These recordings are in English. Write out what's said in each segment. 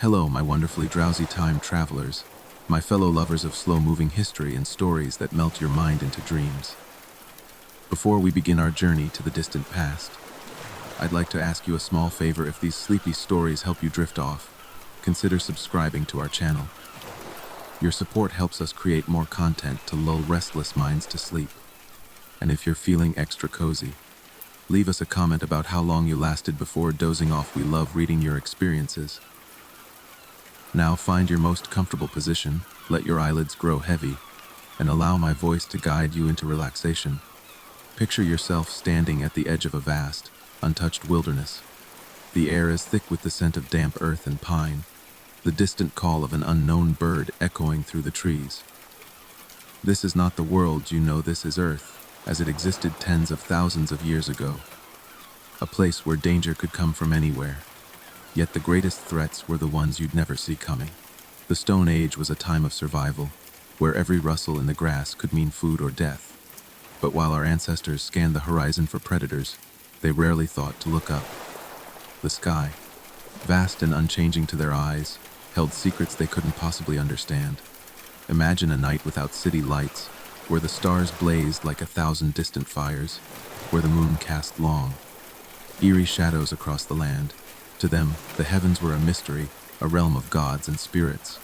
Hello, my wonderfully drowsy time travelers, my fellow lovers of slow-moving history and stories that melt your mind into dreams. Before we begin our journey to the distant past, I'd like to ask you a small favor. If these sleepy stories help you drift off, consider subscribing to our channel. Your support helps us create more content to lull restless minds to sleep. And if you're feeling extra cozy, leave us a comment about how long you lasted before dozing off. We love reading your experiences. Now find your most comfortable position, let your eyelids grow heavy, and allow my voice to guide you into relaxation. Picture yourself standing at the edge of a vast, untouched wilderness. The air is thick with the scent of damp earth and pine, the distant call of an unknown bird echoing through the trees. This is not the world you know. This is Earth, as it existed tens of thousands of years ago. A place where danger could come from anywhere. Yet the greatest threats were the ones you'd never see coming. The Stone Age was a time of survival, where every rustle in the grass could mean food or death. But while our ancestors scanned the horizon for predators, they rarely thought to look up. The sky, vast and unchanging to their eyes, held secrets they couldn't possibly understand. Imagine a night without city lights, where the stars blazed like 1,000 distant fires, where the moon cast long, eerie shadows across the land. To them, the heavens were a mystery, a realm of gods and spirits.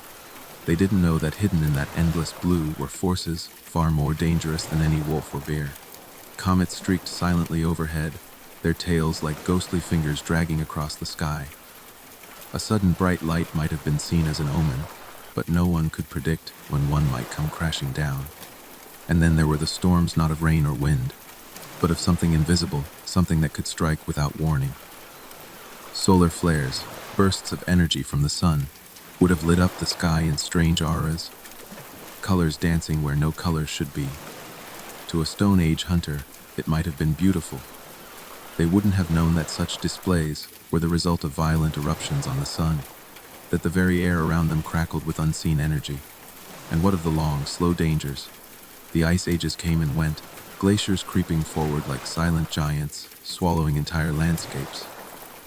They didn't know that hidden in that endless blue were forces far more dangerous than any wolf or bear. Comets streaked silently overhead, their tails like ghostly fingers dragging across the sky. A sudden bright light might have been seen as an omen, but no one could predict when one might come crashing down. And then there were the storms, not of rain or wind, but of something invisible, something that could strike without warning. Solar flares, bursts of energy from the sun, would have lit up the sky in strange auras, colors dancing where no colors should be. To a Stone Age hunter, it might have been beautiful. They wouldn't have known that such displays were the result of violent eruptions on the sun, that the very air around them crackled with unseen energy. And what of the long, slow dangers? The ice ages came and went, glaciers creeping forward like silent giants, swallowing entire landscapes.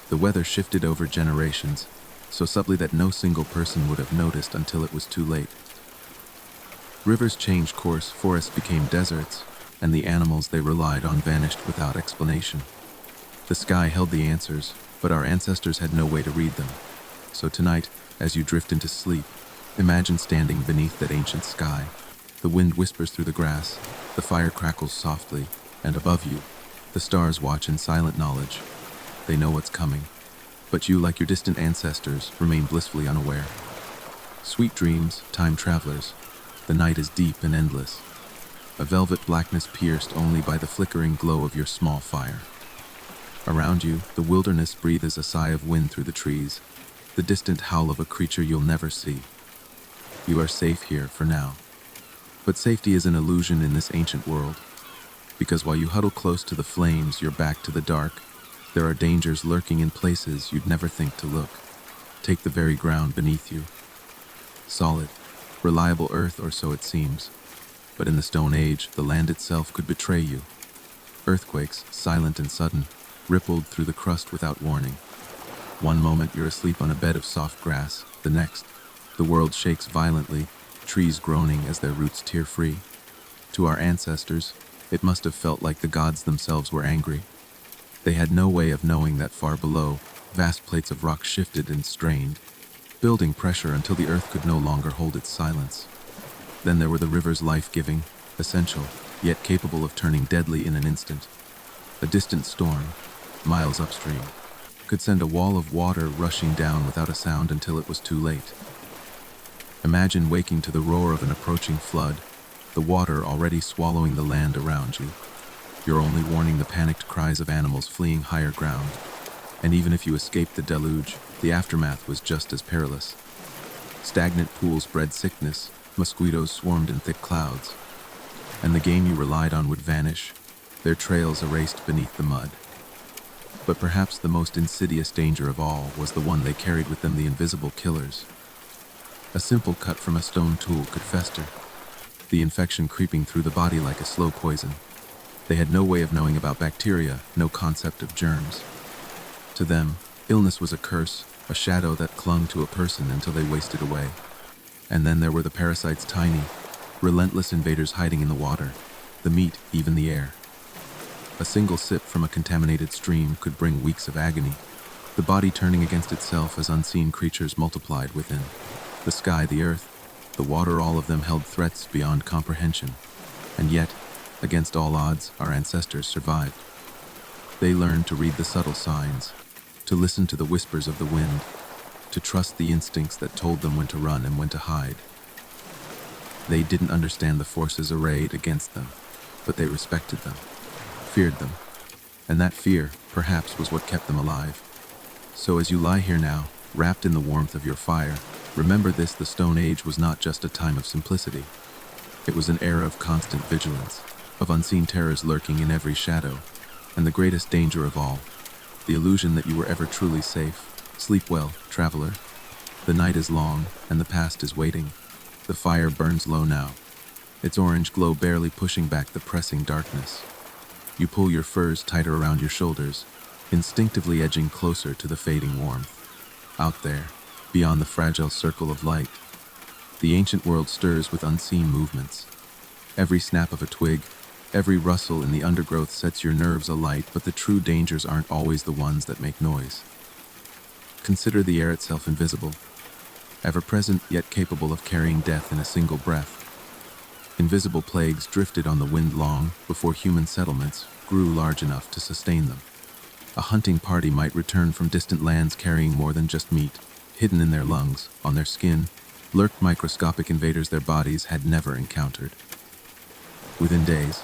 The weather shifted over generations, so subtly that no single person would have noticed until it was too late. Rivers changed course, forests became deserts, and the animals they relied on vanished without explanation. The sky held the answers, but our ancestors had no way to read them. So tonight, as you drift into sleep, imagine standing beneath that ancient sky. The wind whispers through the grass, the fire crackles softly, and above you, the stars watch in silent knowledge. They know what's coming, but you, like your distant ancestors, remain blissfully unaware. Sweet dreams, time travelers. The night is deep and endless, a velvet blackness pierced only by the flickering glow of your small fire. Around you, the wilderness breathes a sigh of wind through the trees, the distant howl of a creature you'll never see. You are safe here for now. But safety is an illusion in this ancient world, because while you huddle close to the flames, your back to the dark, there are dangers lurking in places you'd never think to look. Take the very ground beneath you. Solid, reliable earth, or so it seems. But in the Stone Age, the land itself could betray you. Earthquakes, silent and sudden, rippled through the crust without warning. One moment you're asleep on a bed of soft grass, the next, the world shakes violently, trees groaning as their roots tear free. To our ancestors, it must have felt like the gods themselves were angry. They had no way of knowing that far below, vast plates of rock shifted and strained, building pressure until the earth could no longer hold its silence. Then there were the rivers, life-giving, essential, yet capable of turning deadly in an instant. A distant storm, miles upstream, could send a wall of water rushing down without a sound until it was too late. Imagine waking to the roar of an approaching flood, the water already swallowing the land around you. Your only warning, the panicked cries of animals fleeing higher ground. And even if you escaped the deluge, the aftermath was just as perilous. Stagnant pools bred sickness, mosquitoes swarmed in thick clouds, and the game you relied on would vanish, their trails erased beneath the mud. But perhaps the most insidious danger of all was the one they carried with them, the invisible killers. A simple cut from a stone tool could fester, the infection creeping through the body like a slow poison. They had no way of knowing about bacteria, no concept of germs. To them, illness was a curse, a shadow that clung to a person until they wasted away. And then there were the parasites, tiny, relentless invaders hiding in the water, the meat, even the air. A single sip from a contaminated stream could bring weeks of agony, the body turning against itself as unseen creatures multiplied within. The sky, the earth, the water, all of them held threats beyond comprehension. And yet, against all odds, our ancestors survived. They learned to read the subtle signs, to listen to the whispers of the wind, to trust the instincts that told them when to run and when to hide. They didn't understand the forces arrayed against them, but they respected them, feared them, and that fear, perhaps, was what kept them alive. So as you lie here now, wrapped in the warmth of your fire, remember this: the Stone Age was not just a time of simplicity. It was an era of constant vigilance, of unseen terrors lurking in every shadow, and the greatest danger of all, the illusion that you were ever truly safe. Sleep well, traveler. The night is long, and the past is waiting. The fire burns low now, its orange glow barely pushing back the pressing darkness. You pull your furs tighter around your shoulders, instinctively edging closer to the fading warmth. Out there, beyond the fragile circle of light, the ancient world stirs with unseen movements. Every snap of a twig, every rustle in the undergrowth sets your nerves alight, but the true dangers aren't always the ones that make noise. Consider the air itself, invisible, ever-present yet capable of carrying death in a single breath. Invisible plagues drifted on the wind long before human settlements grew large enough to sustain them. A hunting party might return from distant lands carrying more than just meat. Hidden in their lungs, on their skin, lurked microscopic invaders their bodies had never encountered. Within days,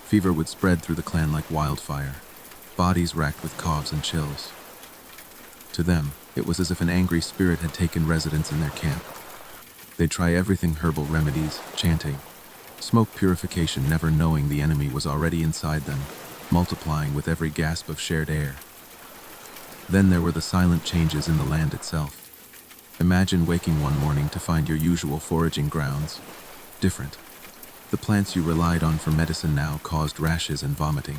fever would spread through the clan like wildfire, bodies racked with coughs and chills. To them, it was as if an angry spirit had taken residence in their camp. They'd try everything: herbal remedies, chanting, smoke purification, never knowing the enemy was already inside them, multiplying with every gasp of shared air. Then there were the silent changes in the land itself. Imagine waking one morning to find your usual foraging grounds different. The plants you relied on for medicine now caused rashes and vomiting.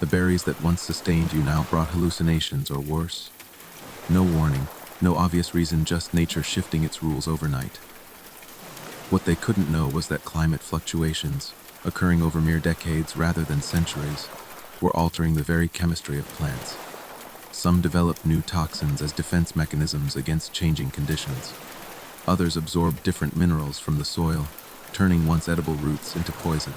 The berries that once sustained you now brought hallucinations or worse. No warning, no obvious reason, just nature shifting its rules overnight. What they couldn't know was that climate fluctuations, occurring over mere decades rather than centuries, were altering the very chemistry of plants. Some developed new toxins as defense mechanisms against changing conditions. Others absorbed different minerals from the soil, turning once edible roots into poison.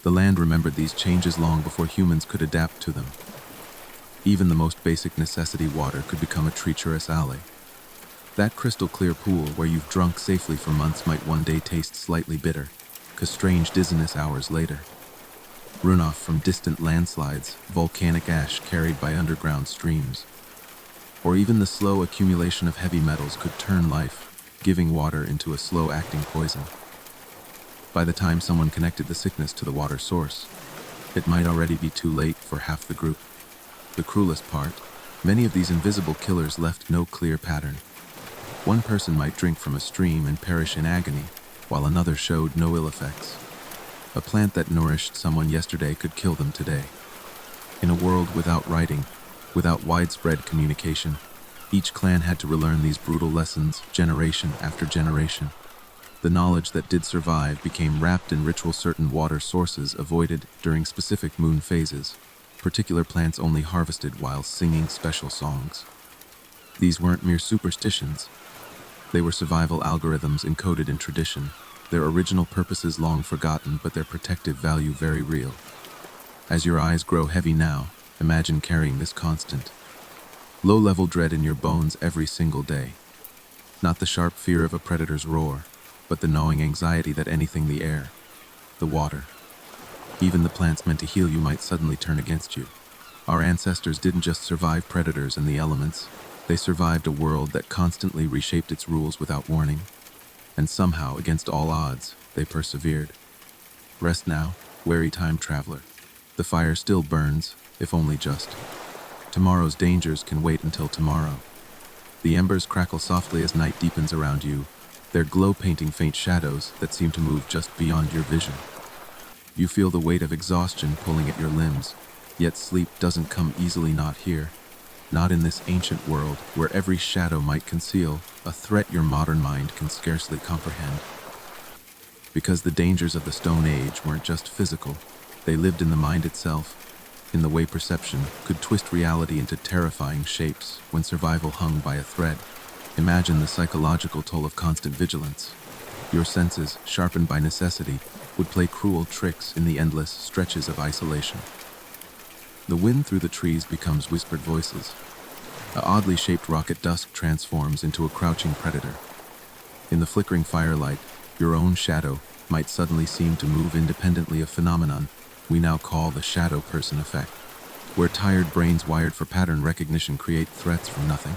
The land remembered these changes long before humans could adapt to them. Even the most basic necessity, water, could become a treacherous ally. That crystal clear pool where you've drunk safely for months might one day taste slightly bitter, cause strange dizziness hours later. Runoff from distant landslides, volcanic ash carried by underground streams, or even the slow accumulation of heavy metals could turn life, giving water into a slow-acting poison. By the time someone connected the sickness to the water source, it might already be too late for half the group. The cruelest part, many of these invisible killers left no clear pattern. One person might drink from a stream and perish in agony, while another showed no ill effects. A plant that nourished someone yesterday could kill them today. In a world without writing, without widespread communication, each clan had to relearn these brutal lessons generation after generation. The knowledge that did survive became wrapped in ritual: certain water sources avoided during specific moon phases, particular plants only harvested while singing special songs. These weren't mere superstitions. They were survival algorithms encoded in tradition, their original purposes long forgotten, but their protective value very real. As your eyes grow heavy now, imagine carrying this constant, low-level dread in your bones every single day. Not the sharp fear of a predator's roar, but the gnawing anxiety that anything, the air, the water, even the plants meant to heal you, might suddenly turn against you. Our ancestors didn't just survive predators and the elements, they survived a world that constantly reshaped its rules without warning. And somehow, against all odds, they persevered. Rest now, wary time traveler. The fire still burns, if only just. Tomorrow's dangers can wait until tomorrow. The embers crackle softly as night deepens around you, their glow painting faint shadows that seem to move just beyond your vision. You feel the weight of exhaustion pulling at your limbs, yet sleep doesn't come easily, not here. Not in this ancient world where every shadow might conceal a threat your modern mind can scarcely comprehend. Because the dangers of the Stone Age weren't just physical, they lived in the mind itself, in the way perception could twist reality into terrifying shapes when survival hung by a thread. Imagine the psychological toll of constant vigilance. Your senses, sharpened by necessity, would play cruel tricks in the endless stretches of isolation. The wind through the trees becomes whispered voices. A oddly shaped rocket dusk transforms into a crouching predator. In the flickering firelight, your own shadow might suddenly seem to move independently of phenomenon we now call the shadow person effect, where tired brains wired for pattern recognition create threats from nothing.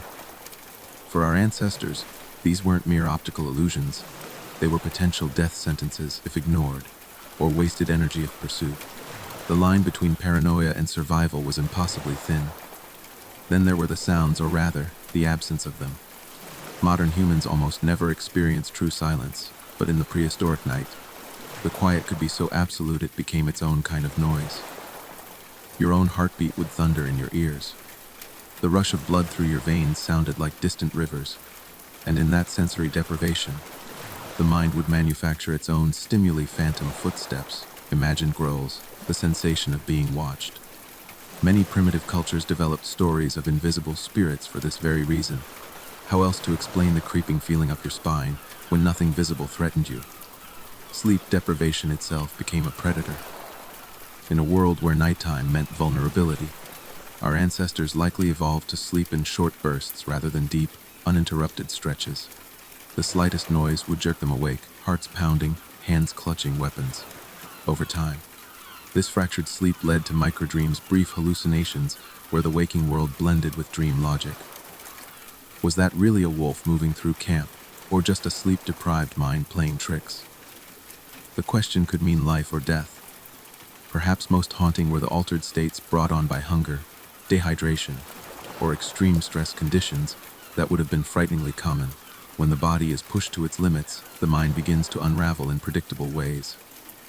For our ancestors, these weren't mere optical illusions. They were potential death sentences if ignored, or wasted energy if pursued. The line between paranoia and survival was impossibly thin. Then there were the sounds, or rather, the absence of them. Modern humans almost never experience true silence, but in the prehistoric night, the quiet could be so absolute it became its own kind of noise. Your own heartbeat would thunder in your ears. The rush of blood through your veins sounded like distant rivers, and in that sensory deprivation, the mind would manufacture its own stimuli phantom footsteps, imagined growls, the sensation of being watched. Many primitive cultures developed stories of invisible spirits for this very reason. How else to explain the creeping feeling up your spine when nothing visible threatened you? Sleep deprivation itself became a predator. In a world where nighttime meant vulnerability, our ancestors likely evolved to sleep in short bursts rather than deep, uninterrupted stretches. The slightest noise would jerk them awake, hearts pounding, hands clutching weapons. Over time, this fractured sleep led to microdreams, brief hallucinations where the waking world blended with dream logic. Was that really a wolf moving through camp, or just a sleep-deprived mind playing tricks? The question could mean life or death. Perhaps most haunting were the altered states brought on by hunger, dehydration, or extreme stress conditions that would have been frighteningly common. When the body is pushed to its limits, the mind begins to unravel in predictable ways.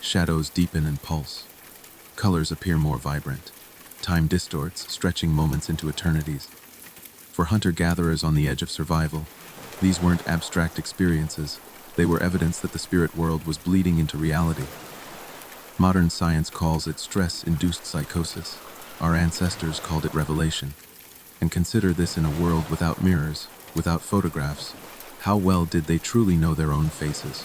Shadows deepen and pulse. Colors appear more vibrant. Time distorts, stretching moments into eternities. For hunter-gatherers on the edge of survival, these weren't abstract experiences. They were evidence that the spirit world was bleeding into reality. Modern science calls it stress-induced psychosis. Our ancestors called it revelation. And consider this in a world without mirrors, without photographs. How well did they truly know their own faces?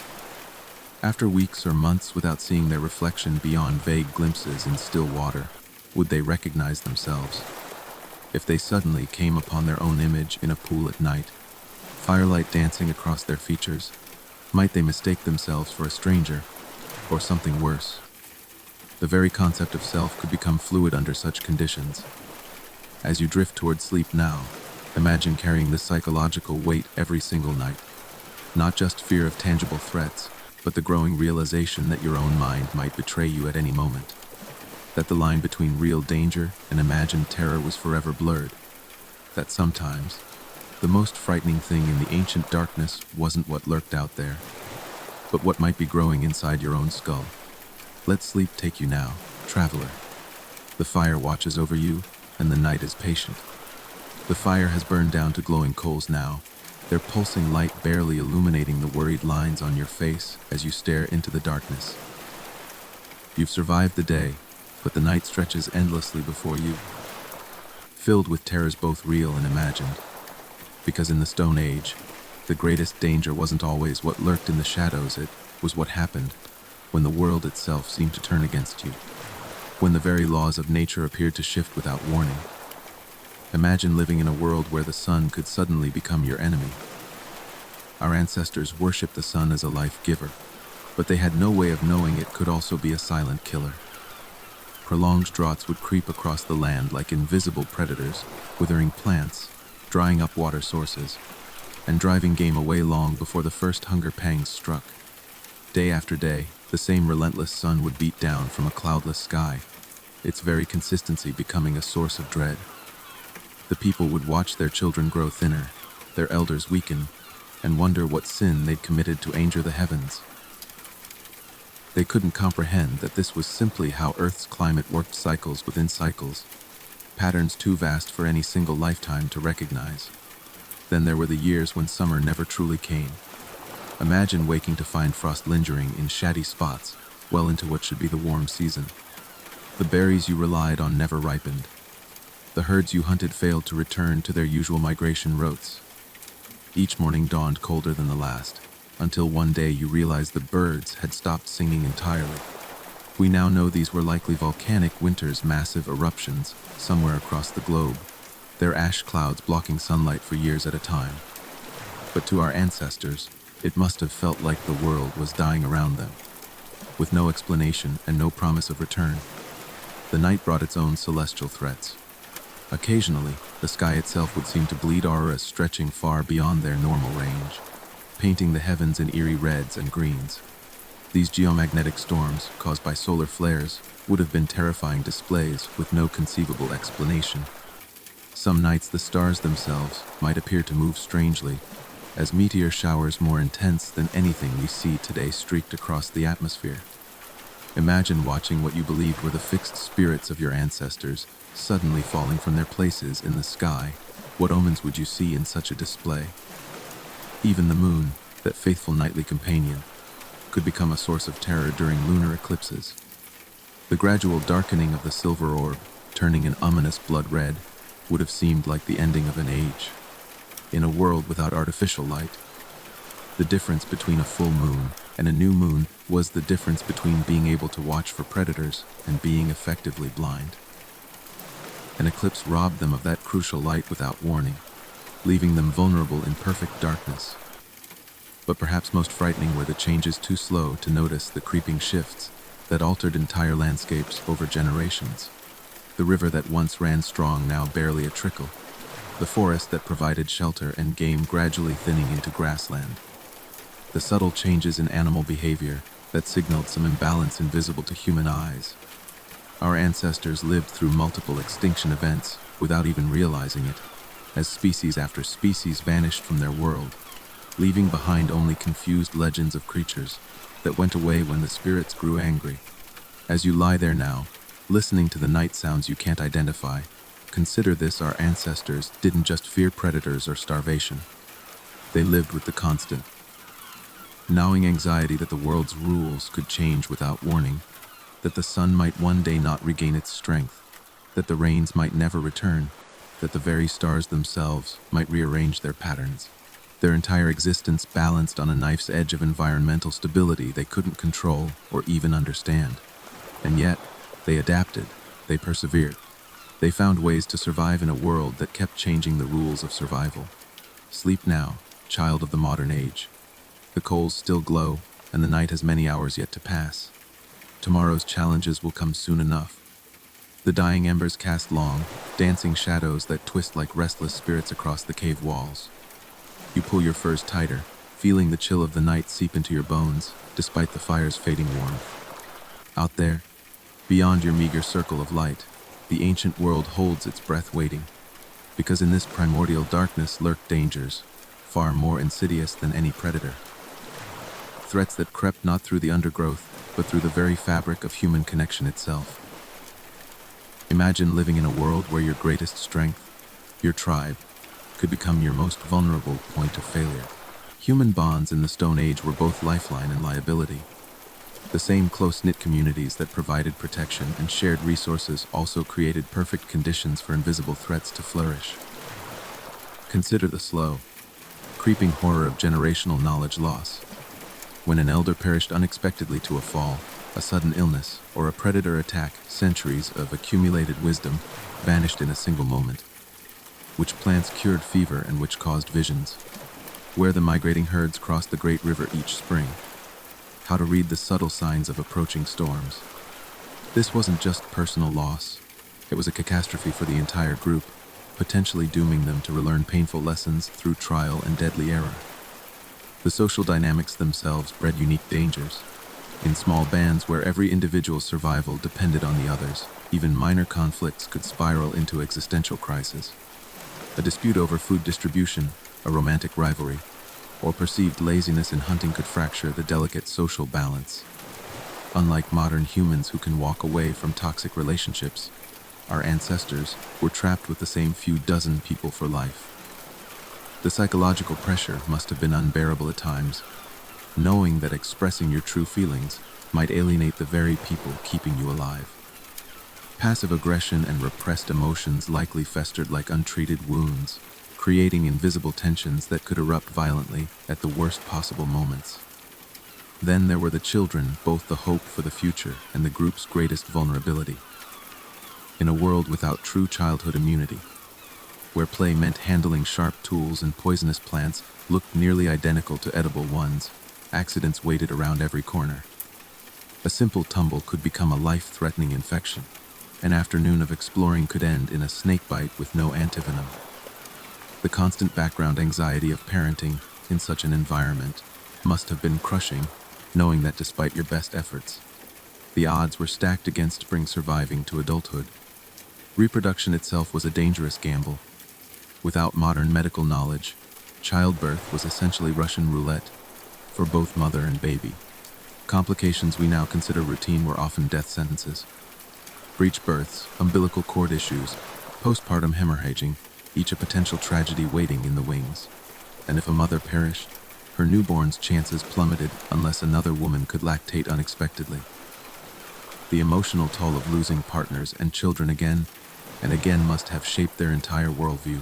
After weeks or months without seeing their reflection beyond vague glimpses in still water, would they recognize themselves? If they suddenly came upon their own image in a pool at night, firelight dancing across their features, might they mistake themselves for a stranger, or something worse? The very concept of self could become fluid under such conditions. As you drift toward sleep now, imagine carrying this psychological weight every single night. Not just fear of tangible threats, but the growing realization that your own mind might betray you at any moment. That the line between real danger and imagined terror was forever blurred. That sometimes, the most frightening thing in the ancient darkness wasn't what lurked out there, but what might be growing inside your own skull. Let sleep take you now, traveler. The fire watches over you, and the night is patient. The fire has burned down to glowing coals now, their pulsing light barely illuminating the worried lines on your face as you stare into the darkness. You've survived the day, but the night stretches endlessly before you, filled with terrors both real and imagined. Because in the Stone Age, the greatest danger wasn't always what lurked in the shadows, it was what happened when the world itself seemed to turn against you, when the very laws of nature appeared to shift without warning. Imagine living in a world where the sun could suddenly become your enemy. Our ancestors worshipped the sun as a life giver, but they had no way of knowing it could also be a silent killer. Prolonged droughts would creep across the land like invisible predators, withering plants, drying up water sources, and driving game away long before the first hunger pangs struck. Day after day, the same relentless sun would beat down from a cloudless sky, its very consistency becoming a source of dread. The people would watch their children grow thinner, their elders weaken, and wonder what sin they'd committed to anger the heavens. They couldn't comprehend that this was simply how Earth's climate worked, cycles within cycles. patterns too vast for any single lifetime to recognize. Then there were the years when summer never truly came. Imagine waking to find frost lingering in shady spots well into what should be the warm season. The berries you relied on never ripened. The herds you hunted failed to return to their usual migration routes. Each morning dawned colder than the last, until one day you realized the birds had stopped singing entirely. We now know these were likely volcanic winter's massive eruptions somewhere across the globe, their ash clouds blocking sunlight for years at a time. But to our ancestors, it must have felt like the world was dying around them. With no explanation and no promise of return, the night brought its own celestial threats. Occasionally, the sky itself would seem to bleed auroras stretching far beyond their normal range, painting the heavens in eerie reds and greens. These geomagnetic storms, caused by solar flares, would have been terrifying displays with no conceivable explanation. Some nights the stars themselves might appear to move strangely, as meteor showers more intense than anything we see today streaked across the atmosphere. Imagine watching what you believed were the fixed spirits of your ancestors suddenly falling from their places in the sky. What omens would you see in such a display? Even the moon, that faithful nightly companion, could become a source of terror during lunar eclipses. The gradual darkening of the silver orb, turning an ominous blood red, would have seemed like the ending of an age. In a world without artificial light, the difference between a full moon and a new moon was the difference between being able to watch for predators and being effectively blind. An eclipse robbed them of that crucial light without warning, leaving them vulnerable in perfect darkness. But perhaps most frightening were the changes too slow to notice the creeping shifts that altered entire landscapes over generations. The river that once ran strong now barely a trickle. The forest that provided shelter and game gradually thinning into grassland. The subtle changes in animal behavior that signaled some imbalance invisible to human eyes. Our ancestors lived through multiple extinction events without even realizing it, as species after species vanished from their world, leaving behind only confused legends of creatures that went away when the spirits grew angry. As you lie there now, listening to the night sounds you can't identify, consider this: our ancestors didn't just fear predators or starvation. They lived with the constant, gnawing anxiety that the world's rules could change without warning, that the sun might one day not regain its strength, that the rains might never return, that the very stars themselves might rearrange their patterns. Their entire existence balanced on a knife's edge of environmental stability they couldn't control or even understand. And yet, they adapted, they persevered. They found ways to survive in a world that kept changing the rules of survival. Sleep now, child of the modern age. The coals still glow, and the night has many hours yet to pass. Tomorrow's challenges will come soon enough. The dying embers cast long, dancing shadows that twist like restless spirits across the cave walls. You pull your furs tighter, feeling the chill of the night seep into your bones, despite the fire's fading warmth. Out there, beyond your meager circle of light, the ancient world holds its breath waiting, because in this primordial darkness lurk dangers, far more insidious than any predator. Threats that crept not through the undergrowth, but through the very fabric of human connection itself. Imagine living in a world where your greatest strength, your tribe, could become your most vulnerable point of failure. Human bonds in the Stone Age were both lifeline and liability. The same close-knit communities that provided protection and shared resources also created perfect conditions for invisible threats to flourish. Consider the slow, creeping horror of generational knowledge loss. When an elder perished unexpectedly to a fall, a sudden illness, or a predator attack, centuries of accumulated wisdom vanished in a single moment. Which plants cured fever and which caused visions. Where the migrating herds crossed the great river each spring. How to read the subtle signs of approaching storms. This wasn't just personal loss. It was a catastrophe for the entire group, potentially dooming them to relearn painful lessons through trial and deadly error. The social dynamics themselves bred unique dangers. In small bands where every individual's survival depended on the others, even minor conflicts could spiral into existential crises. A dispute over food distribution, a romantic rivalry, or perceived laziness in hunting could fracture the delicate social balance. Unlike modern humans who can walk away from toxic relationships, our ancestors, were trapped with the same few dozen people for life. The psychological pressure must have been unbearable at times, knowing that expressing your true feelings might alienate the very people keeping you alive. Passive aggression and repressed emotions likely festered like untreated wounds, creating invisible tensions that could erupt violently at the worst possible moments. Then there were the children, both the hope for the future and the group's greatest vulnerability. In a world without true childhood immunity, where play meant handling sharp tools and poisonous plants looked nearly identical to edible ones, accidents waited around every corner. A simple tumble could become a life-threatening infection. An afternoon of exploring could end in a snakebite with no antivenom. The constant background anxiety of parenting in such an environment must have been crushing, knowing that despite your best efforts, the odds were stacked against spring surviving to adulthood. Reproduction itself was a dangerous gamble. Without modern medical knowledge, childbirth was essentially Russian roulette for both mother and baby. Complications we now consider routine were often death sentences. Breech births, umbilical cord issues, postpartum hemorrhaging, each a potential tragedy waiting in the wings. And if a mother perished, her newborn's chances plummeted unless another woman could lactate unexpectedly. The emotional toll of losing partners and children again and again must have shaped their entire worldview,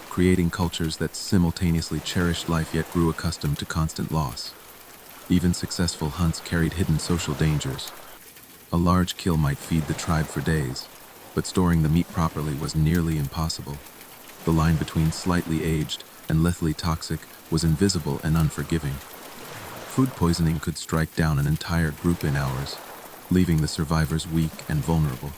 creating cultures that simultaneously cherished life yet grew accustomed to constant loss. Even successful hunts carried hidden social dangers. A large kill might feed the tribe for days, but storing the meat properly was nearly impossible. The line between slightly aged and lethally toxic was invisible and unforgiving. Food poisoning could strike down an entire group in hours, leaving the survivors weak and vulnerable.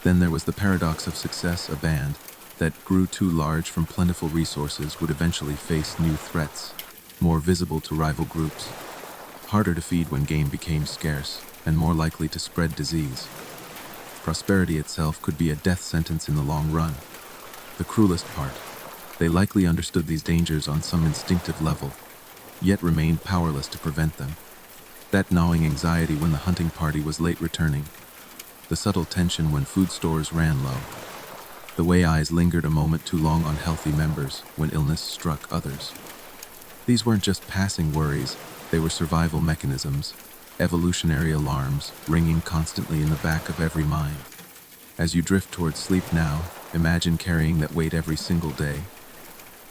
Then there was the paradox of success. A band that grew too large from plentiful resources would eventually face new threats, more visible to rival groups, harder to feed when game became scarce, and more likely to spread disease. Prosperity itself could be a death sentence in the long run. The cruelest part, they likely understood these dangers on some instinctive level, yet remained powerless to prevent them. That gnawing anxiety when the hunting party was late returning, the subtle tension when food stores ran low, the way eyes lingered a moment too long on healthy members when illness struck others. These weren't just passing worries, they were survival mechanisms, evolutionary alarms ringing constantly in the back of every mind. As you drift towards sleep now, imagine carrying that weight every single day.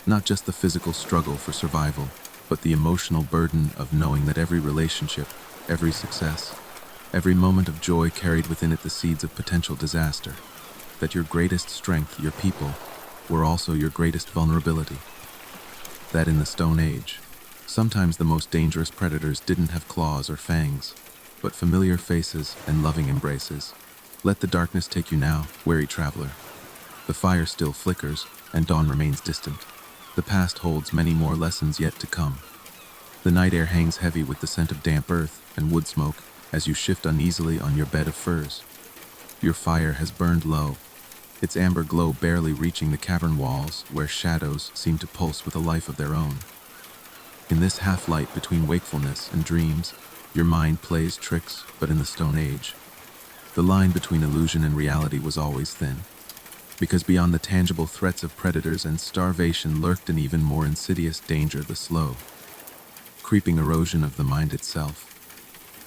Not just the physical struggle for survival, but the emotional burden of knowing that every relationship, every success, every moment of joy carried within it the seeds of potential disaster. That your greatest strength, your people, were also your greatest vulnerability. That in the Stone Age, sometimes the most dangerous predators didn't have claws or fangs, but familiar faces and loving embraces. Let the darkness take you now, wary traveler. The fire still flickers, and dawn remains distant. The past holds many more lessons yet to come. The night air hangs heavy with the scent of damp earth and wood smoke as you shift uneasily on your bed of furs. Your fire has burned low, its amber glow barely reaching the cavern walls where shadows seem to pulse with a life of their own. In this half-light between wakefulness and dreams, your mind plays tricks, but in the Stone Age, the line between illusion and reality was always thin, because beyond the tangible threats of predators and starvation lurked an even more insidious danger: the slow, creeping erosion of the mind itself.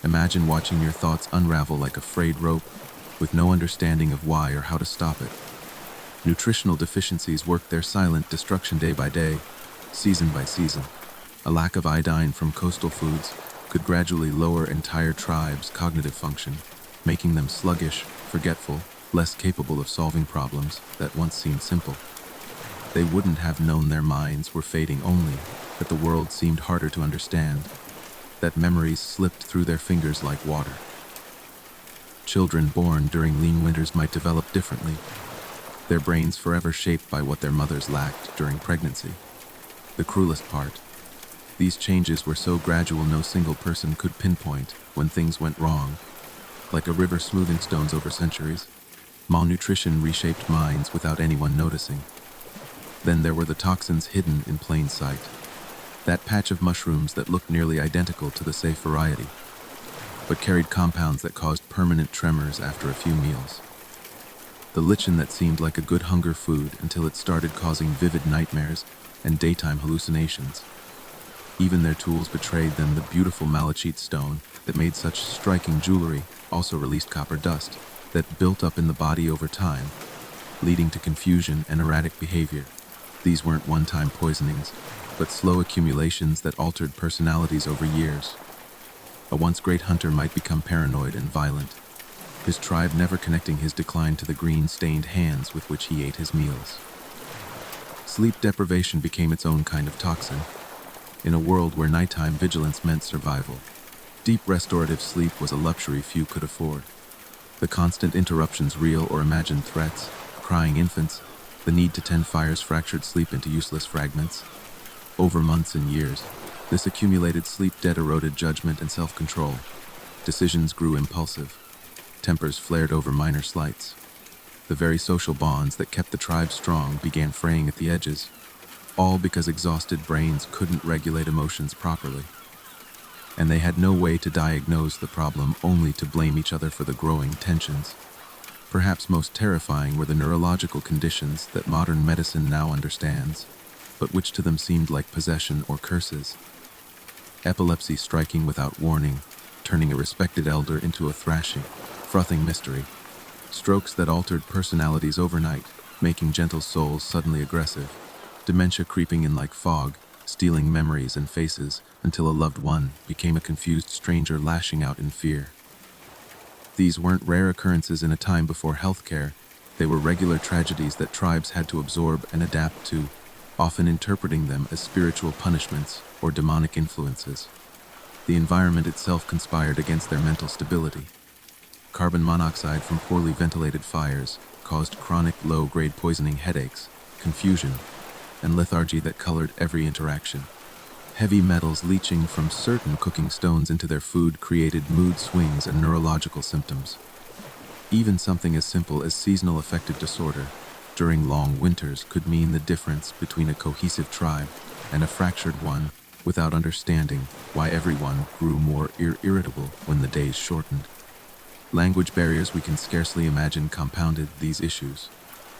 Imagine watching your thoughts unravel like a frayed rope, with no understanding of why or how to stop it. Nutritional deficiencies worked their silent destruction day by day, season by season. A lack of iodine from coastal foods could gradually lower entire tribes' cognitive function, making them sluggish, forgetful, less capable of solving problems that once seemed simple. They wouldn't have known their minds were fading, only that the world seemed harder to understand, that memories slipped through their fingers like water. Children born during lean winters might develop differently, their brains forever shaped by what their mothers lacked during pregnancy. The cruelest part, these changes were so gradual no single person could pinpoint when things went wrong. Like a river smoothing stones over centuries, malnutrition reshaped minds without anyone noticing. Then there were the toxins hidden in plain sight. That patch of mushrooms that looked nearly identical to the safe variety, but carried compounds that caused permanent tremors after a few meals. The lichen that seemed like a good hunger food until it started causing vivid nightmares and daytime hallucinations. Even their tools betrayed them. The beautiful malachite stone that made such striking jewelry also released copper dust that built up in the body over time, leading to confusion and erratic behavior. These weren't one-time poisonings, but slow accumulations that altered personalities over years. A once great hunter might become paranoid and violent, his tribe never connecting his decline to the green-stained hands with which he ate his meals. Sleep deprivation became its own kind of toxin. In a world where nighttime vigilance meant survival, deep restorative sleep was a luxury few could afford. The constant interruptions, real or imagined threats, crying infants, the need to tend fires fractured sleep into useless fragments. Over months and years, this accumulated sleep debt eroded judgment and self-control. Decisions grew impulsive. Tempers flared over minor slights. The very social bonds that kept the tribe strong began fraying at the edges, all because exhausted brains couldn't regulate emotions properly. And they had no way to diagnose the problem, only to blame each other for the growing tensions. Perhaps most terrifying were the neurological conditions that modern medicine now understands, but which to them seemed like possession or curses. Epilepsy striking without warning, turning a respected elder into a thrashing, frothing mystery. Strokes that altered personalities overnight, making gentle souls suddenly aggressive. Dementia creeping in like fog, stealing memories and faces until a loved one became a confused stranger lashing out in fear. These weren't rare occurrences in a time before healthcare. They were regular tragedies that tribes had to absorb and adapt to, often interpreting them as spiritual punishments or demonic influences. The environment itself conspired against their mental stability. Carbon monoxide from poorly ventilated fires caused chronic low-grade poisoning headaches, confusion, and lethargy that colored every interaction. Heavy metals leaching from certain cooking stones into their food created mood swings and neurological symptoms. Even something as simple as seasonal affective disorder during long winters could mean the difference between a cohesive tribe and a fractured one, without understanding why everyone grew more irritable when the days shortened. Language barriers we can scarcely imagine compounded these issues.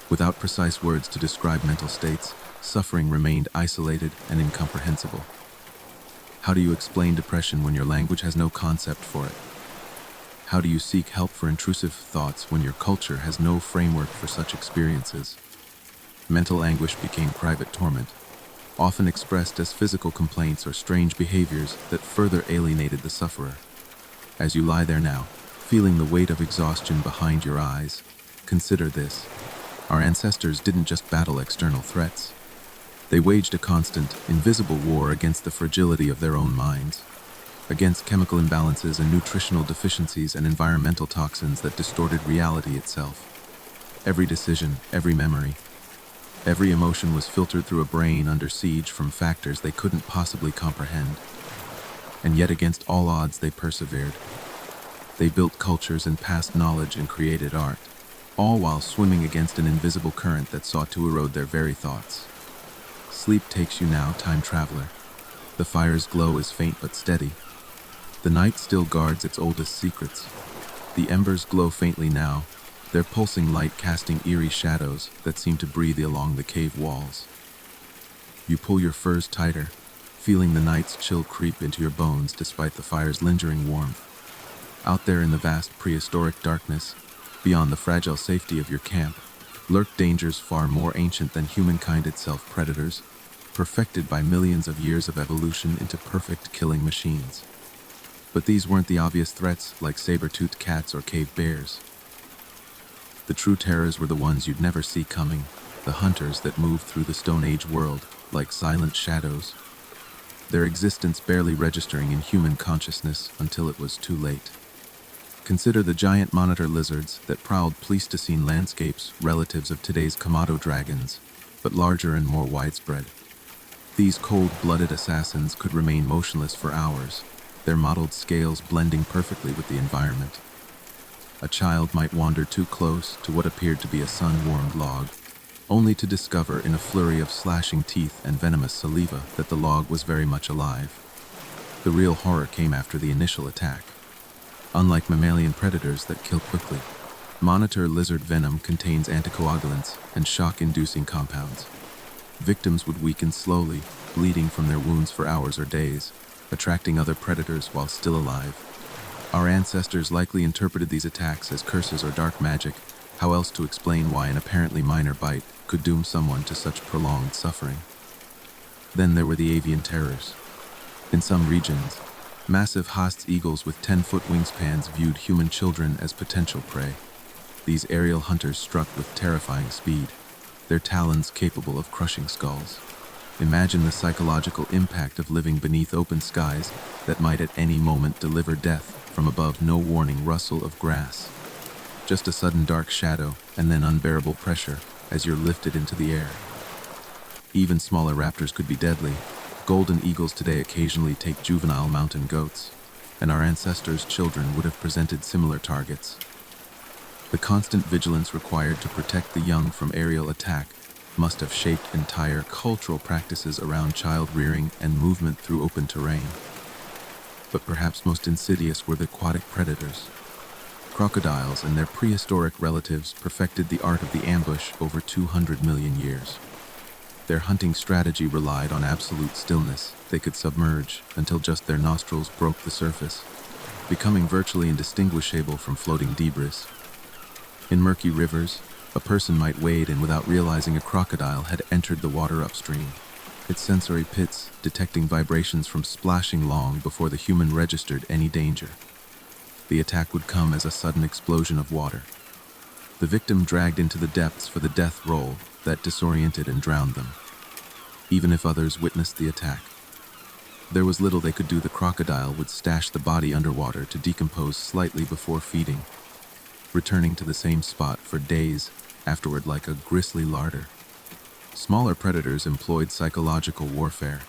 Without precise words to describe mental states, suffering remained isolated and incomprehensible. How do you explain depression when your language has no concept for it? How do you seek help for intrusive thoughts when your culture has no framework for such experiences? Mental anguish became private torment, often expressed as physical complaints or strange behaviors that further alienated the sufferer. As you lie there now, feeling the weight of exhaustion behind your eyes, consider this. Our ancestors didn't just battle external threats. They waged a constant, invisible war against the fragility of their own minds, against chemical imbalances and nutritional deficiencies and environmental toxins that distorted reality itself. Every decision, every memory, every emotion was filtered through a brain under siege from factors they couldn't possibly comprehend. And yet against all odds they persevered. They built cultures and passed knowledge and created art, all while swimming against an invisible current that sought to erode their very thoughts. Sleep takes you now, time traveler. The fire's glow is faint but steady. The night still guards its oldest secrets. The embers glow faintly now, their pulsing light casting eerie shadows that seem to breathe along the cave walls. You pull your furs tighter, feeling the night's chill creep into your bones despite the fire's lingering warmth. Out there in the vast prehistoric darkness, beyond the fragile safety of your camp, lurk dangers far more ancient than humankind itself, predators, perfected by millions of years of evolution into perfect killing machines. But these weren't the obvious threats like saber-toothed cats or cave bears. The true terrors were the ones you'd never see coming, the hunters that moved through the Stone Age world like silent shadows, their existence barely registering in human consciousness until it was too late. Consider the giant monitor lizards that prowled Pleistocene landscapes, relatives of today's Komodo dragons, but larger and more widespread. These cold-blooded assassins could remain motionless for hours, their mottled scales blending perfectly with the environment. A child might wander too close to what appeared to be a sun-warmed log, only to discover in a flurry of slashing teeth and venomous saliva that the log was very much alive. The real horror came after the initial attack. Unlike mammalian predators that kill quickly, Monitor lizard venom contains anticoagulants and shock-inducing compounds. Victims would weaken slowly, bleeding from their wounds for hours or days, attracting other predators while still alive. Our ancestors likely interpreted these attacks as curses or dark magic. How else to explain why an apparently minor bite could doom someone to such prolonged suffering? Then there were the avian terrors. In some regions, massive Haast's eagles with 10-foot wingspans viewed human children as potential prey. These aerial hunters struck with terrifying speed, their talons capable of crushing skulls. Imagine the psychological impact of living beneath open skies that might at any moment deliver death from above. No warning rustle of grass, just a sudden dark shadow and then unbearable pressure as you're lifted into the air. Even smaller raptors could be deadly. Golden eagles today occasionally take juvenile mountain goats, and our ancestors' children would have presented similar targets. The constant vigilance required to protect the young from aerial attack must have shaped entire cultural practices around child rearing and movement through open terrain. But perhaps most insidious were the aquatic predators. Crocodiles and their prehistoric relatives perfected the art of the ambush over 200 million years. Their hunting strategy relied on absolute stillness. They could submerge until just their nostrils broke the surface, becoming virtually indistinguishable from floating debris. In murky rivers, a person might wade in without realizing a crocodile had entered the water upstream, its sensory pits detecting vibrations from splashing long before the human registered any danger. The attack would come as a sudden explosion of water, the victim dragged into the depths for the death roll that disoriented and drowned them. Even if others witnessed the attack, there was little they could do. The crocodile would stash the body underwater to decompose slightly before feeding, returning to the same spot for days afterward like a grisly larder. Smaller predators employed psychological warfare.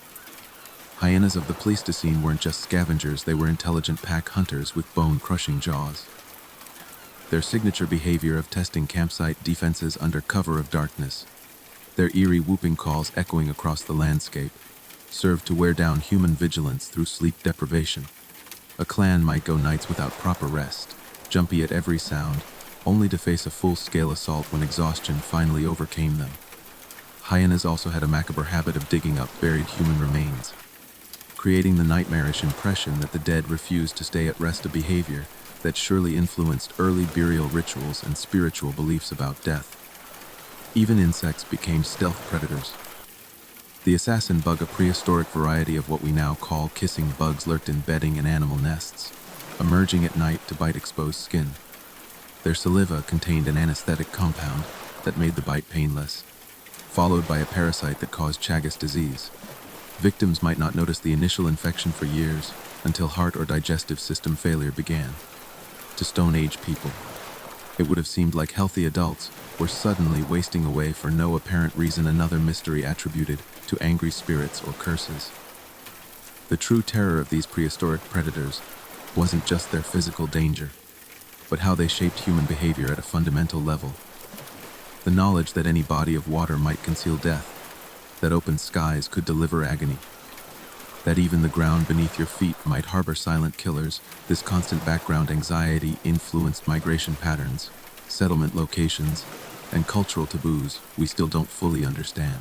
Hyenas of the Pleistocene weren't just scavengers, they were intelligent pack hunters with bone-crushing jaws. Their signature behavior of testing campsite defenses under cover of darkness, their eerie whooping calls echoing across the landscape, served to wear down human vigilance through sleep deprivation. A clan might go nights without proper rest, jumpy at every sound, only to face a full-scale assault when exhaustion finally overcame them. Hyenas also had a macabre habit of digging up buried human remains, creating the nightmarish impression that the dead refused to stay at rest, a behavior that surely influenced early burial rituals and spiritual beliefs about death. Even insects became stealth predators. The assassin bug, a prehistoric variety of what we now call kissing bugs, lurked in bedding and animal nests, emerging at night to bite exposed skin. Their saliva contained an anesthetic compound that made the bite painless, followed by a parasite that caused Chagas disease. Victims might not notice the initial infection for years until heart or digestive system failure began. To Stone Age people, it would have seemed like healthy adults were suddenly wasting away for no apparent reason, another mystery attributed to angry spirits or curses. The true terror of these prehistoric predators wasn't just their physical danger, but how they shaped human behavior at a fundamental level. The knowledge that any body of water might conceal death, that open skies could deliver agony, that even the ground beneath your feet might harbor silent killers. This constant background anxiety influenced migration patterns, settlement locations, and cultural taboos we still don't fully understand.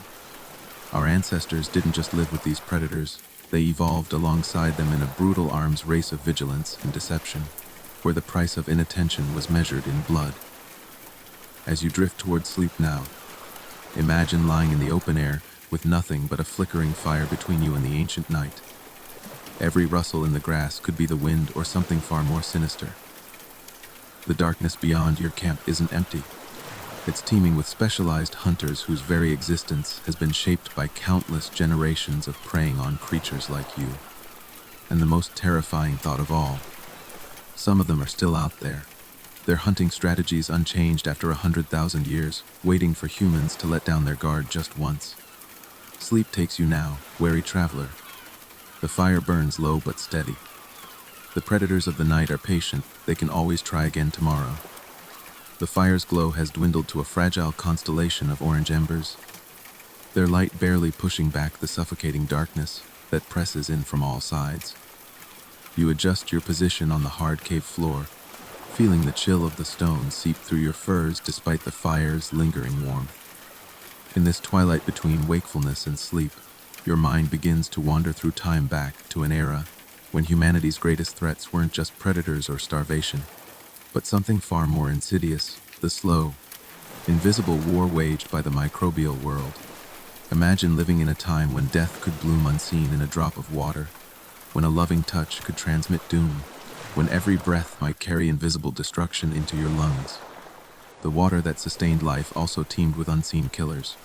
Our ancestors didn't just live with these predators, they evolved alongside them in a brutal arms race of vigilance and deception, where the price of inattention was measured in blood. As you drift towards sleep now, imagine lying in the open air with nothing but a flickering fire between you and the ancient night. Every rustle in the grass could be the wind or something far more sinister. The darkness beyond your camp isn't empty. It's teeming with specialized hunters whose very existence has been shaped by countless generations of preying on creatures like you. And the most terrifying thought of all, some of them are still out there, their hunting strategies unchanged after 100,000 years, waiting for humans to let down their guard just once. Sleep takes you now, wary traveler. The fire burns low but steady. The predators of the night are patient, they can always try again tomorrow. The fire's glow has dwindled to a fragile constellation of orange embers, their light barely pushing back the suffocating darkness that presses in from all sides. You adjust your position on the hard cave floor, feeling the chill of the stone seep through your furs despite the fire's lingering warmth. In this twilight between wakefulness and sleep, your mind begins to wander through time back to an era when humanity's greatest threats weren't just predators or starvation, but something far more insidious, the slow, invisible war waged by the microbial world. Imagine living in a time when death could bloom unseen in a drop of water, when a loving touch could transmit doom, when every breath might carry invisible destruction into your lungs. The water that sustained life also teemed with unseen killers.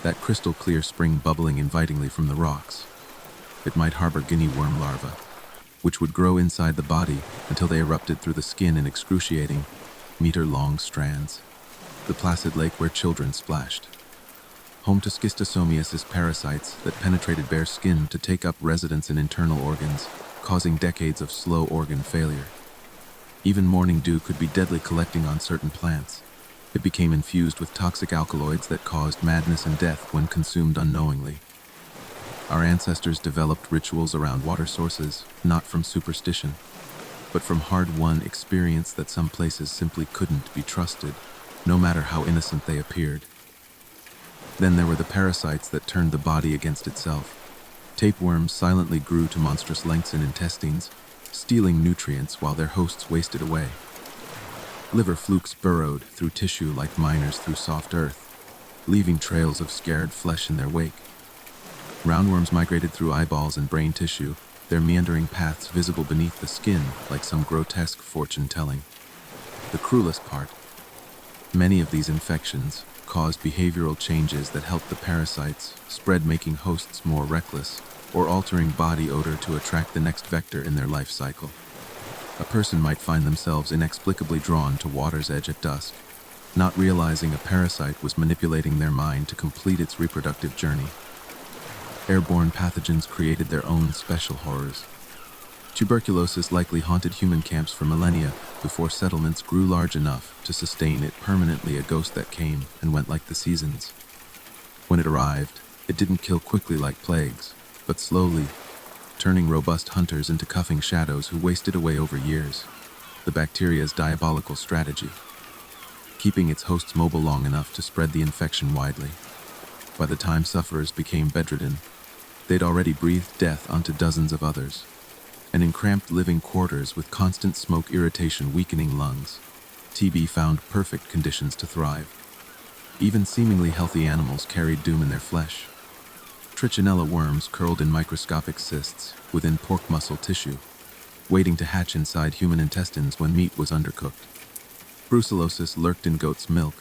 That crystal clear spring bubbling invitingly from the rocks. It might harbor guinea worm larvae, which would grow inside the body until they erupted through the skin in excruciating, meter-long strands. The placid lake where children splashed. Home to schistosomiasis parasites that penetrated bare skin to take up residence in internal organs, causing decades of slow organ failure. Even morning dew could be deadly collecting on certain plants. It became infused with toxic alkaloids that caused madness and death when consumed unknowingly. Our ancestors developed rituals around water sources, not from superstition, but from hard-won experience that some places simply couldn't be trusted, no matter how innocent they appeared. Then there were the parasites that turned the body against itself. Tapeworms silently grew to monstrous lengths in intestines, stealing nutrients while their hosts wasted away. Liver flukes burrowed through tissue like miners through soft earth, leaving trails of scarred flesh in their wake. Roundworms migrated through eyeballs and brain tissue, their meandering paths visible beneath the skin like some grotesque fortune-telling. The cruelest part, many of these infections caused behavioral changes that helped the parasites spread, making hosts more reckless or altering body odor to attract the next vector in their life cycle. A person might find themselves inexplicably drawn to water's edge at dusk, not realizing a parasite was manipulating their mind to complete its reproductive journey. Airborne pathogens created their own special horrors. Tuberculosis likely haunted human camps for millennia before settlements grew large enough to sustain it permanently, a ghost that came and went like the seasons. When it arrived, it didn't kill quickly like plagues, but slowly, turning robust hunters into cuffing shadows who wasted away over years. The bacteria's diabolical strategy, keeping its hosts mobile long enough to spread the infection widely. By the time sufferers became bedridden, they'd already breathed death onto dozens of others. And in cramped living quarters with constant smoke irritation weakening lungs, TB found perfect conditions to thrive. Even seemingly healthy animals carried doom in their flesh. Trichinella worms curled in microscopic cysts within pork muscle tissue, waiting to hatch inside human intestines when meat was undercooked. Brucellosis lurked in goat's milk,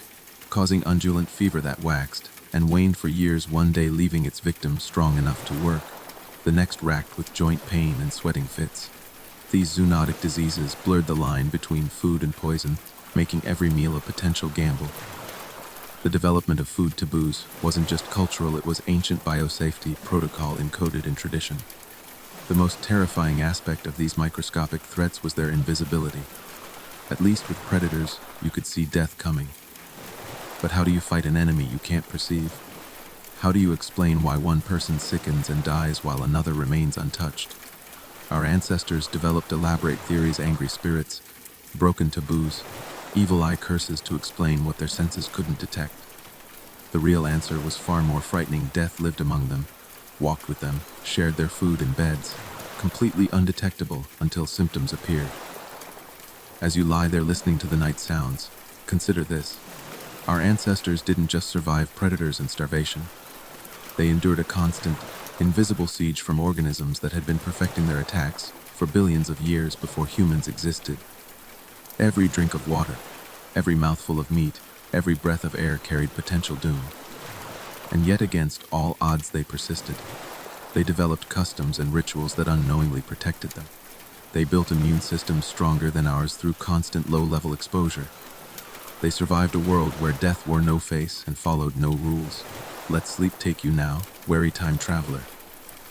causing undulant fever that waxed and waned for years, one day leaving its victim strong enough to work, the next racked with joint pain and sweating fits. These zoonotic diseases blurred the line between food and poison, making every meal a potential gamble. The development of food taboos wasn't just cultural, it was ancient biosafety protocol encoded in tradition. The most terrifying aspect of these microscopic threats was their invisibility. At least with predators, you could see death coming. But how do you fight an enemy you can't perceive? How do you explain why one person sickens and dies while another remains untouched? Our ancestors developed elaborate theories, angry spirits, broken taboos, evil eye curses to explain what their senses couldn't detect. The real answer was far more frightening. Death lived among them, walked with them, shared their food and beds, completely undetectable until symptoms appeared. As you lie there listening to the night sounds, consider this. Our ancestors didn't just survive predators and starvation. They endured a constant, invisible siege from organisms that had been perfecting their attacks for billions of years before humans existed. Every drink of water, every mouthful of meat, every breath of air carried potential doom. And yet against all odds they persisted. They developed customs and rituals that unknowingly protected them. They built immune systems stronger than ours through constant low-level exposure. They survived a world where death wore no face and followed no rules. Let sleep take you now, wary time traveler.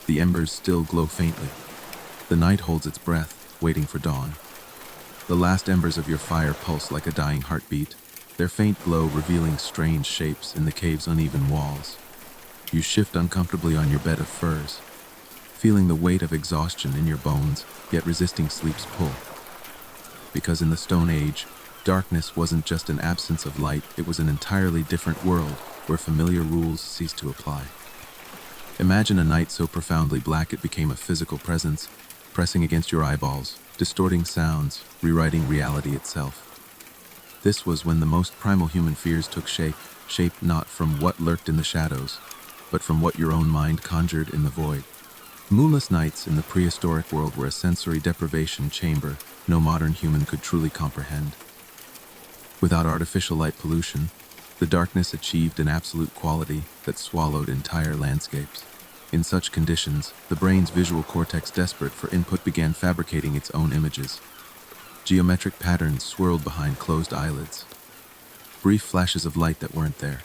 The embers still glow faintly. The night holds its breath, waiting for dawn. The last embers of your fire pulse like a dying heartbeat, their faint glow revealing strange shapes in the cave's uneven walls. You shift uncomfortably on your bed of furs, feeling the weight of exhaustion in your bones, yet resisting sleep's pull. Because in the Stone Age, darkness wasn't just an absence of light, it was an entirely different world where familiar rules ceased to apply. Imagine a night so profoundly black it became a physical presence, pressing against your eyeballs, distorting sounds, rewriting reality itself. This was when the most primal human fears took shape not from what lurked in the shadows, but from what your own mind conjured in the void. Moonless nights in the prehistoric world were a sensory deprivation chamber no modern human could truly comprehend. Without artificial light pollution, the darkness achieved an absolute quality that swallowed entire landscapes. In such conditions, the brain's visual cortex, desperate for input, began fabricating its own images. Geometric patterns swirled behind closed eyelids. Brief flashes of light that weren't there.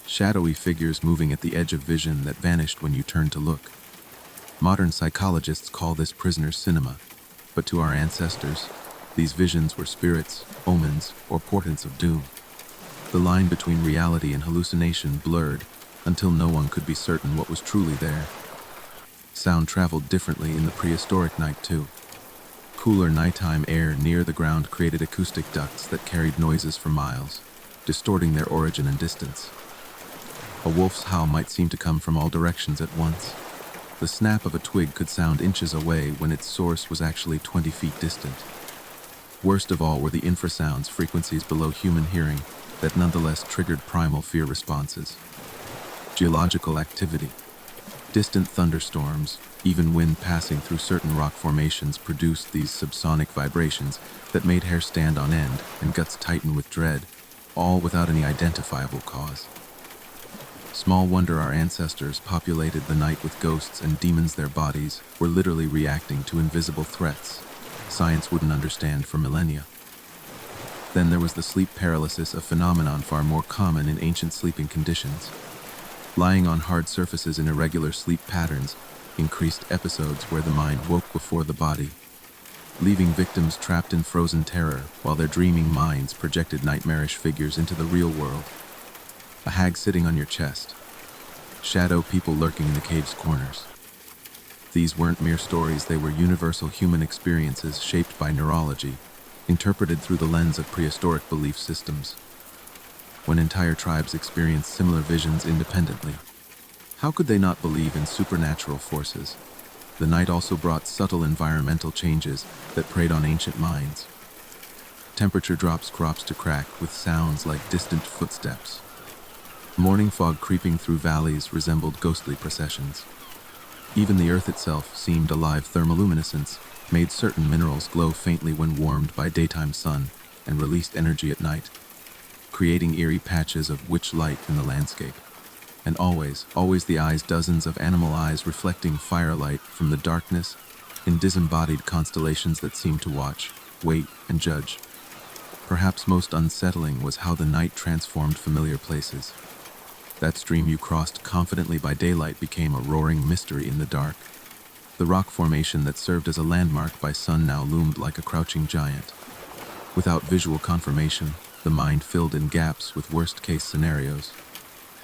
Shadowy figures moving at the edge of vision that vanished when you turned to look. Modern psychologists call this prisoner's cinema, but to our ancestors, these visions were spirits, omens, or portents of doom. The line between reality and hallucination blurred until no one could be certain what was truly there. Sound traveled differently in the prehistoric night too. Cooler nighttime air near the ground created acoustic ducts that carried noises for miles, distorting their origin and distance. A wolf's howl might seem to come from all directions at once. The snap of a twig could sound inches away when its source was actually 20 feet distant. Worst of all were the infrasounds, frequencies below human hearing, that nonetheless triggered primal fear responses. Geological activity. Distant thunderstorms, even wind passing through certain rock formations, produced these subsonic vibrations that made hair stand on end and guts tighten with dread, all without any identifiable cause. Small wonder our ancestors populated the night with ghosts and demons. Their bodies were literally reacting to invisible threats science wouldn't understand for millennia. Then there was the sleep paralysis, a phenomenon far more common in ancient sleeping conditions. Lying on hard surfaces in irregular sleep patterns increased episodes where the mind woke before the body, leaving victims trapped in frozen terror while their dreaming minds projected nightmarish figures into the real world. A hag sitting on your chest. Shadow people lurking in the cave's corners. These weren't mere stories, they were universal human experiences shaped by neurology, interpreted through the lens of prehistoric belief systems. When entire tribes experienced similar visions independently, how could they not believe in supernatural forces? The night also brought subtle environmental changes that preyed on ancient minds. Temperature drops, crops to crack with sounds like distant footsteps. Morning fog creeping through valleys resembled ghostly processions. Even the earth itself seemed alive. Thermoluminescence made certain minerals glow faintly when warmed by daytime sun and released energy at night, creating eerie patches of witch light in the landscape. And always the eyes, dozens of animal eyes reflecting firelight from the darkness in disembodied constellations that seemed to watch, wait, and judge. Perhaps most unsettling was how the night transformed familiar places. That stream you crossed confidently by daylight became a roaring mystery in the dark. The rock formation that served as a landmark by sun now loomed like a crouching giant. Without visual confirmation, the mind filled in gaps with worst-case scenarios.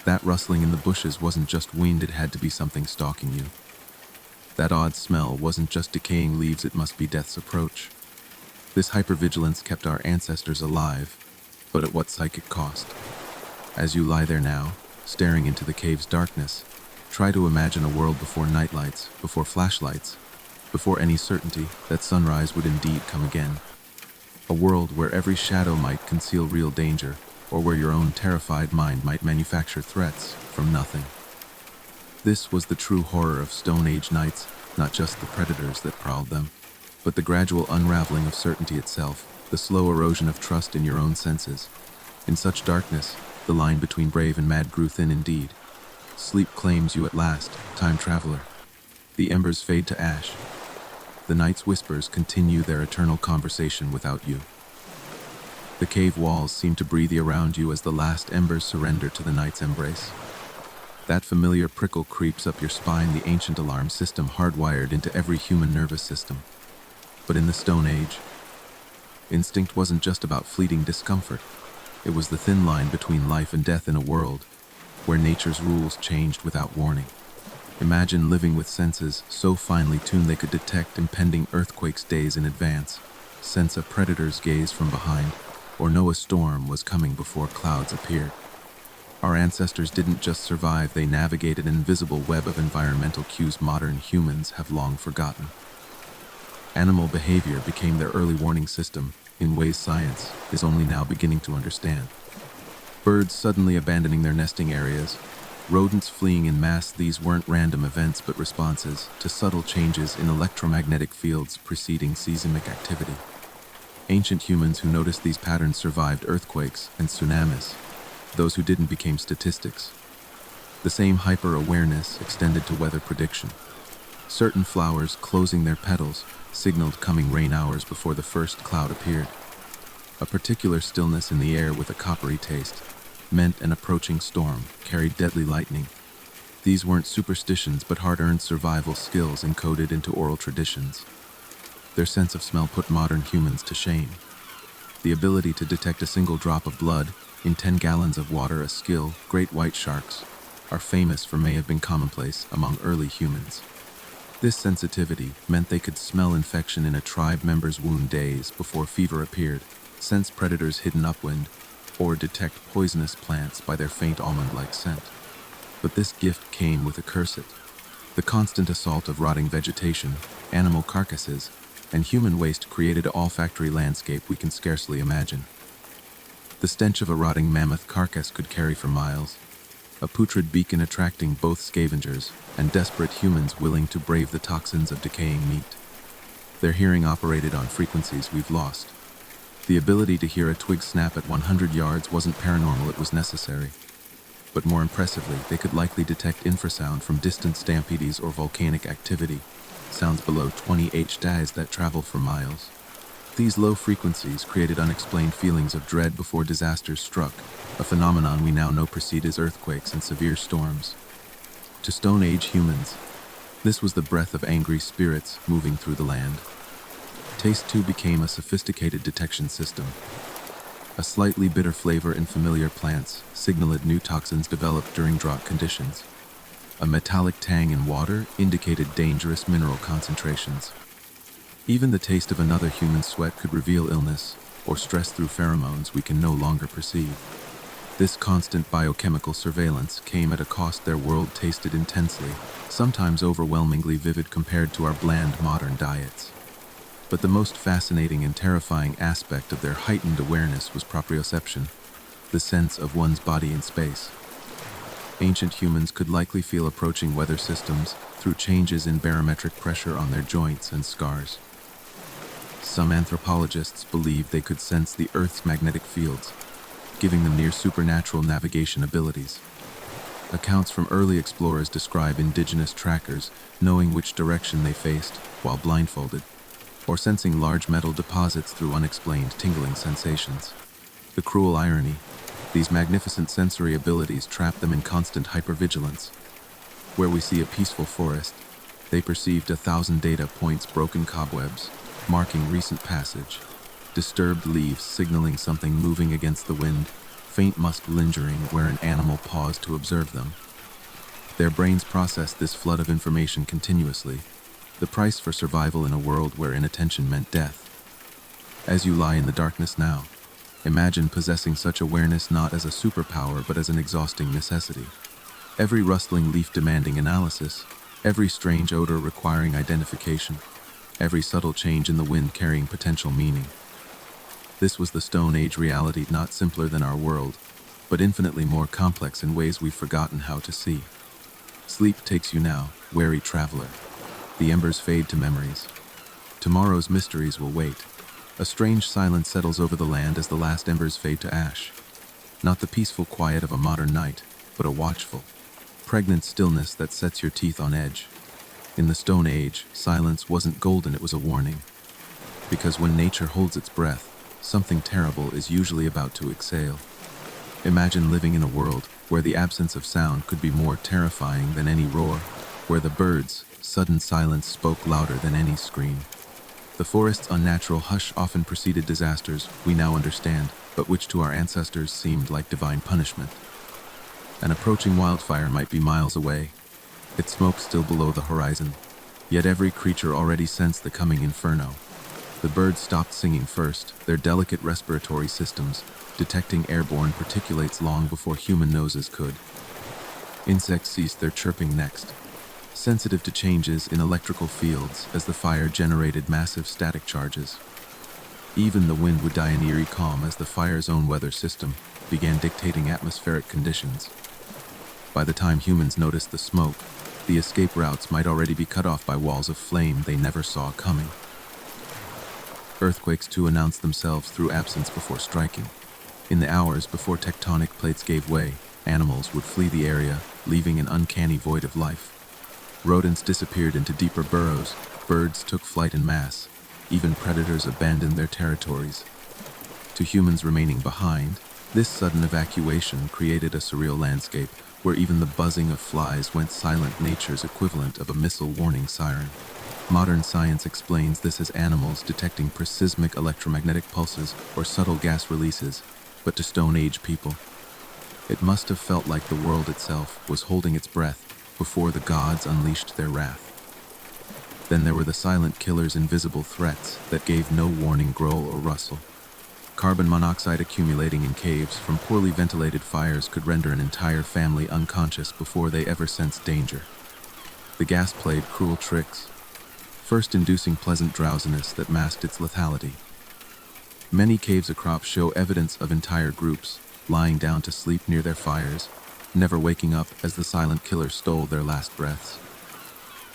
That rustling in the bushes wasn't just wind, it had to be something stalking you. That odd smell wasn't just decaying leaves, it must be death's approach. This hypervigilance kept our ancestors alive, but at what psychic cost? As you lie there now, staring into the cave's darkness, try to imagine a world before nightlights, before flashlights, before any certainty that sunrise would indeed come again. A world where every shadow might conceal real danger, or where your own terrified mind might manufacture threats from nothing. This was the true horror of Stone Age nights, not just the predators that prowled them, but the gradual unraveling of certainty itself, the slow erosion of trust in your own senses. In such darkness, the line between brave and mad grew thin indeed. Sleep claims you at last, time traveler. The embers fade to ash. The night's whispers continue their eternal conversation without you. The cave walls seem to breathe around you as the last embers surrender to the night's embrace. That familiar prickle creeps up your spine, the ancient alarm system hardwired into every human nervous system. But in the Stone Age, instinct wasn't just about fleeting discomfort. It was the thin line between life and death in a world where nature's rules changed without warning. Imagine living with senses so finely tuned they could detect impending earthquakes days in advance, sense a predator's gaze from behind, or know a storm was coming before clouds appeared. Our ancestors didn't just survive, they navigated an invisible web of environmental cues modern humans have long forgotten. Animal behavior became their early warning system in ways science is only now beginning to understand. Birds suddenly abandoning their nesting areas, rodents fleeing in mass, these weren't random events but responses to subtle changes in electromagnetic fields preceding seismic activity. Ancient humans who noticed these patterns survived earthquakes and tsunamis. Those who didn't became statistics. The same hyper-awareness extended to weather prediction. Certain flowers closing their petals signaled coming rain hours before the first cloud appeared. A particular stillness in the air with a coppery taste meant an approaching storm carried deadly lightning. These weren't superstitions but hard-earned survival skills encoded into oral traditions. Their sense of smell put modern humans to shame. The ability to detect a single drop of blood in 10 gallons of water, a skill great white sharks are famous for, may have been commonplace among early humans. This sensitivity meant they could smell infection in a tribe member's wound days before fever appeared, sense predators hidden upwind, or detect poisonous plants by their faint almond-like scent. But this gift came with a curse: the constant assault of rotting vegetation, animal carcasses, and human waste created an olfactory landscape we can scarcely imagine. The stench of a rotting mammoth carcass could carry for miles, a putrid beacon attracting both scavengers and desperate humans willing to brave the toxins of decaying meat. Their hearing operated on frequencies we've lost. The ability to hear a twig snap at 100 yards wasn't paranormal, it was necessary. But more impressively, they could likely detect infrasound from distant stampedes or volcanic activity, sounds below 20 Hz that travel for miles. These low frequencies created unexplained feelings of dread before disasters struck, a phenomenon we now know precedes earthquakes and severe storms. To Stone Age humans, this was the breath of angry spirits moving through the land. Taste too became a sophisticated detection system. A slightly bitter flavor in familiar plants signaled new toxins developed during drought conditions. A metallic tang in water indicated dangerous mineral concentrations. Even the taste of another human's sweat could reveal illness or stress through pheromones we can no longer perceive. This constant biochemical surveillance came at a cost. Their world tasted intensely, sometimes overwhelmingly vivid compared to our bland modern diets. But the most fascinating and terrifying aspect of their heightened awareness was proprioception, the sense of one's body in space. Ancient humans could likely feel approaching weather systems through changes in barometric pressure on their joints and scars. Some anthropologists believe they could sense the Earth's magnetic fields, giving them near supernatural navigation abilities. Accounts from early explorers describe indigenous trackers knowing which direction they faced while blindfolded, or sensing large metal deposits through unexplained tingling sensations. The cruel irony: these magnificent sensory abilities trap them in constant hypervigilance. Where we see a peaceful forest, they perceived 1,000 data points, broken cobwebs marking recent passage, disturbed leaves signaling something moving against the wind, faint musk lingering where an animal paused to observe them. Their brains processed this flood of information continuously, the price for survival in a world where inattention meant death. As you lie in the darkness now, imagine possessing such awareness not as a superpower but as an exhausting necessity. Every rustling leaf demanding analysis, every strange odor requiring identification, every subtle change in the wind carrying potential meaning. This was the Stone Age reality, not simpler than our world, but infinitely more complex in ways we've forgotten how to see. Sleep takes you now, wary traveler. The embers fade to memories. Tomorrow's mysteries will wait. A strange silence settles over the land as the last embers fade to ash. Not the peaceful quiet of a modern night, but a watchful, pregnant stillness that sets your teeth on edge. In the Stone Age, silence wasn't golden, it was a warning. Because when nature holds its breath, something terrible is usually about to exhale. Imagine living in a world where the absence of sound could be more terrifying than any roar, where the birds' sudden silence spoke louder than any scream. The forest's unnatural hush often preceded disasters we now understand, but which to our ancestors seemed like divine punishment. An approaching wildfire might be miles away, its smoke still below the horizon, yet every creature already sensed the coming inferno. The birds stopped singing first, their delicate respiratory systems detecting airborne particulates long before human noses could. Insects ceased their chirping next, sensitive to changes in electrical fields as the fire generated massive static charges. Even the wind would die an eerie calm as the fire's own weather system began dictating atmospheric conditions. By the time humans noticed the smoke, the escape routes might already be cut off by walls of flame they never saw coming. Earthquakes too announced themselves through absence before striking. In the hours before tectonic plates gave way, animals would flee the area, leaving an uncanny void of life. Rodents disappeared into deeper burrows, birds took flight en masse, even predators abandoned their territories. To humans remaining behind, this sudden evacuation created a surreal landscape where even the buzzing of flies went silent, nature's equivalent of a missile warning siren. Modern science explains this as animals detecting preseismic electromagnetic pulses or subtle gas releases, but to Stone Age people, it must have felt like the world itself was holding its breath before the gods unleashed their wrath. Then there were the silent killers, invisible threats that gave no warning, growl or rustle. Carbon monoxide accumulating in caves from poorly ventilated fires could render an entire family unconscious before they ever sensed danger. The gas played cruel tricks, first inducing pleasant drowsiness that masked its lethality. Many caves across show evidence of entire groups lying down to sleep near their fires, never waking up as the silent killers stole their last breaths.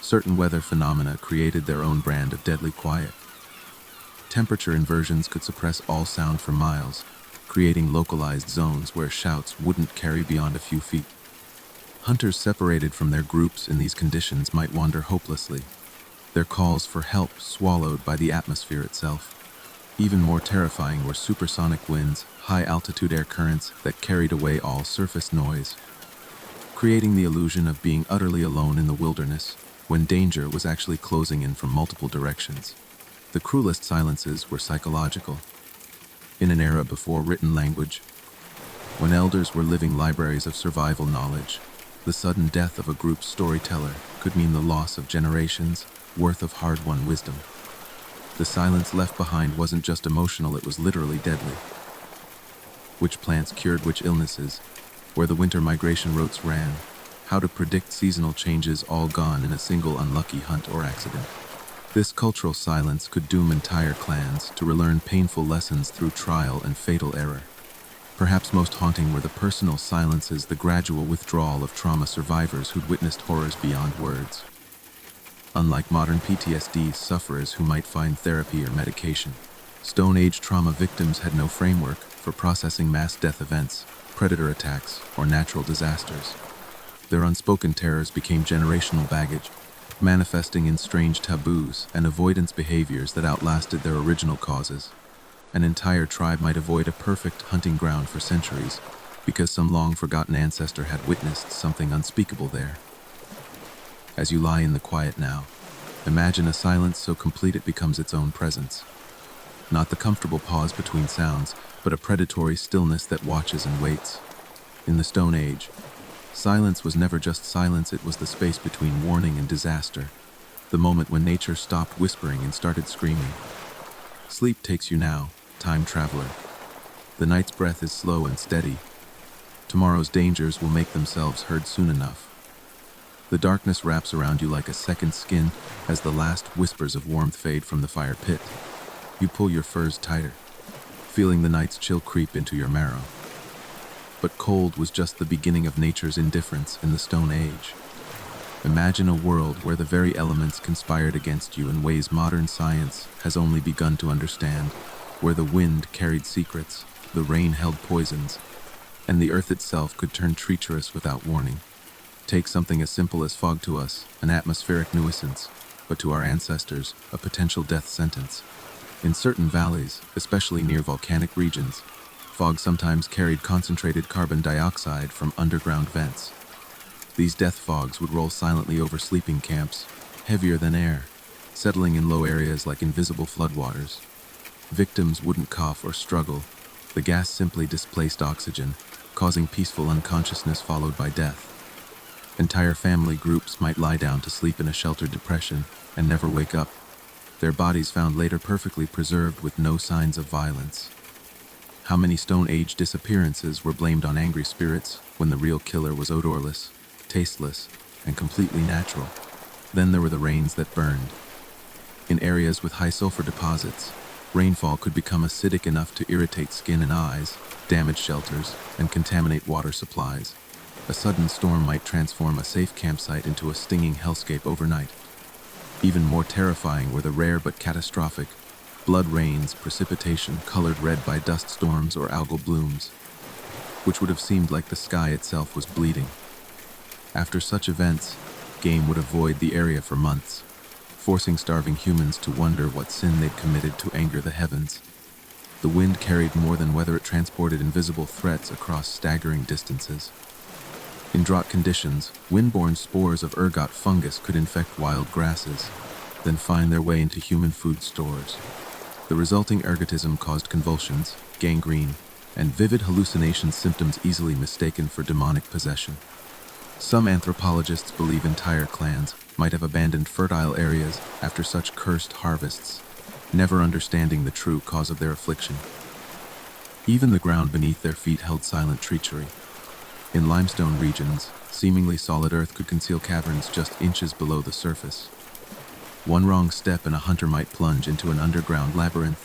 Certain weather phenomena created their own brand of deadly quiet. Temperature inversions could suppress all sound for miles, creating localized zones where shouts wouldn't carry beyond a few feet. Hunters separated from their groups in these conditions might wander hopelessly, their calls for help swallowed by the atmosphere itself. Even more terrifying were supersonic winds, high-altitude air currents that carried away all surface noise, creating the illusion of being utterly alone in the wilderness when danger was actually closing in from multiple directions. The cruelest silences were psychological. In an era before written language, when elders were living libraries of survival knowledge, the sudden death of a group's storyteller could mean the loss of generations' worth of hard-won wisdom. The silence left behind wasn't just emotional, it was literally deadly. Which plants cured which illnesses, where the winter migration routes ran, how to predict seasonal changes, all gone in a single unlucky hunt or accident. This cultural silence could doom entire clans to relearn painful lessons through trial and fatal error. Perhaps most haunting were the personal silences, the gradual withdrawal of trauma survivors who'd witnessed horrors beyond words. Unlike modern PTSD sufferers who might find therapy or medication, Stone Age trauma victims had no framework for processing mass death events, predator attacks, or natural disasters. Their unspoken terrors became generational baggage, manifesting in strange taboos and avoidance behaviors that outlasted their original causes. An entire tribe might avoid a perfect hunting ground for centuries because some long-forgotten ancestor had witnessed something unspeakable there. As you lie in the quiet now, imagine a silence so complete it becomes its own presence. Not the comfortable pause between sounds, but a predatory stillness that watches and waits. In the Stone Age, silence was never just silence, it was the space between warning and disaster, the moment when nature stopped whispering and started screaming. Sleep takes you now, time traveler. The night's breath is slow and steady. Tomorrow's dangers will make themselves heard soon enough. The darkness wraps around you like a second skin as the last whispers of warmth fade from the fire pit. You pull your furs tighter, feeling the night's chill creep into your marrow. But cold was just the beginning of nature's indifference in the Stone Age. Imagine a world where the very elements conspired against you in ways modern science has only begun to understand, where the wind carried secrets, the rain held poisons, and the earth itself could turn treacherous without warning. Take something as simple as fog. To us, an atmospheric nuisance, but to our ancestors, a potential death sentence. In certain valleys, especially near volcanic regions, fog sometimes carried concentrated carbon dioxide from underground vents. These death fogs would roll silently over sleeping camps, heavier than air, settling in low areas like invisible floodwaters. Victims wouldn't cough or struggle. The gas simply displaced oxygen, causing peaceful unconsciousness followed by death. Entire family groups might lie down to sleep in a sheltered depression and never wake up. their bodies found later perfectly preserved with no signs of violence. How many Stone Age disappearances were blamed on angry spirits when the real killer was odorless, tasteless, and completely natural? Then there were the rains that burned. In areas with high sulfur deposits, rainfall could become acidic enough to irritate skin and eyes, damage shelters, and contaminate water supplies. A sudden storm might transform a safe campsite into a stinging hellscape overnight. Even more terrifying were the rare but catastrophic blood rains, precipitation colored red by dust storms or algal blooms, which would have seemed like the sky itself was bleeding. After such events, game would avoid the area for months, forcing starving humans to wonder what sin they'd committed to anger the heavens. The wind carried more than weather, it transported invisible threats across staggering distances. In drought conditions, wind-borne spores of ergot fungus could infect wild grasses, then find their way into human food stores. The resulting ergotism caused convulsions, gangrene, and vivid hallucination symptoms easily mistaken for demonic possession. Some anthropologists believe entire clans might have abandoned fertile areas after such cursed harvests, never understanding the true cause of their affliction. Even the ground beneath their feet held silent treachery. In limestone regions, seemingly solid earth could conceal caverns just inches below the surface. One wrong step and a hunter might plunge into an underground labyrinth,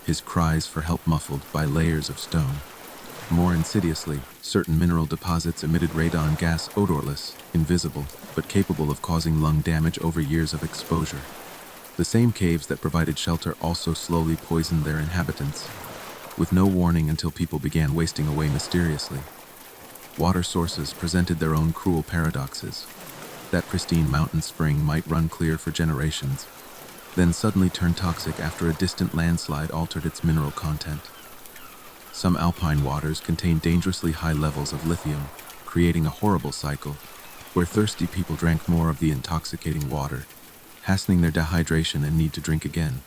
his cries for help muffled by layers of stone. More insidiously, certain mineral deposits emitted radon gas, odorless, invisible, but capable of causing lung damage over years of exposure. The same caves that provided shelter also slowly poisoned their inhabitants, with no warning until people began wasting away mysteriously. Water sources presented their own cruel paradoxes. That pristine mountain spring might run clear for generations, then suddenly turn toxic after a distant landslide altered its mineral content. Some alpine waters contain dangerously high levels of lithium, creating a horrible cycle, where thirsty people drank more of the intoxicating water, hastening their dehydration and need to drink again.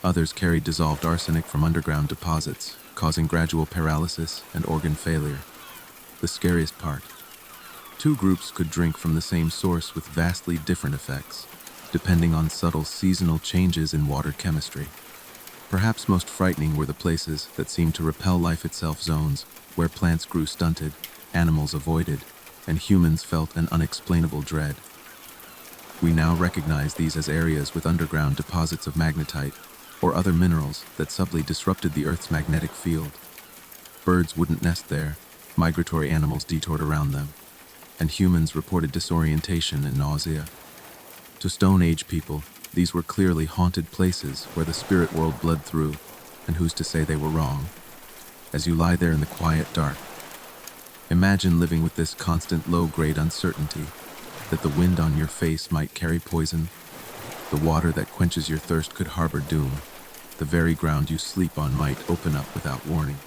Others carried dissolved arsenic from underground deposits, causing gradual paralysis and organ failure. The scariest part: two groups could drink from the same source with vastly different effects, depending on subtle seasonal changes in water chemistry. Perhaps most frightening were the places that seemed to repel life itself, zones where plants grew stunted, animals avoided, and humans felt an unexplainable dread. We now recognize these as areas with underground deposits of magnetite or other minerals that subtly disrupted the Earth's magnetic field. Birds wouldn't nest there, migratory animals detoured around them, and humans reported disorientation and nausea. To Stone Age people, these were clearly haunted places where the spirit world bled through, and who's to say they were wrong? As you lie there in the quiet dark, imagine living with this constant low-grade uncertainty that the wind on your face might carry poison, the water that quenches your thirst could harbor doom, the very ground you sleep on might open up without warning.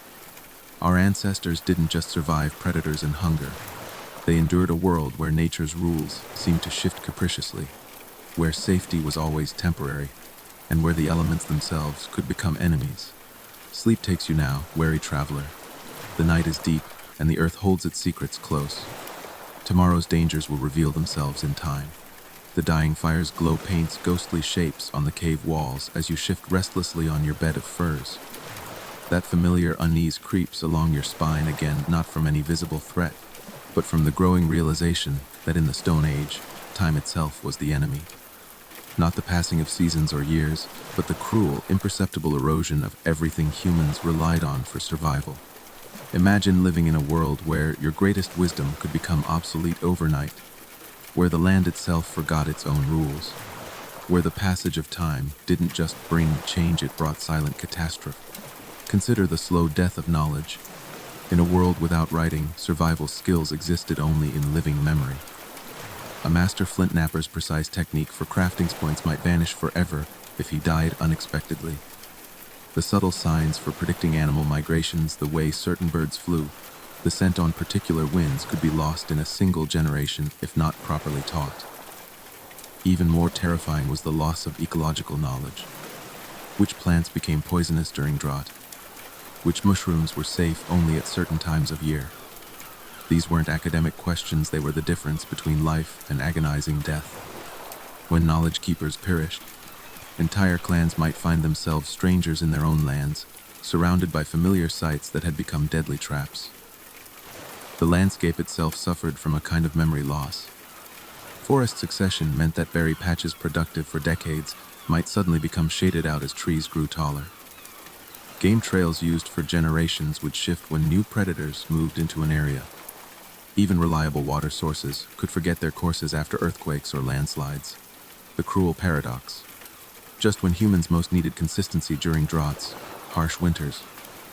Our ancestors didn't just survive predators and hunger. They endured a world where nature's rules seemed to shift capriciously, where safety was always temporary, and where the elements themselves could become enemies. Sleep takes you now, wary traveler. The night is deep, and the earth holds its secrets close. Tomorrow's dangers will reveal themselves in time. The dying fire's glow paints ghostly shapes on the cave walls as you shift restlessly on your bed of furs. That familiar unease creeps along your spine again, not from any visible threat, but from the growing realization that in the Stone Age, time itself was the enemy. Not the passing of seasons or years, but the cruel, imperceptible erosion of everything humans relied on for survival. Imagine living in a world where your greatest wisdom could become obsolete overnight, where the land itself forgot its own rules, where the passage of time didn't just bring change, it brought silent catastrophe. Consider the slow death of knowledge. In a world without writing, survival skills existed only in living memory. A master flint knapper's precise technique for crafting points might vanish forever if he died unexpectedly. The subtle signs for predicting animal migrations, the way certain birds flew, the scent on particular winds could be lost in a single generation if not properly taught. Even more terrifying was the loss of ecological knowledge. Which plants became poisonous during drought? Which mushrooms were safe only at certain times of year? These weren't academic questions, they were the difference between life and agonizing death. When knowledge keepers perished, Entire clans might find themselves strangers in their own lands, surrounded by familiar sights that had become deadly traps. The landscape itself suffered from a kind of memory loss. Forest succession meant that berry patches productive for decades might suddenly become shaded out as trees grew taller. Game trails used for generations would shift when new predators moved into an area. Even reliable water sources could forget their courses after earthquakes or landslides. The cruel paradox. Just when humans most needed consistency during droughts, harsh winters,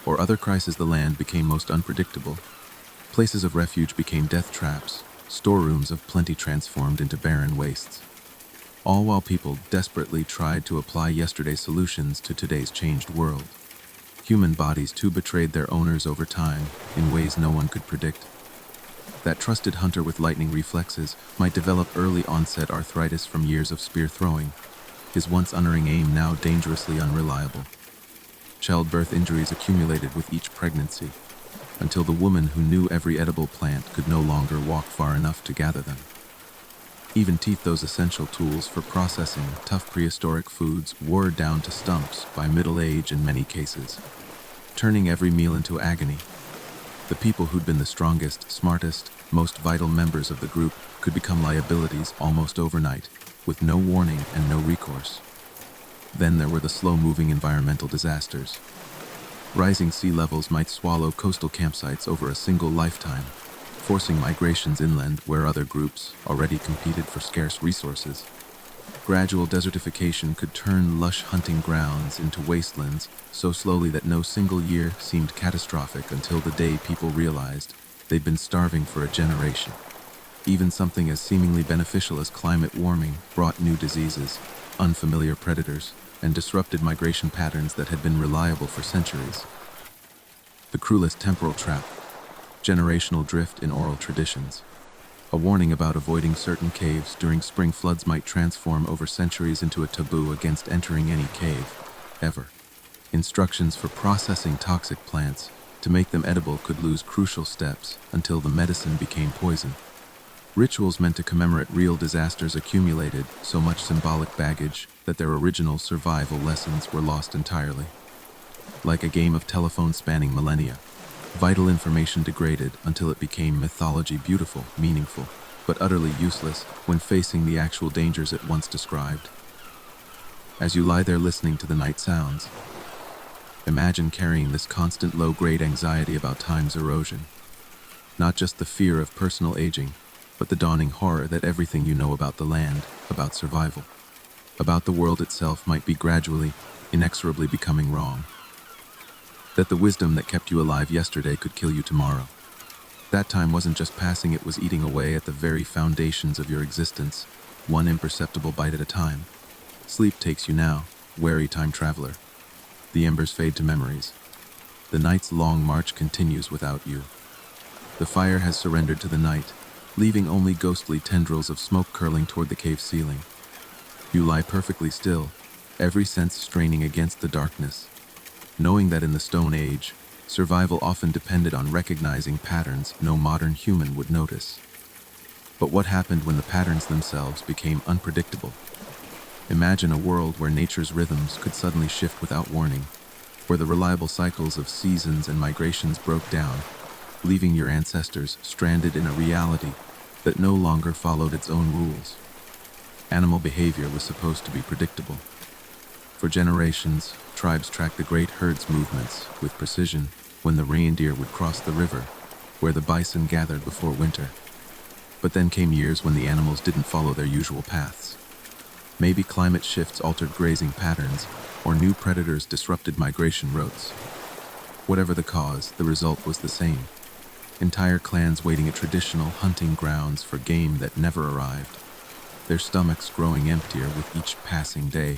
or other crises, the land became most unpredictable. Places of refuge became death traps, storerooms of plenty transformed into barren wastes. All while people desperately tried to apply yesterday's solutions to today's changed world. Human bodies too betrayed their owners over time in ways no one could predict. That trusted hunter with lightning reflexes might develop early onset arthritis from years of spear throwing, his once unerring aim now dangerously unreliable. Childbirth injuries accumulated with each pregnancy, until the woman who knew every edible plant could no longer walk far enough to gather them. Even teeth, those essential tools for processing tough prehistoric foods, wore down to stumps by middle age in many cases, turning every meal into agony. The people who'd been the strongest, smartest, most vital members of the group could become liabilities almost overnight, with no warning and no recourse. Then there were the slow-moving environmental disasters. Rising sea levels might swallow coastal campsites over a single lifetime, forcing migrations inland where other groups already competed for scarce resources. Gradual desertification could turn lush hunting grounds into wastelands so slowly that no single year seemed catastrophic until the day people realized they'd been starving for a generation. Even something as seemingly beneficial as climate warming brought new diseases, unfamiliar predators, and disrupted migration patterns that had been reliable for centuries. The cruelest temporal trap, generational drift in oral traditions. A warning about avoiding certain caves during spring floods might transform over centuries into a taboo against entering any cave, ever. Instructions for processing toxic plants to make them edible could lose crucial steps until the medicine became poison. Rituals meant to commemorate real disasters accumulated so much symbolic baggage that their original survival lessons were lost entirely. Like a game of telephone spanning millennia, vital information degraded until it became mythology, beautiful, meaningful, but utterly useless when facing the actual dangers it once described. As you lie there listening to the night sounds, imagine carrying this constant low-grade anxiety about time's erosion. Not just the fear of personal aging, but the dawning horror that everything you know about the land, about survival, about the world itself might be gradually, inexorably becoming wrong. That the wisdom that kept you alive yesterday could kill you tomorrow. That time wasn't just passing, it was eating away at the very foundations of your existence, one imperceptible bite at a time. Sleep takes you now, wary time traveler. The embers fade to memories. The night's long march continues without you. The fire has surrendered to the night, leaving only ghostly tendrils of smoke curling toward the cave ceiling. You lie perfectly still, every sense straining against the darkness, knowing that in the Stone Age, survival often depended on recognizing patterns no modern human would notice. But what happened when the patterns themselves became unpredictable? Imagine a world where nature's rhythms could suddenly shift without warning, where the reliable cycles of seasons and migrations broke down, leaving your ancestors stranded in a reality that no longer followed its own rules. Animal behavior was supposed to be predictable. For generations, tribes tracked the great herds' movements with precision when the reindeer would cross the river, where the bison gathered before winter. But then came years when the animals didn't follow their usual paths. Maybe climate shifts altered grazing patterns, or new predators disrupted migration routes. Whatever the cause, the result was the same. Entire clans waiting at traditional hunting grounds for game that never arrived, their stomachs growing emptier with each passing day,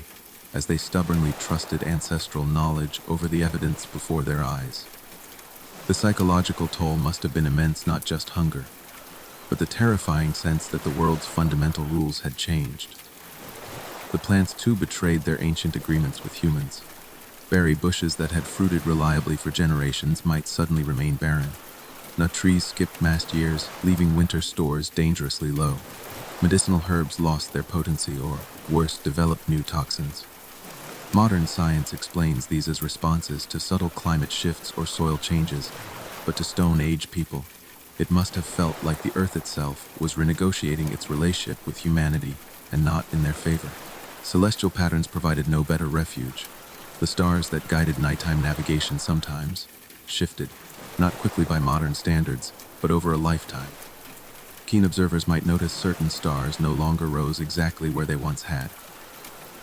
as they stubbornly trusted ancestral knowledge over the evidence before their eyes. The psychological toll must have been immense, not just hunger, but the terrifying sense that the world's fundamental rules had changed. The plants too betrayed their ancient agreements with humans. Berry bushes that had fruited reliably for generations might suddenly remain barren. Nut trees skipped mast years, leaving winter stores dangerously low. Medicinal herbs lost their potency or, worse, developed new toxins. Modern science explains these as responses to subtle climate shifts or soil changes, but to Stone Age people, it must have felt like the Earth itself was renegotiating its relationship with humanity and not in their favor. Celestial patterns provided no better refuge. The stars that guided nighttime navigation sometimes shifted, not quickly by modern standards, but over a lifetime. Keen observers might notice certain stars no longer rose exactly where they once had.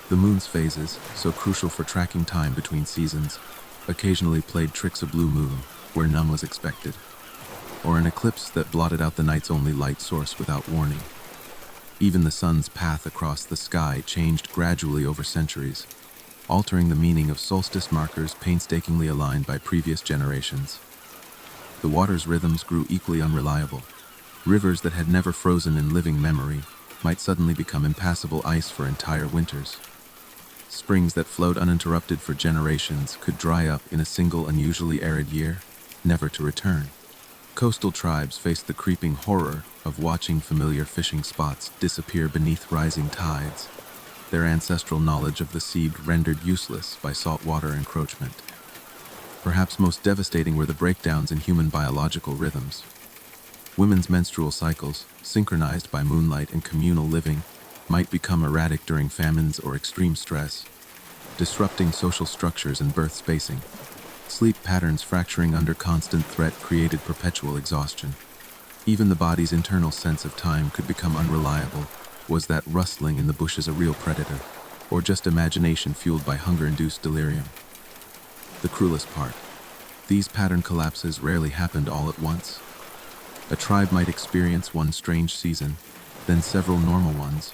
The moon's phases, so crucial for tracking time between seasons, occasionally played tricks of blue moon where none was expected, or an eclipse that blotted out the night's only light source without warning. Even the sun's path across the sky changed gradually over centuries, altering the meaning of solstice markers painstakingly aligned by previous generations. The water's rhythms grew equally unreliable. Rivers that had never frozen in living memory might suddenly become impassable ice for entire winters. Springs that flowed uninterrupted for generations could dry up in a single unusually arid year, never to return. Coastal tribes faced the creeping horror of watching familiar fishing spots disappear beneath rising tides, their ancestral knowledge of the sea rendered useless by saltwater encroachment. Perhaps most devastating were the breakdowns in human biological rhythms. Women's menstrual cycles, synchronized by moonlight and communal living, might become erratic during famines or extreme stress, disrupting social structures and birth spacing. Sleep patterns fracturing under constant threat created perpetual exhaustion. Even the body's internal sense of time could become unreliable. Was that rustling in the bushes a real predator, or just imagination fueled by hunger-induced delirium? The cruelest part: these pattern collapses rarely happened all at once. A tribe might experience one strange season, then several normal ones,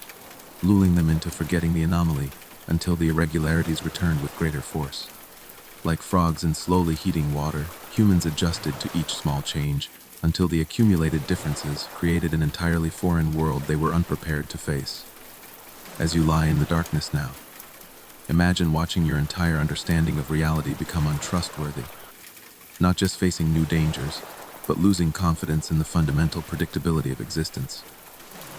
lulling them into forgetting the anomaly until the irregularities returned with greater force. Like frogs in slowly heating water, humans adjusted to each small change until the accumulated differences created an entirely foreign world they were unprepared to face. As you lie in the darkness now, imagine watching your entire understanding of reality become untrustworthy, not just facing new dangers, but losing confidence in the fundamental predictability of existence.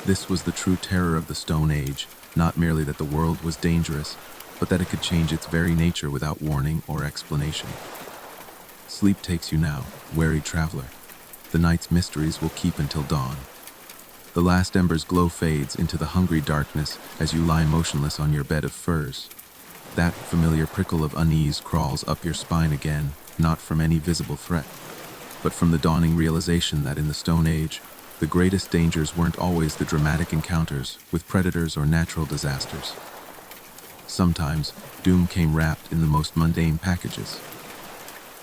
This was the true terror of the Stone Age, not merely that the world was dangerous, but that it could change its very nature without warning or explanation. Sleep takes you now, wary traveler. The night's mysteries will keep until dawn. The last ember's glow fades into the hungry darkness as you lie motionless on your bed of furs. That familiar prickle of unease crawls up your spine again, not from any visible threat, but from the dawning realization that in the Stone Age, the greatest dangers weren't always the dramatic encounters with predators or natural disasters. Sometimes, doom came wrapped in the most mundane packages.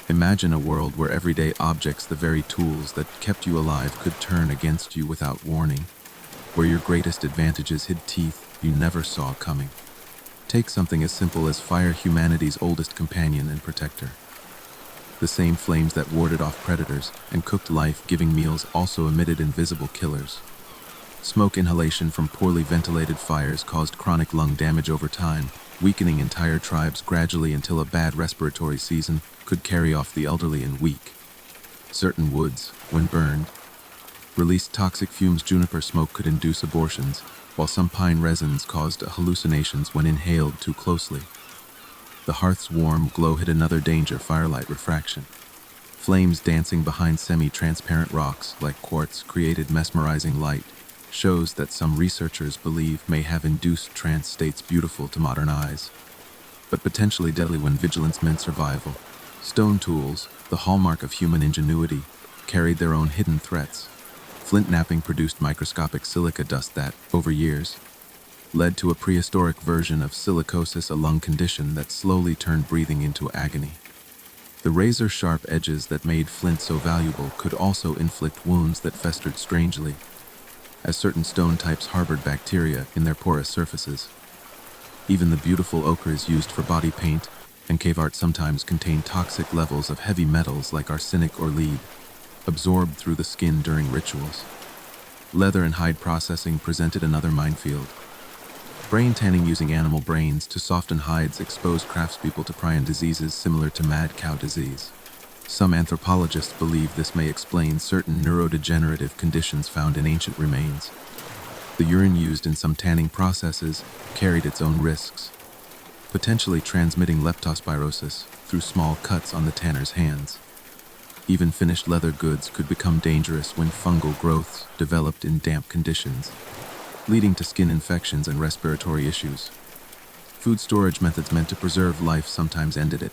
Imagine a world where everyday objects, the very tools that kept you alive, could turn against you without warning, where your greatest advantages hid teeth you never saw coming. Take something as simple as fire, humanity's oldest companion and protector. The same flames that warded off predators and cooked life-giving meals also emitted invisible killers. Smoke inhalation from poorly ventilated fires caused chronic lung damage over time, weakening entire tribes gradually until a bad respiratory season could carry off the elderly and weak. Certain woods, when burned, released toxic fumes. Juniper smoke could induce abortions, while some pine resins caused hallucinations when inhaled too closely. The hearth's warm glow hid another danger: firelight refraction. Flames dancing behind semi-transparent rocks like quartz created mesmerizing light, shows that some researchers believe may have induced trance states beautiful to modern eyes, but potentially deadly when vigilance meant survival. Stone tools, the hallmark of human ingenuity, carried their own hidden threats. Flint knapping produced microscopic silica dust that, over years, led to a prehistoric version of silicosis, a lung condition that slowly turned breathing into agony. The razor-sharp edges that made flint so valuable could also inflict wounds that festered strangely, as certain stone types harbored bacteria in their porous surfaces. Even the beautiful ochres used for body paint and cave art sometimes contained toxic levels of heavy metals like arsenic or lead, absorbed through the skin during rituals. Leather and hide processing presented another minefield. Brain tanning using animal brains to soften hides exposed craftspeople to prion diseases similar to mad cow disease. Some anthropologists believe this may explain certain neurodegenerative conditions found in ancient remains. The urine used in some tanning processes carried its own risks. potentially transmitting leptospirosis through small cuts on the tanner's hands. Even finished leather goods could become dangerous when fungal growths developed in damp conditions, leading to skin infections and respiratory issues. Food storage methods meant to preserve life sometimes ended it.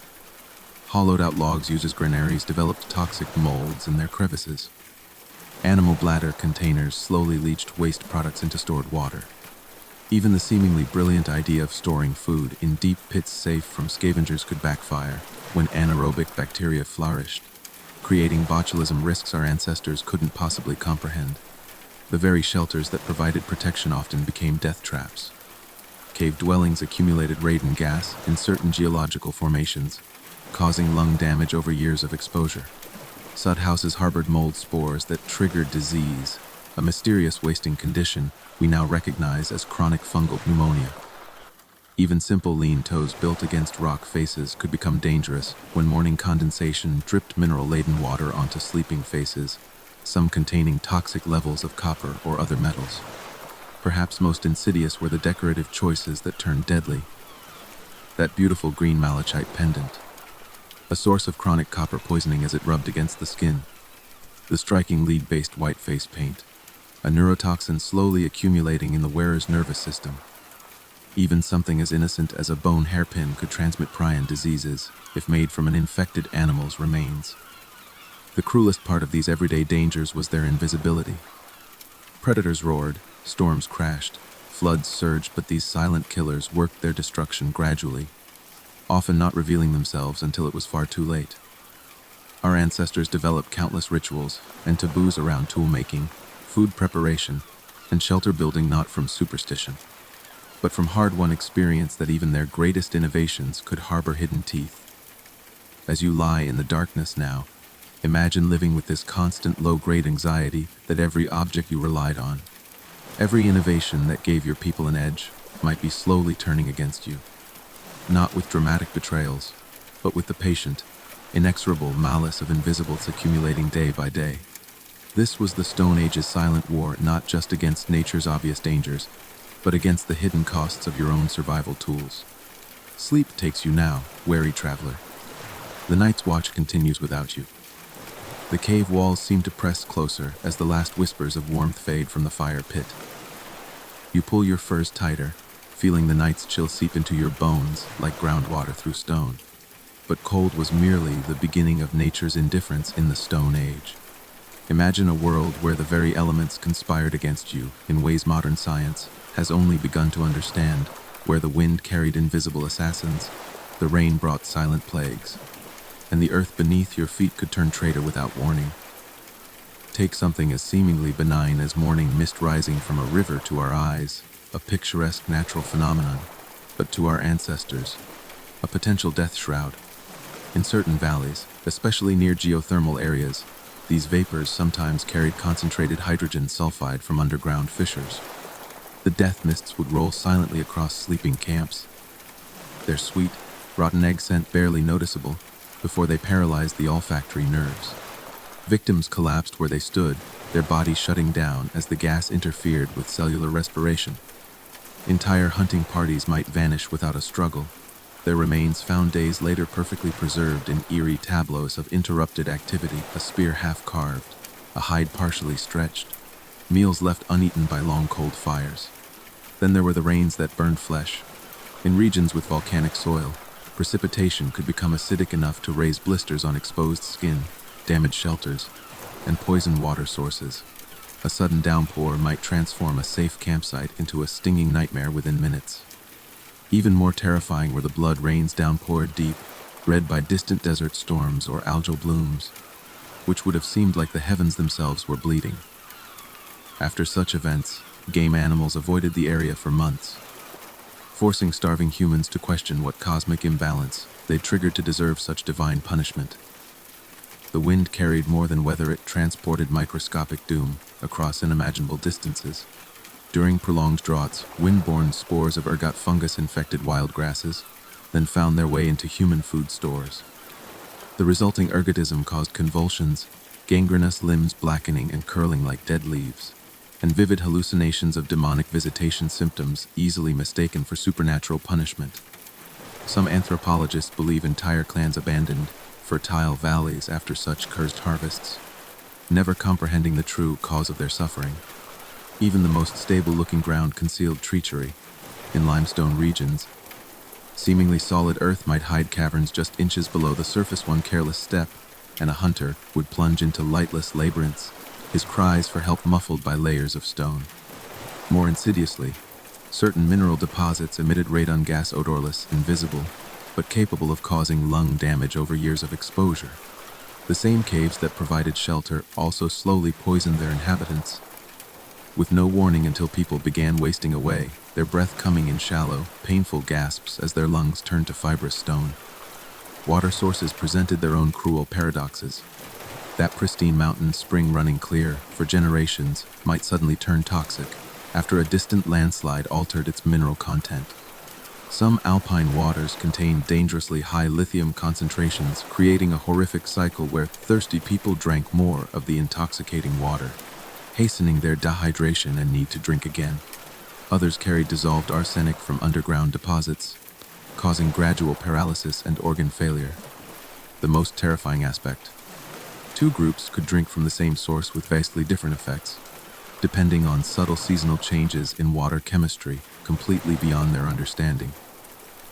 Hollowed-out logs used as granaries developed toxic molds in their crevices. Animal bladder containers slowly leached waste products into stored water. Even the seemingly brilliant idea of storing food in deep pits safe from scavengers could backfire when anaerobic bacteria flourished, creating botulism risks our ancestors couldn't possibly comprehend. The very shelters that provided protection often became death traps. Cave dwellings accumulated radon gas in certain geological formations, causing lung damage over years of exposure. Sud houses harbored mold spores that triggered disease, a mysterious wasting condition we now recognize as chronic fungal pneumonia. Even simple lean toes built against rock faces could become dangerous when morning condensation dripped mineral-laden water onto sleeping faces, some containing toxic levels of copper or other metals. Perhaps most insidious were the decorative choices that turned deadly. That beautiful green malachite pendant, a source of chronic copper poisoning as it rubbed against the skin. The striking lead-based white face paint, a neurotoxin slowly accumulating in the wearer's nervous system. Even something as innocent as a bone hairpin could transmit prion diseases if made from an infected animal's remains. The cruelest part of these everyday dangers was their invisibility. Predators roared, storms crashed, floods surged, but these silent killers worked their destruction gradually, often not revealing themselves until it was far too late. Our ancestors developed countless rituals and taboos around tool-making, food preparation, and shelter building, not from superstition, but from hard-won experience that even their greatest innovations could harbor hidden teeth. As you lie in the darkness now, imagine living with this constant low-grade anxiety that every object you relied on, every innovation that gave your people an edge, might be slowly turning against you. Not with dramatic betrayals, but with the patient, inexorable malice of invisibles accumulating day by day. This was the Stone Age's silent war, not just against nature's obvious dangers, but against the hidden costs of your own survival tools. Sleep takes you now, wary traveler. The night's watch continues without you. The cave walls seem to press closer as the last whispers of warmth fade from the fire pit. You pull your furs tighter, feeling the night's chill seep into your bones like groundwater through stone. But cold was merely the beginning of nature's indifference in the Stone Age. Imagine a world where the very elements conspired against you in ways modern science has only begun to understand, where the wind carried invisible assassins, the rain brought silent plagues, and the earth beneath your feet could turn traitor without warning. Take something as seemingly benign as morning mist rising from a river to our eyes, a picturesque natural phenomenon, but to our ancestors, a potential death shroud. In certain valleys, especially near geothermal areas, these vapors sometimes carried concentrated hydrogen sulfide from underground fissures. The death mists would roll silently across sleeping camps, their sweet, rotten egg scent barely noticeable before they paralyzed the olfactory nerves. Victims collapsed where they stood, their bodies shutting down as the gas interfered with cellular respiration. Entire hunting parties might vanish without a struggle, their remains found days later perfectly preserved in eerie tableaus of interrupted activity, a spear half-carved, a hide partially stretched, meals left uneaten by long cold fires. Then there were the rains that burned flesh. In regions with volcanic soil, precipitation could become acidic enough to raise blisters on exposed skin, damage shelters, and poison water sources. A sudden downpour might transform a safe campsite into a stinging nightmare within minutes. Even more terrifying were the blood rains downpoured deep, red by distant desert storms or algal blooms, which would have seemed like the heavens themselves were bleeding. After such events, game animals avoided the area for months, forcing starving humans to question what cosmic imbalance they triggered to deserve such divine punishment. The wind carried more than weather, it transported microscopic doom across unimaginable distances. During prolonged droughts, wind-borne spores of ergot fungus infected wild grasses, then found their way into human food stores. The resulting ergotism caused convulsions, gangrenous limbs blackening and curling like dead leaves, and vivid hallucinations of demonic visitation, symptoms easily mistaken for supernatural punishment. Some anthropologists believe entire clans abandoned fertile valleys after such cursed harvests, never comprehending the true cause of their suffering. Even the most stable-looking ground concealed treachery. In limestone regions, seemingly solid earth might hide caverns just inches below the surface. One careless step, and a hunter would plunge into lightless labyrinths, his cries for help muffled by layers of stone. More insidiously, certain mineral deposits emitted radon gas, odorless, invisible, but capable of causing lung damage over years of exposure. The same caves that provided shelter also slowly poisoned their inhabitants, with no warning until people began wasting away, their breath coming in shallow, painful gasps as their lungs turned to fibrous stone. Water sources presented their own cruel paradoxes. That pristine mountain spring running clear for generations might suddenly turn toxic after a distant landslide altered its mineral content. Some alpine waters contained dangerously high lithium concentrations, creating a horrific cycle where thirsty people drank more of the intoxicating water, hastening their dehydration and need to drink again. Others carried dissolved arsenic from underground deposits, causing gradual paralysis and organ failure. The most terrifying aspect: two groups could drink from the same source with vastly different effects, depending on subtle seasonal changes in water chemistry completely beyond their understanding.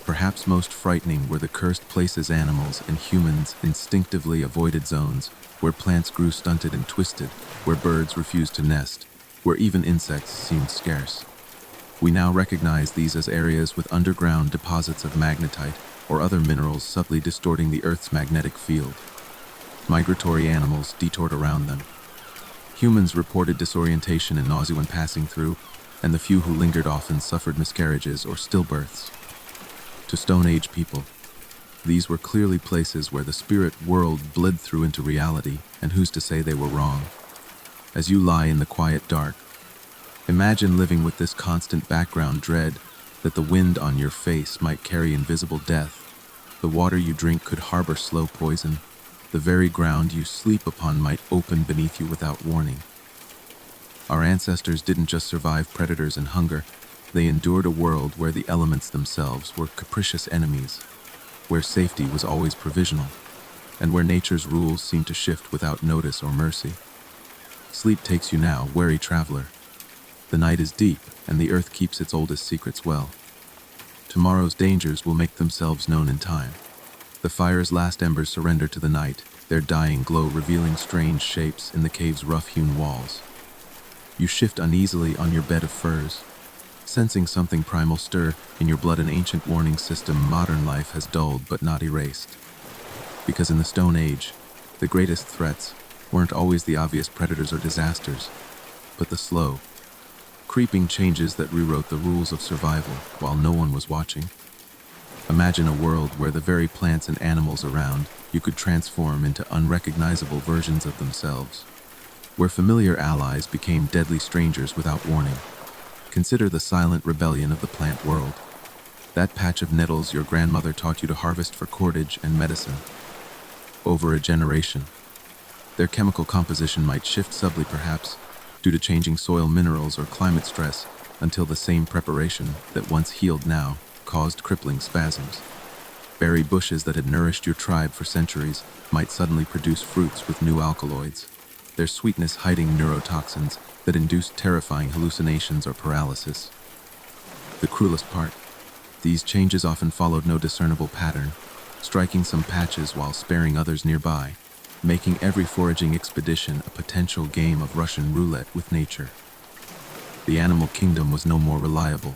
Perhaps most frightening were the cursed places animals and humans instinctively avoided, zones where plants grew stunted and twisted, where birds refused to nest, where even insects seemed scarce. We now recognize these as areas with underground deposits of magnetite or other minerals subtly distorting the Earth's magnetic field. Migratory animals detoured around them. Humans reported disorientation and nausea when passing through, and the few who lingered often suffered miscarriages or stillbirths. To Stone Age people, these were clearly places where the spirit world bled through into reality, and who's to say they were wrong? As you lie in the quiet dark, imagine living with this constant background dread that the wind on your face might carry invisible death, the water you drink could harbor slow poison, the very ground you sleep upon might open beneath you without warning. Our ancestors didn't just survive predators and hunger, they endured a world where the elements themselves were capricious enemies, where safety was always provisional, and where nature's rules seemed to shift without notice or mercy. Sleep takes you now, wary traveler. The night is deep, and the earth keeps its oldest secrets well. Tomorrow's dangers will make themselves known in time. The fire's last embers surrender to the night, their dying glow revealing strange shapes in the cave's rough-hewn walls. You shift uneasily on your bed of furs, sensing something primal stir in your blood. An ancient warning system modern life has dulled but not erased. Because in the Stone Age, the greatest threats weren't always the obvious predators or disasters, but the slow, creeping changes that rewrote the rules of survival while no one was watching. Imagine a world where the very plants and animals around you could transform into unrecognizable versions of themselves, where familiar allies became deadly strangers without warning. Consider the silent rebellion of the plant world. That patch of nettles your grandmother taught you to harvest for cordage and medicine. Over a generation, their chemical composition might shift subtly, perhaps, due to changing soil minerals or climate stress, until the same preparation that once healed now caused crippling spasms. Berry bushes that had nourished your tribe for centuries might suddenly produce fruits with new alkaloids, their sweetness hiding neurotoxins that induced terrifying hallucinations or paralysis. The cruelest part: these changes often followed no discernible pattern, striking some patches while sparing others nearby, making every foraging expedition a potential game of Russian roulette with nature. The animal kingdom was no more reliable.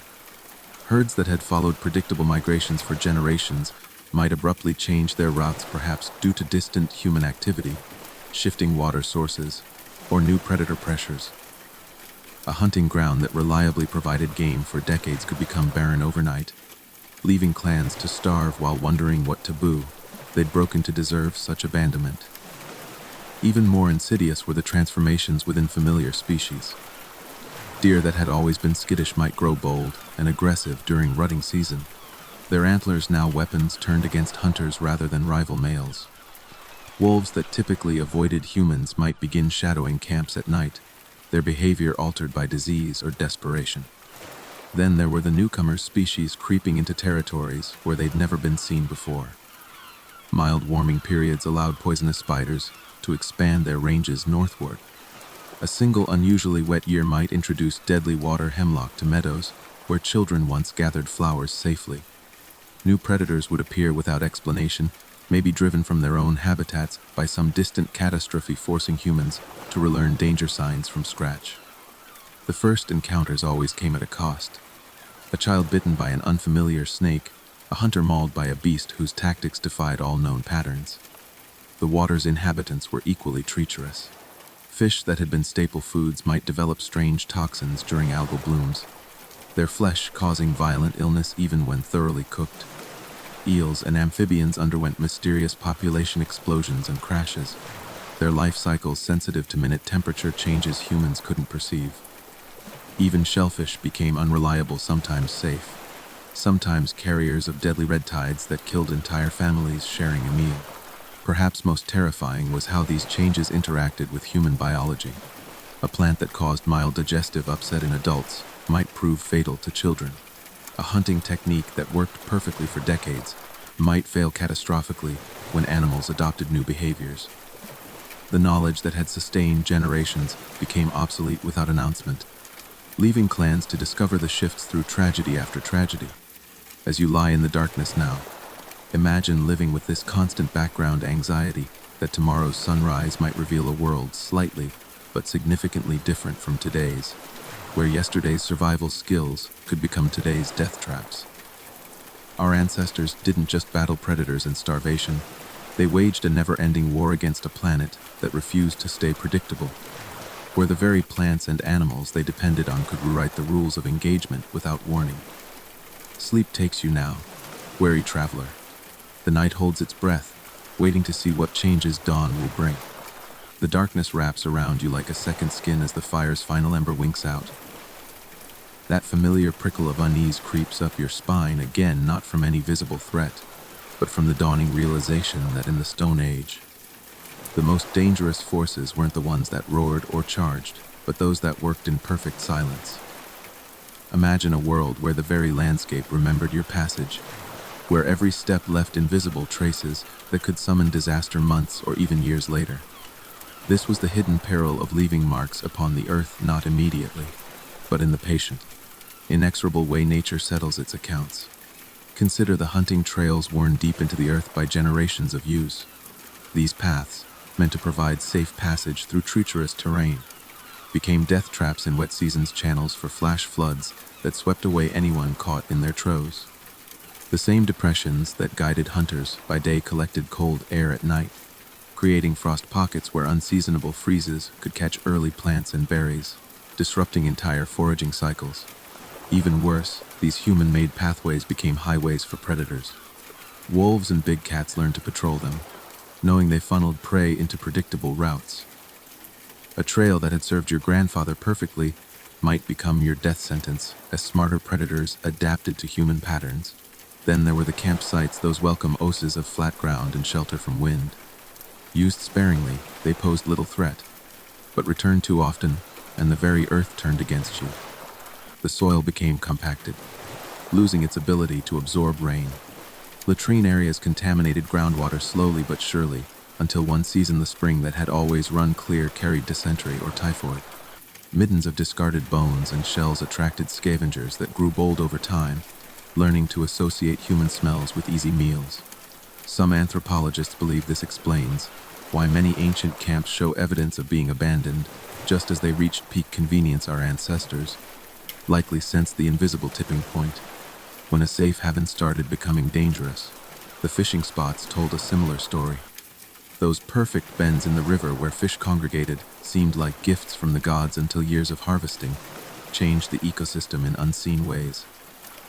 Herds that had followed predictable migrations for generations might abruptly change their routes, perhaps due to distant human activity, shifting water sources, or new predator pressures. A hunting ground that reliably provided game for decades could become barren overnight, leaving clans to starve while wondering what taboo they'd broken to deserve such abandonment. Even more insidious were the transformations within familiar species. Deer that had always been skittish might grow bold and aggressive during rutting season, their antlers now weapons turned against hunters rather than rival males. Wolves that typically avoided humans might begin shadowing camps at night, their behavior altered by disease or desperation. Then there were the newcomer species creeping into territories where they'd never been seen before. Mild warming periods allowed poisonous spiders to expand their ranges northward. A single unusually wet year might introduce deadly water hemlock to meadows where children once gathered flowers safely. New predators would appear without explanation, maybe driven from their own habitats by some distant catastrophe forcing humans to relearn danger signs from scratch. The first encounters always came at a cost. A child bitten by an unfamiliar snake, a hunter mauled by a beast whose tactics defied all known patterns. The water's inhabitants were equally treacherous. Fish that had been staple foods might develop strange toxins during algal blooms, their flesh causing violent illness even when thoroughly cooked. Eels and amphibians underwent mysterious population explosions and crashes, their life cycles sensitive to minute temperature changes humans couldn't perceive. Even shellfish became unreliable, sometimes safe, sometimes carriers of deadly red tides that killed entire families sharing a meal. Perhaps most terrifying was how these changes interacted with human biology. A plant that caused mild digestive upset in adults might prove fatal to children. A hunting technique that worked perfectly for decades might fail catastrophically when animals adopted new behaviors. The knowledge that had sustained generations became obsolete without announcement, leaving clans to discover the shifts through tragedy after tragedy. As you lie in the darkness now, imagine living with this constant background anxiety that tomorrow's sunrise might reveal a world slightly but significantly different from today's, where yesterday's survival skills could become today's death traps. Our ancestors didn't just battle predators and starvation, they waged a never-ending war against a planet that refused to stay predictable, where the very plants and animals they depended on could rewrite the rules of engagement without warning. Sleep takes you now, wary traveler. The night holds its breath, waiting to see what changes dawn will bring. The darkness wraps around you like a second skin as the fire's final ember winks out. That familiar prickle of unease creeps up your spine, again not from any visible threat, but from the dawning realization that in the Stone Age, the most dangerous forces weren't the ones that roared or charged, but those that worked in perfect silence. Imagine a world where the very landscape remembered your passage, where every step left invisible traces that could summon disaster months or even years later. This was the hidden peril of leaving marks upon the earth, not immediately, but in the patient, inexorable way nature settles its accounts. Consider the hunting trails worn deep into the earth by generations of use. These paths, meant to provide safe passage through treacherous terrain, became death traps in wet season's channels for flash floods that swept away anyone caught in their trows. The same depressions that guided hunters by day collected cold air at night, creating frost pockets where unseasonable freezes could catch early plants and berries, disrupting entire foraging cycles. Even worse, these human-made pathways became highways for predators. Wolves and big cats learned to patrol them, knowing they funneled prey into predictable routes. A trail that had served your grandfather perfectly might become your death sentence as smarter predators adapted to human patterns. Then there were the campsites, those welcome oases of flat ground and shelter from wind. Used sparingly, they posed little threat, but returned too often, and the very earth turned against you. The soil became compacted, losing its ability to absorb rain. Latrine areas contaminated groundwater slowly but surely, until one season the spring that had always run clear carried dysentery or typhoid. Middens of discarded bones and shells attracted scavengers that grew bold over time, learning to associate human smells with easy meals. Some anthropologists believe this explains why many ancient camps show evidence of being abandoned, just as they reached peak convenience. Our ancestors likely sensed the invisible tipping point, when a safe haven started becoming dangerous. The fishing spots told a similar story. Those perfect bends in the river where fish congregated seemed like gifts from the gods until years of harvesting changed the ecosystem in unseen ways.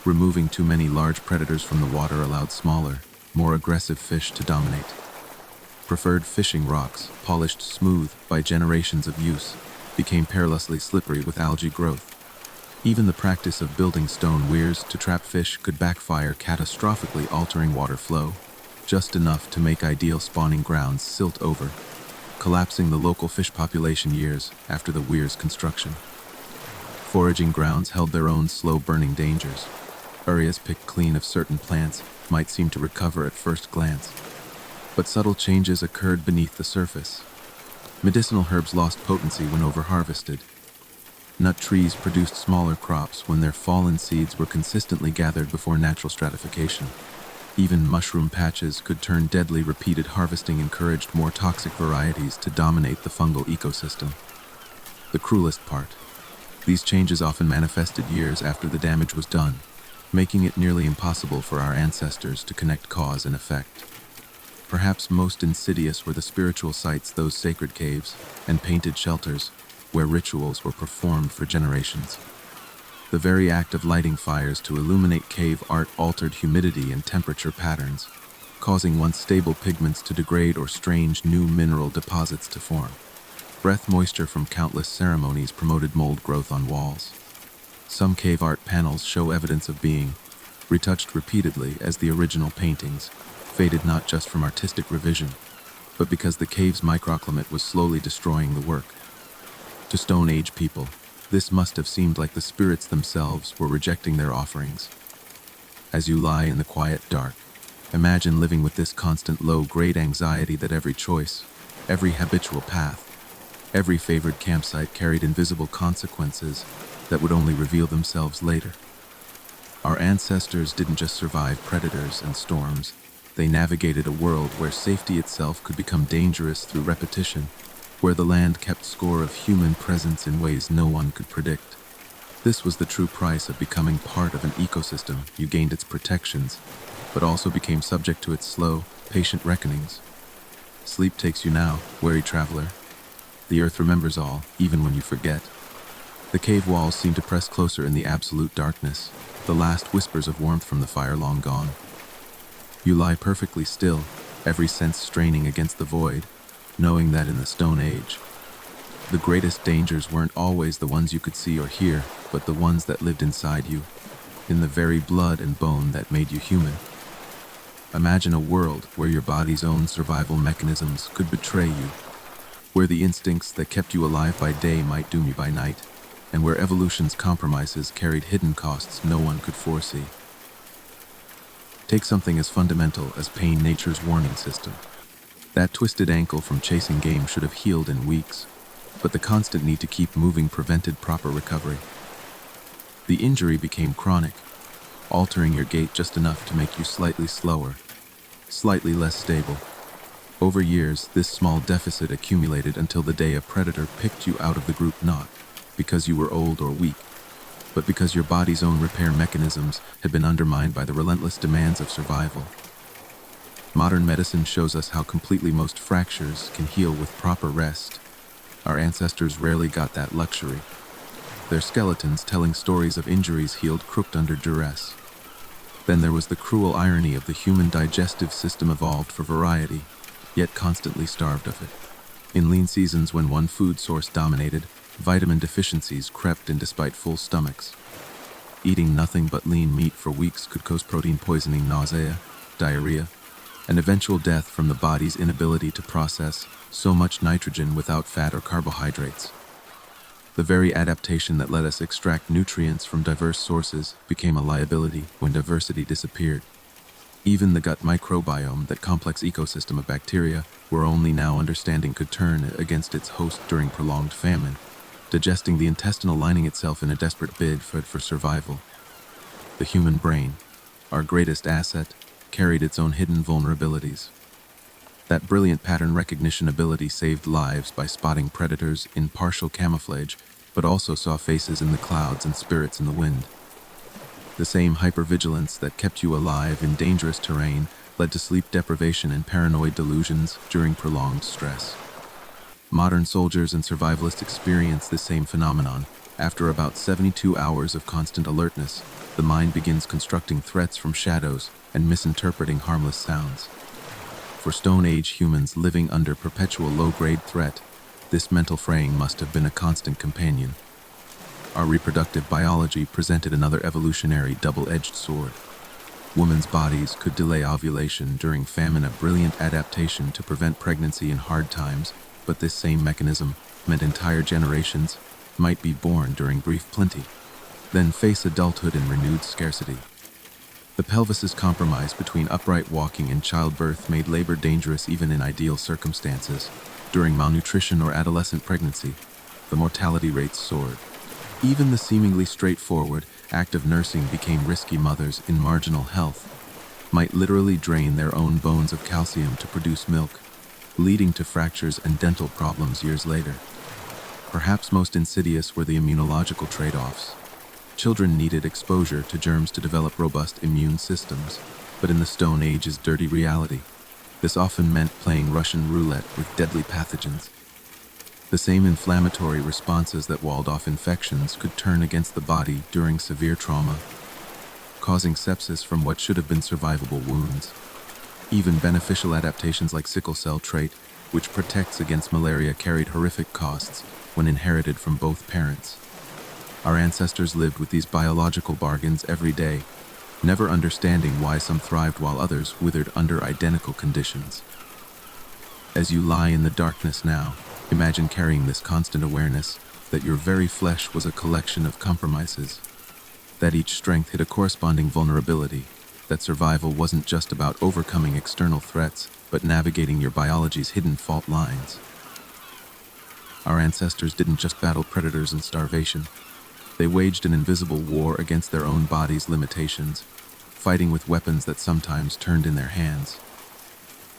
Removing too many large predators from the water allowed smaller, more aggressive fish to dominate. Preferred fishing rocks, polished smooth by generations of use, became perilously slippery with algae growth. Even the practice of building stone weirs to trap fish could backfire, catastrophically altering water flow, just enough to make ideal spawning grounds silt over, collapsing the local fish population years after the weir's construction. Foraging grounds held their own slow-burning dangers. Areas picked clean of certain plants might seem to recover at first glance, but subtle changes occurred beneath the surface. Medicinal herbs lost potency when over-harvested. Nut trees produced smaller crops when their fallen seeds were consistently gathered before natural stratification. Even mushroom patches could turn deadly. Repeated harvesting encouraged more toxic varieties to dominate the fungal ecosystem. The cruelest part: these changes often manifested years after the damage was done, making it nearly impossible for our ancestors to connect cause and effect. Perhaps most insidious were the spiritual sites, those sacred caves and painted shelters where rituals were performed for generations. The very act of lighting fires to illuminate cave art altered humidity and temperature patterns, causing once stable pigments to degrade or strange new mineral deposits to form. Breath moisture from countless ceremonies promoted mold growth on walls. Some cave art panels show evidence of being retouched repeatedly as the original paintings faded, not just from artistic revision, but because the cave's microclimate was slowly destroying the work. To Stone Age people, this must have seemed like the spirits themselves were rejecting their offerings. As you lie in the quiet dark, imagine living with this constant low-grade anxiety that every choice, every habitual path, every favored campsite carried invisible consequences that would only reveal themselves later. Our ancestors didn't just survive predators and storms, they navigated a world where safety itself could become dangerous through repetition, where the land kept score of human presence in ways no one could predict. This was the true price of becoming part of an ecosystem. You gained its protections, but also became subject to its slow, patient reckonings. Sleep takes you now, wary traveler. The earth remembers all, even when you forget. The cave walls seem to press closer in the absolute darkness, the last whispers of warmth from the fire long gone. You lie perfectly still, every sense straining against the void, knowing that in the Stone Age, the greatest dangers weren't always the ones you could see or hear, but the ones that lived inside you, in the very blood and bone that made you human. Imagine a world where your body's own survival mechanisms could betray you, where the instincts that kept you alive by day might doom you by night, and where evolution's compromises carried hidden costs no one could foresee. Take something as fundamental as pain, nature's warning system. That twisted ankle from chasing game should have healed in weeks, but the constant need to keep moving prevented proper recovery. The injury became chronic, altering your gait just enough to make you slightly slower, slightly less stable. Over years, this small deficit accumulated until the day a predator picked you out of the group, not because you were old or weak, but because your body's own repair mechanisms had been undermined by the relentless demands of survival. Modern medicine shows us how completely most fractures can heal with proper rest. Our ancestors rarely got that luxury, their skeletons telling stories of injuries healed crooked under duress. Then there was the cruel irony of the human digestive system, evolved for variety, yet constantly starved of it. In lean seasons when one food source dominated, vitamin deficiencies crept in despite full stomachs. Eating nothing but lean meat for weeks could cause protein poisoning, nausea, diarrhea, and eventual death from the body's inability to process so much nitrogen without fat or carbohydrates. The very adaptation that let us extract nutrients from diverse sources became a liability when diversity disappeared. Even the gut microbiome, that complex ecosystem of bacteria we're only now understanding, could turn against its host during prolonged famine, digesting the intestinal lining itself in a desperate bid for survival. The human brain, our greatest asset, carried its own hidden vulnerabilities. That brilliant pattern recognition ability saved lives by spotting predators in partial camouflage, but also saw faces in the clouds and spirits in the wind. The same hypervigilance that kept you alive in dangerous terrain led to sleep deprivation and paranoid delusions during prolonged stress. Modern soldiers and survivalists experience this same phenomenon. After about 72 hours of constant alertness, the mind begins constructing threats from shadows and misinterpreting harmless sounds. For Stone Age humans living under perpetual low-grade threat, this mental fraying must have been a constant companion. Our reproductive biology presented another evolutionary double-edged sword. Women's bodies could delay ovulation during famine, a brilliant adaptation to prevent pregnancy in hard times, but this same mechanism meant entire generations might be born during brief plenty, then face adulthood in renewed scarcity. The pelvis's compromise between upright walking and childbirth made labor dangerous even in ideal circumstances. During malnutrition or adolescent pregnancy, the mortality rates soared. Even the seemingly straightforward act of nursing became risky. Mothers in marginal health might literally drain their own bones of calcium to produce milk, leading to fractures and dental problems years later. Perhaps most insidious were the immunological trade-offs. Children needed exposure to germs to develop robust immune systems, but in the Stone Age's dirty reality, this often meant playing Russian roulette with deadly pathogens. The same inflammatory responses that walled off infections could turn against the body during severe trauma, causing sepsis from what should have been survivable wounds. Even beneficial adaptations like sickle cell trait, which protects against malaria, carried horrific costs when inherited from both parents. Our ancestors lived with these biological bargains every day, never understanding why some thrived while others withered under identical conditions. As you lie in the darkness now, imagine carrying this constant awareness that your very flesh was a collection of compromises, that each strength hid a corresponding vulnerability, that survival wasn't just about overcoming external threats, but navigating your biology's hidden fault lines. Our ancestors didn't just battle predators and starvation. They waged an invisible war against their own bodies' limitations, fighting with weapons that sometimes turned in their hands.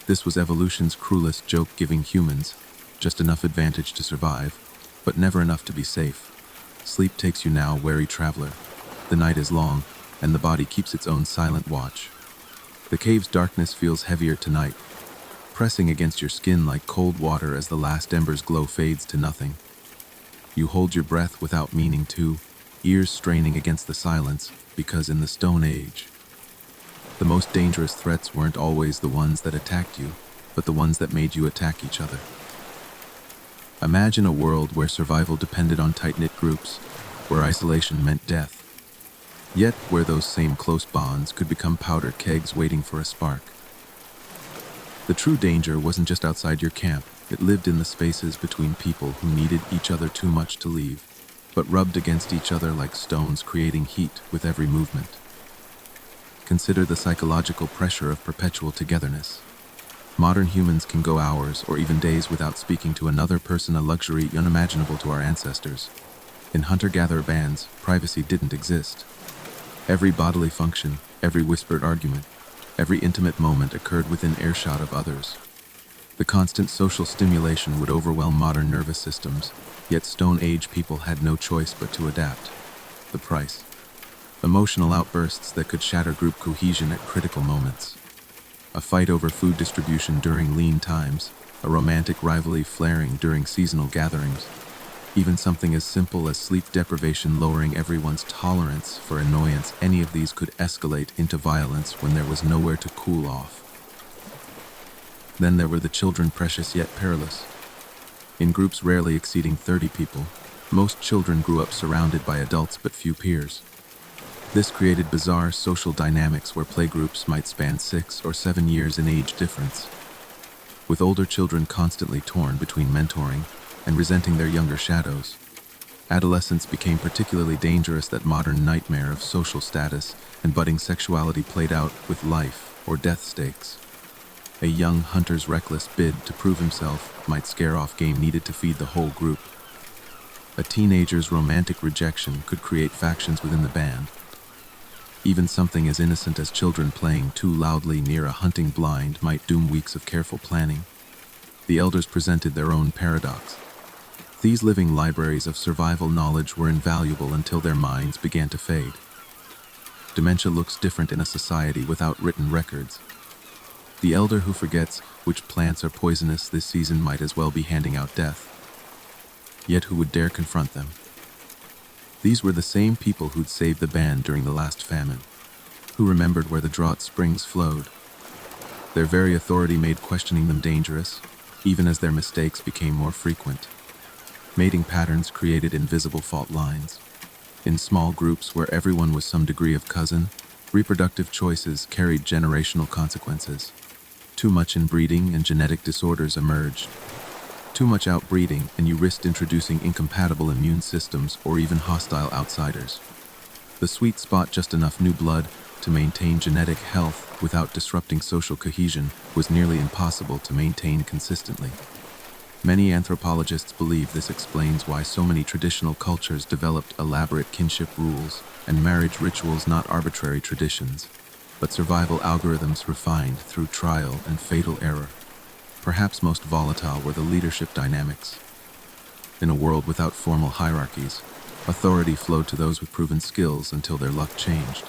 This was evolution's cruelest joke, giving humans just enough advantage to survive, but never enough to be safe. Sleep takes you now, wary traveler. The night is long, and the body keeps its own silent watch. The cave's darkness feels heavier tonight, pressing against your skin like cold water as the last ember's glow fades to nothing. You hold your breath without meaning to, ears straining against the silence, because in the Stone Age, the most dangerous threats weren't always the ones that attacked you, but the ones that made you attack each other. Imagine a world where survival depended on tight-knit groups, where isolation meant death, yet where those same close bonds could become powder kegs waiting for a spark. The true danger wasn't just outside your camp, it lived in the spaces between people who needed each other too much to leave, but rubbed against each other like stones, creating heat with every movement. Consider the psychological pressure of perpetual togetherness. Modern humans can go hours or even days without speaking to another person, a luxury unimaginable to our ancestors. In hunter-gatherer bands, privacy didn't exist. Every bodily function, every whispered argument, every intimate moment occurred within earshot of others. The constant social stimulation would overwhelm modern nervous systems, yet Stone Age people had no choice but to adapt. The price: emotional outbursts that could shatter group cohesion at critical moments. A fight over food distribution during lean times, a romantic rivalry flaring during seasonal gatherings. Even something as simple as sleep deprivation lowering everyone's tolerance for annoyance, any of these could escalate into violence when there was nowhere to cool off. Then there were the children, precious yet perilous. In groups rarely exceeding 30 people, most children grew up surrounded by adults but few peers. This created bizarre social dynamics where playgroups might span 6 or 7 years in age difference, with older children constantly torn between mentoring and resenting their younger shadows. Adolescence became particularly dangerous, that modern nightmare of social status and budding sexuality played out with life or death stakes. A young hunter's reckless bid to prove himself might scare off game needed to feed the whole group. A teenager's romantic rejection could create factions within the band. Even something as innocent as children playing too loudly near a hunting blind might doom weeks of careful planning. The elders presented their own paradox. These living libraries of survival knowledge were invaluable until their minds began to fade. Dementia looks different in a society without written records. The elder who forgets which plants are poisonous this season might as well be handing out death. Yet who would dare confront them? These were the same people who'd saved the band during the last famine, who remembered where the drought springs flowed. Their very authority made questioning them dangerous, even as their mistakes became more frequent. Mating patterns created invisible fault lines. In small groups where everyone was some degree of cousin, reproductive choices carried generational consequences. Too much inbreeding and genetic disorders emerged. Too much outbreeding, and you risked introducing incompatible immune systems or even hostile outsiders. The sweet spot, just enough new blood to maintain genetic health without disrupting social cohesion, was nearly impossible to maintain consistently. Many anthropologists believe this explains why so many traditional cultures developed elaborate kinship rules and marriage rituals, not arbitrary traditions, but survival algorithms refined through trial and fatal error. Perhaps most volatile were the leadership dynamics. In a world without formal hierarchies, authority flowed to those with proven skills until their luck changed.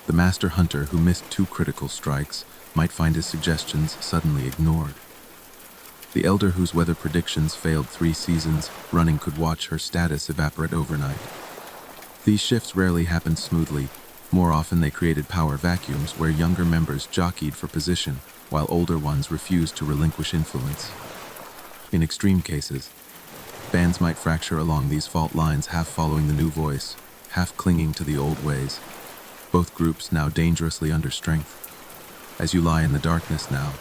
The master hunter who missed 2 critical strikes might find his suggestions suddenly ignored. The elder whose weather predictions failed 3 seasons running could watch her status evaporate overnight. These shifts rarely happened smoothly. More often they created power vacuums where younger members jockeyed for position while older ones refused to relinquish influence. In extreme cases, bands might fracture along these fault lines, half following the new voice, half clinging to the old ways, both groups now dangerously under strength. As you lie in the darkness now,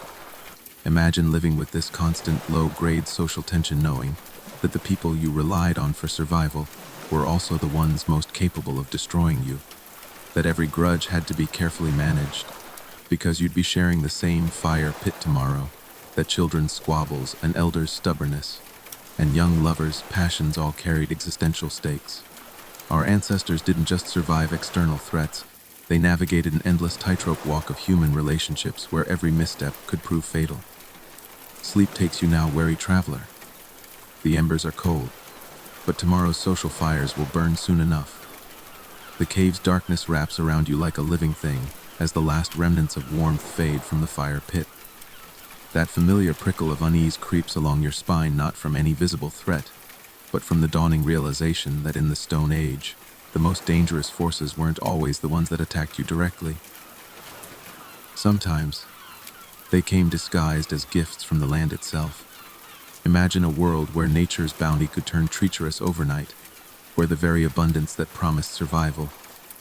imagine living with this constant low-grade social tension, knowing that the people you relied on for survival were also the ones most capable of destroying you, that every grudge had to be carefully managed, because you'd be sharing the same fire pit tomorrow, that children's squabbles and elders' stubbornness and young lovers' passions all carried existential stakes. Our ancestors didn't just survive external threats, they navigated an endless tightrope walk of human relationships where every misstep could prove fatal. Sleep takes you now, wary traveler. The embers are cold, but tomorrow's social fires will burn soon enough. The cave's darkness wraps around you like a living thing as the last remnants of warmth fade from the fire pit. That familiar prickle of unease creeps along your spine, not from any visible threat, but from the dawning realization that in the Stone Age, the most dangerous forces weren't always the ones that attacked you directly. Sometimes, they came disguised as gifts from the land itself. Imagine a world where nature's bounty could turn treacherous overnight, where the very abundance that promised survival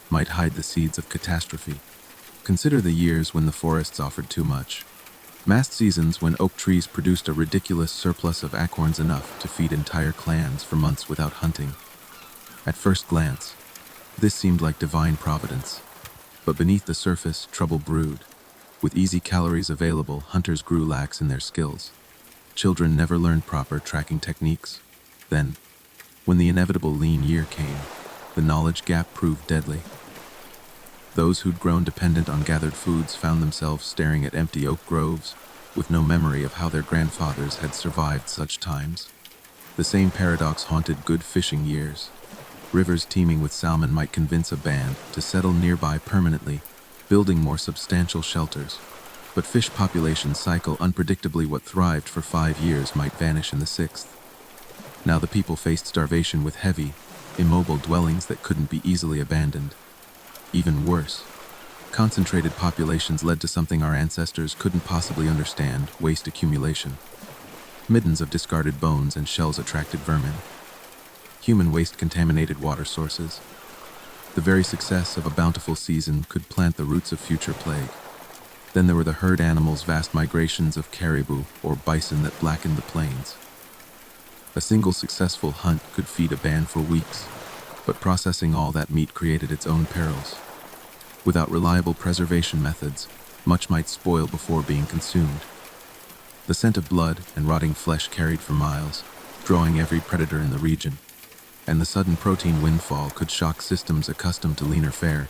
might hide the seeds of catastrophe. Consider the years when the forests offered too much. Mast seasons when oak trees produced a ridiculous surplus of acorns, enough to feed entire clans for months without hunting. At first glance, this seemed like divine providence. But beneath the surface, trouble brewed. With easy calories available, hunters grew lax in their skills. Children never learned proper tracking techniques. Then, when the inevitable lean year came, the knowledge gap proved deadly. Those who'd grown dependent on gathered foods found themselves staring at empty oak groves, with no memory of how their grandfathers had survived such times. The same paradox haunted good fishing years. Rivers teeming with salmon might convince a band to settle nearby permanently, building more substantial shelters. But fish populations cycle unpredictably. What thrived for 5 years might vanish in the 6th. Now the people faced starvation with heavy, immobile dwellings that couldn't be easily abandoned. Even worse, concentrated populations led to something our ancestors couldn't possibly understand: waste accumulation. Middens of discarded bones and shells attracted vermin. Human waste contaminated water sources. The very success of a bountiful season could plant the roots of future plague. Then there were the herd animals, vast migrations of caribou or bison that blackened the plains. A single successful hunt could feed a band for weeks, but processing all that meat created its own perils. Without reliable preservation methods, much might spoil before being consumed. The scent of blood and rotting flesh carried for miles, drawing every predator in the region. And the sudden protein windfall could shock systems accustomed to leaner fare,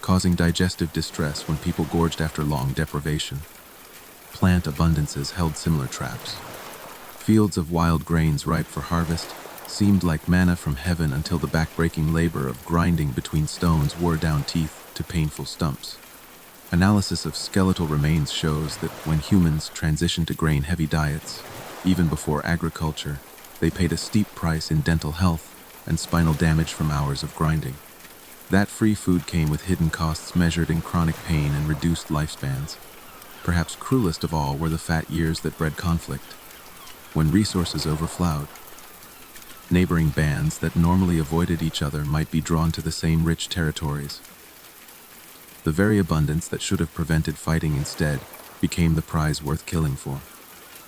causing digestive distress when people gorged after long deprivation. Plant abundances held similar traps. Fields of wild grains ripe for harvest seemed like manna from heaven until the back-breaking labor of grinding between stones wore down teeth to painful stumps. Analysis of skeletal remains shows that when humans transitioned to grain-heavy diets, even before agriculture, they paid a steep price in dental health and spinal damage from hours of grinding. That free food came with hidden costs measured in chronic pain and reduced lifespans. Perhaps cruelest of all were the fat years that bred conflict. When resources overflowed, neighboring bands that normally avoided each other might be drawn to the same rich territories. The very abundance that should have prevented fighting instead became the prize worth killing for.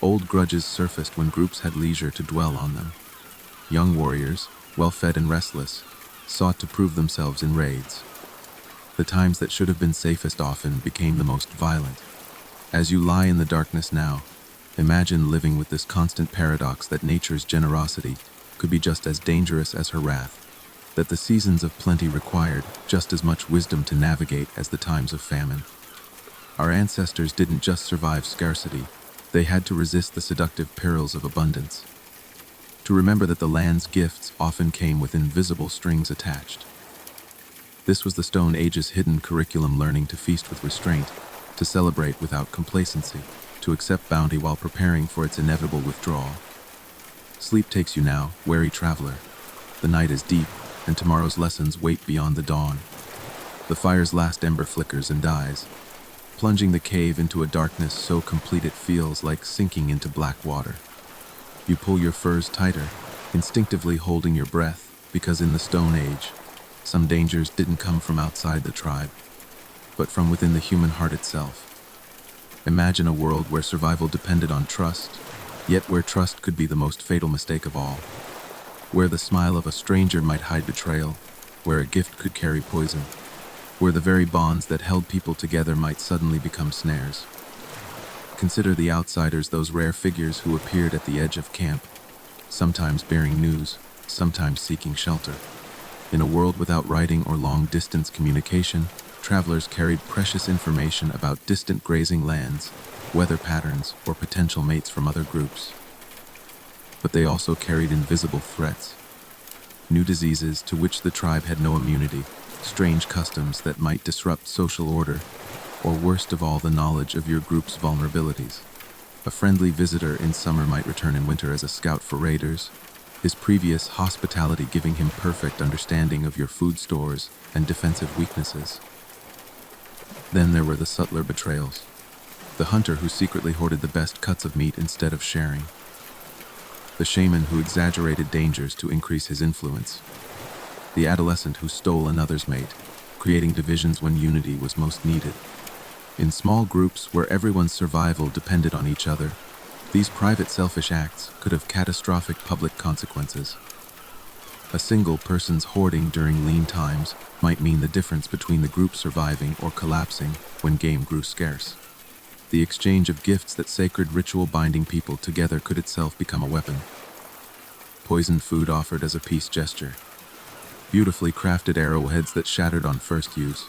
Old grudges surfaced when groups had leisure to dwell on them. Young warriors, well-fed and restless, sought to prove themselves in raids. The times that should have been safest often became the most violent. As you lie in the darkness now, imagine living with this constant paradox that nature's generosity could be just as dangerous as her wrath, that the seasons of plenty required just as much wisdom to navigate as the times of famine. Our ancestors didn't just survive scarcity, they had to resist the seductive perils of abundance. To remember that the land's gifts often came with invisible strings attached. This was the Stone Age's hidden curriculum, learning to feast with restraint, to celebrate without complacency, to accept bounty while preparing for its inevitable withdrawal. Sleep takes you now, wary traveler. The night is deep, and tomorrow's lessons wait beyond the dawn. The fire's last ember flickers and dies, plunging the cave into a darkness so complete it feels like sinking into black water. You pull your furs tighter, instinctively holding your breath, because in the Stone Age, some dangers didn't come from outside the tribe, but from within the human heart itself. Imagine a world where survival depended on trust, yet where trust could be the most fatal mistake of all. Where the smile of a stranger might hide betrayal, where a gift could carry poison, where the very bonds that held people together might suddenly become snares. Consider the outsiders, those rare figures who appeared at the edge of camp, sometimes bearing news, sometimes seeking shelter. In a world without writing or long-distance communication, travelers carried precious information about distant grazing lands, weather patterns, or potential mates from other groups. But they also carried invisible threats, new diseases to which the tribe had no immunity, strange customs that might disrupt social order, or worst of all, the knowledge of your group's vulnerabilities. A friendly visitor in summer might return in winter as a scout for raiders, his previous hospitality giving him perfect understanding of your food stores and defensive weaknesses. Then there were the subtler betrayals. The hunter who secretly hoarded the best cuts of meat instead of sharing. The shaman who exaggerated dangers to increase his influence. The adolescent who stole another's mate, creating divisions when unity was most needed. In small groups where everyone's survival depended on each other, these private selfish acts could have catastrophic public consequences. A single person's hoarding during lean times might mean the difference between the group surviving or collapsing when game grew scarce. The exchange of gifts, that sacred ritual binding people together, could itself become a weapon. Poisoned food offered as a peace gesture. Beautifully crafted arrowheads that shattered on first use.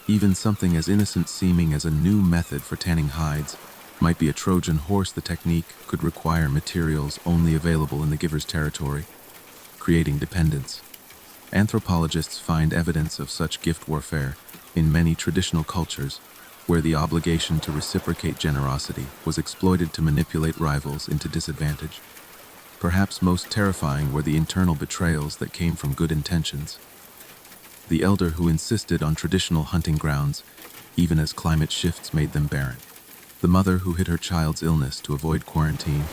Even something as innocent seeming as a new method for tanning hides might be a Trojan horse. The technique could require materials only available in the giver's territory, creating dependence. Anthropologists find evidence of such gift warfare in many traditional cultures, where the obligation to reciprocate generosity was exploited to manipulate rivals into disadvantage. Perhaps most terrifying were the internal betrayals that came from good intentions. The elder who insisted on traditional hunting grounds, even as climate shifts made them barren. The mother who hid her child's illness to avoid quarantine,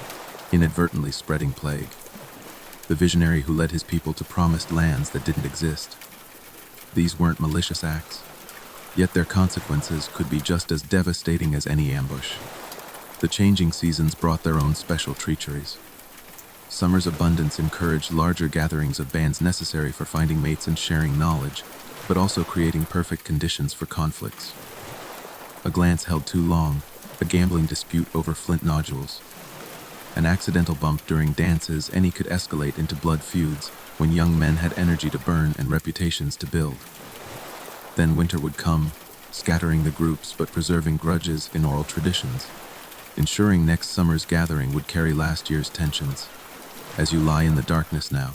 inadvertently spreading plague. The visionary who led his people to promised lands that didn't exist. These weren't malicious acts, yet their consequences could be just as devastating as any ambush. The changing seasons brought their own special treacheries. Summer's abundance encouraged larger gatherings of bands necessary for finding mates and sharing knowledge, but also creating perfect conditions for conflicts. A glance held too long, a gambling dispute over flint nodules. An accidental bump during dances, any could escalate into blood feuds when young men had energy to burn and reputations to build. Then winter would come, scattering the groups but preserving grudges in oral traditions, ensuring next summer's gathering would carry last year's tensions. As you lie in the darkness now,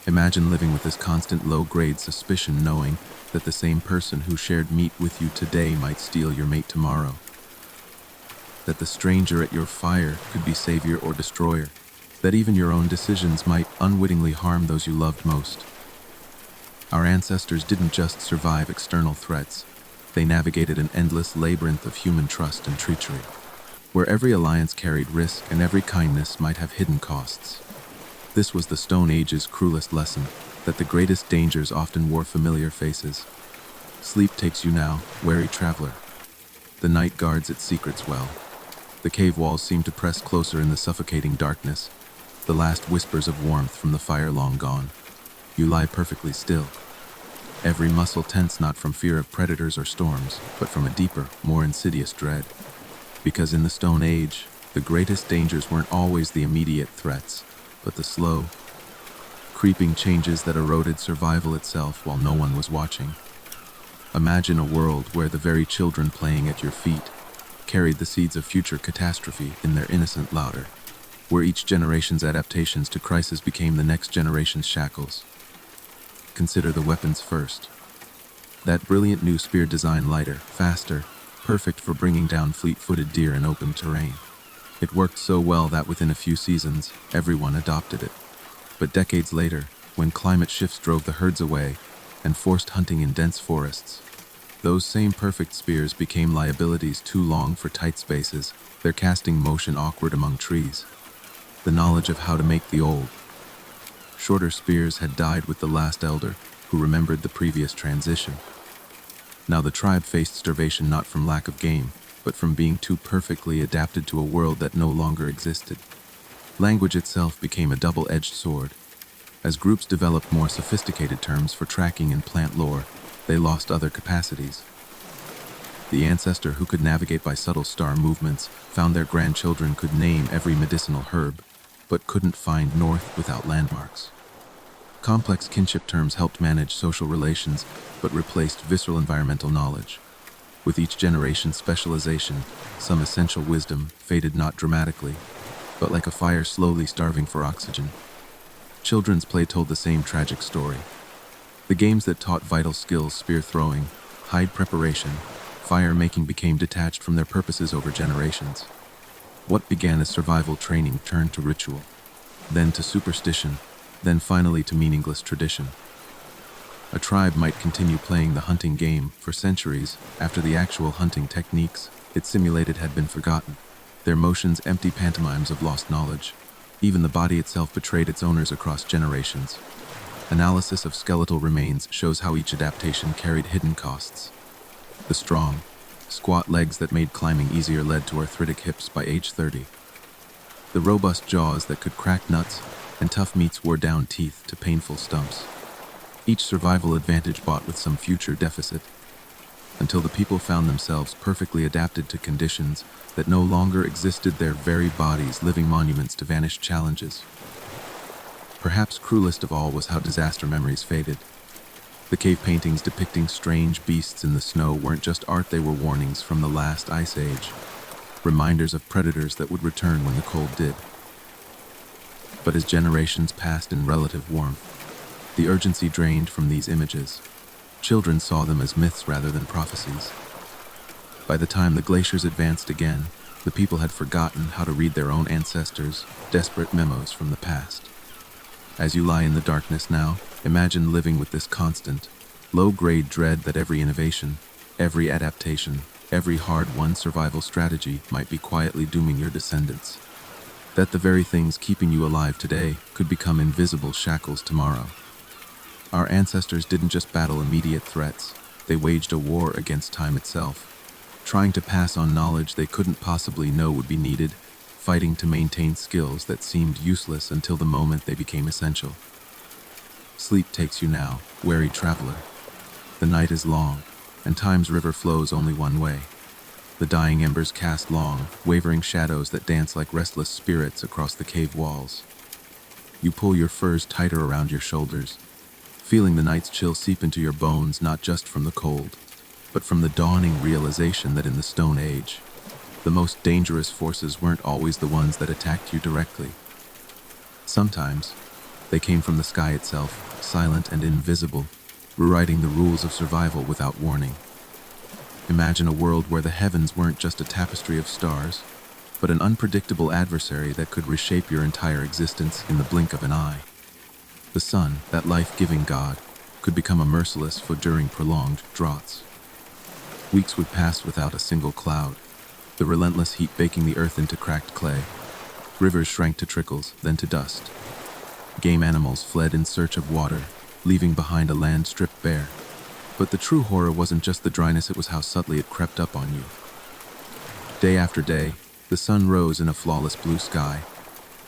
imagine living with this constant low-grade suspicion, knowing that the same person who shared meat with you today might steal your mate tomorrow. That the stranger at your fire could be savior or destroyer. That even your own decisions might unwittingly harm those you loved most. Our ancestors didn't just survive external threats, they navigated an endless labyrinth of human trust and treachery, where every alliance carried risk and every kindness might have hidden costs. This was the Stone Age's cruelest lesson, that the greatest dangers often wore familiar faces. Sleep takes you now, wary traveler. The night guards its secrets well. The cave walls seemed to press closer in the suffocating darkness, the last whispers of warmth from the fire long gone. You lie perfectly still, every muscle tense not from fear of predators or storms, but from a deeper, more insidious dread. Because in the Stone Age, the greatest dangers weren't always the immediate threats, but the slow, creeping changes that eroded survival itself while no one was watching. Imagine a world where the very children playing at your feet carried the seeds of future catastrophe in their innocent laughter, where each generation's adaptations to crisis became the next generation's shackles. Consider the weapons first. That brilliant new spear design, lighter, faster, perfect for bringing down fleet-footed deer in open terrain. It worked so well that within a few seasons, everyone adopted it. But decades later, when climate shifts drove the herds away and forced hunting in dense forests, those same perfect spears became liabilities too long for tight spaces, their casting motion awkward among trees. The knowledge of how to make the old, shorter spears had died with the last elder who remembered the previous transition. Now the tribe faced starvation not from lack of game, but from being too perfectly adapted to a world that no longer existed. Language itself became a double-edged sword. As groups developed more sophisticated terms for tracking and plant lore, they lost other capacities. The ancestor who could navigate by subtle star movements found their grandchildren could name every medicinal herb, but couldn't find north without landmarks. Complex kinship terms helped manage social relations, but replaced visceral environmental knowledge. With each generation's specialization, some essential wisdom faded not dramatically, but like a fire slowly starving for oxygen. Children's play told the same tragic story. The games that taught vital skills, spear throwing, hide preparation, fire making, became detached from their purposes over generations. What began as survival training turned to ritual, then to superstition, then finally to meaningless tradition. A tribe might continue playing the hunting game for centuries after the actual hunting techniques it simulated had been forgotten, their motions empty pantomimes of lost knowledge. Even the body itself betrayed its owners across generations. Analysis of skeletal remains shows how each adaptation carried hidden costs. The strong, squat legs that made climbing easier led to arthritic hips by age 30. The robust jaws that could crack nuts and tough meats wore down teeth to painful stumps. Each survival advantage bought with some future deficit, until the people found themselves perfectly adapted to conditions that no longer existed, their very bodies living monuments to vanished challenges. Perhaps cruelest of all was how disaster memories faded. The cave paintings depicting strange beasts in the snow weren't just art, they were warnings from the last ice age, reminders of predators that would return when the cold did. But as generations passed in relative warmth, the urgency drained from these images. Children saw them as myths rather than prophecies. By the time the glaciers advanced again, the people had forgotten how to read their own ancestors' desperate memos from the past. As you lie in the darkness now, imagine living with this constant, low-grade dread that every innovation, every adaptation, every hard-won survival strategy might be quietly dooming your descendants. That the very things keeping you alive today could become invisible shackles tomorrow. Our ancestors didn't just battle immediate threats, they waged a war against time itself, trying to pass on knowledge they couldn't possibly know would be needed, fighting to maintain skills that seemed useless until the moment they became essential. Sleep takes you now, wary traveler. The night is long, and time's river flows only one way. The dying embers cast long, wavering shadows that dance like restless spirits across the cave walls. You pull your furs tighter around your shoulders, feeling the night's chill seep into your bones, not just from the cold, but from the dawning realization that in the Stone Age, the most dangerous forces weren't always the ones that attacked you directly. Sometimes, they came from the sky itself, silent and invisible, rewriting the rules of survival without warning. Imagine a world where the heavens weren't just a tapestry of stars, but an unpredictable adversary that could reshape your entire existence in the blink of an eye. The sun, that life-giving god, could become a merciless foe during prolonged droughts. Weeks would pass without a single cloud, the relentless heat baking the earth into cracked clay. Rivers shrank to trickles, then to dust. Game animals fled in search of water, leaving behind a land stripped bare. But the true horror wasn't just the dryness, it was how subtly it crept up on you. Day after day, The sun rose in a flawless blue sky,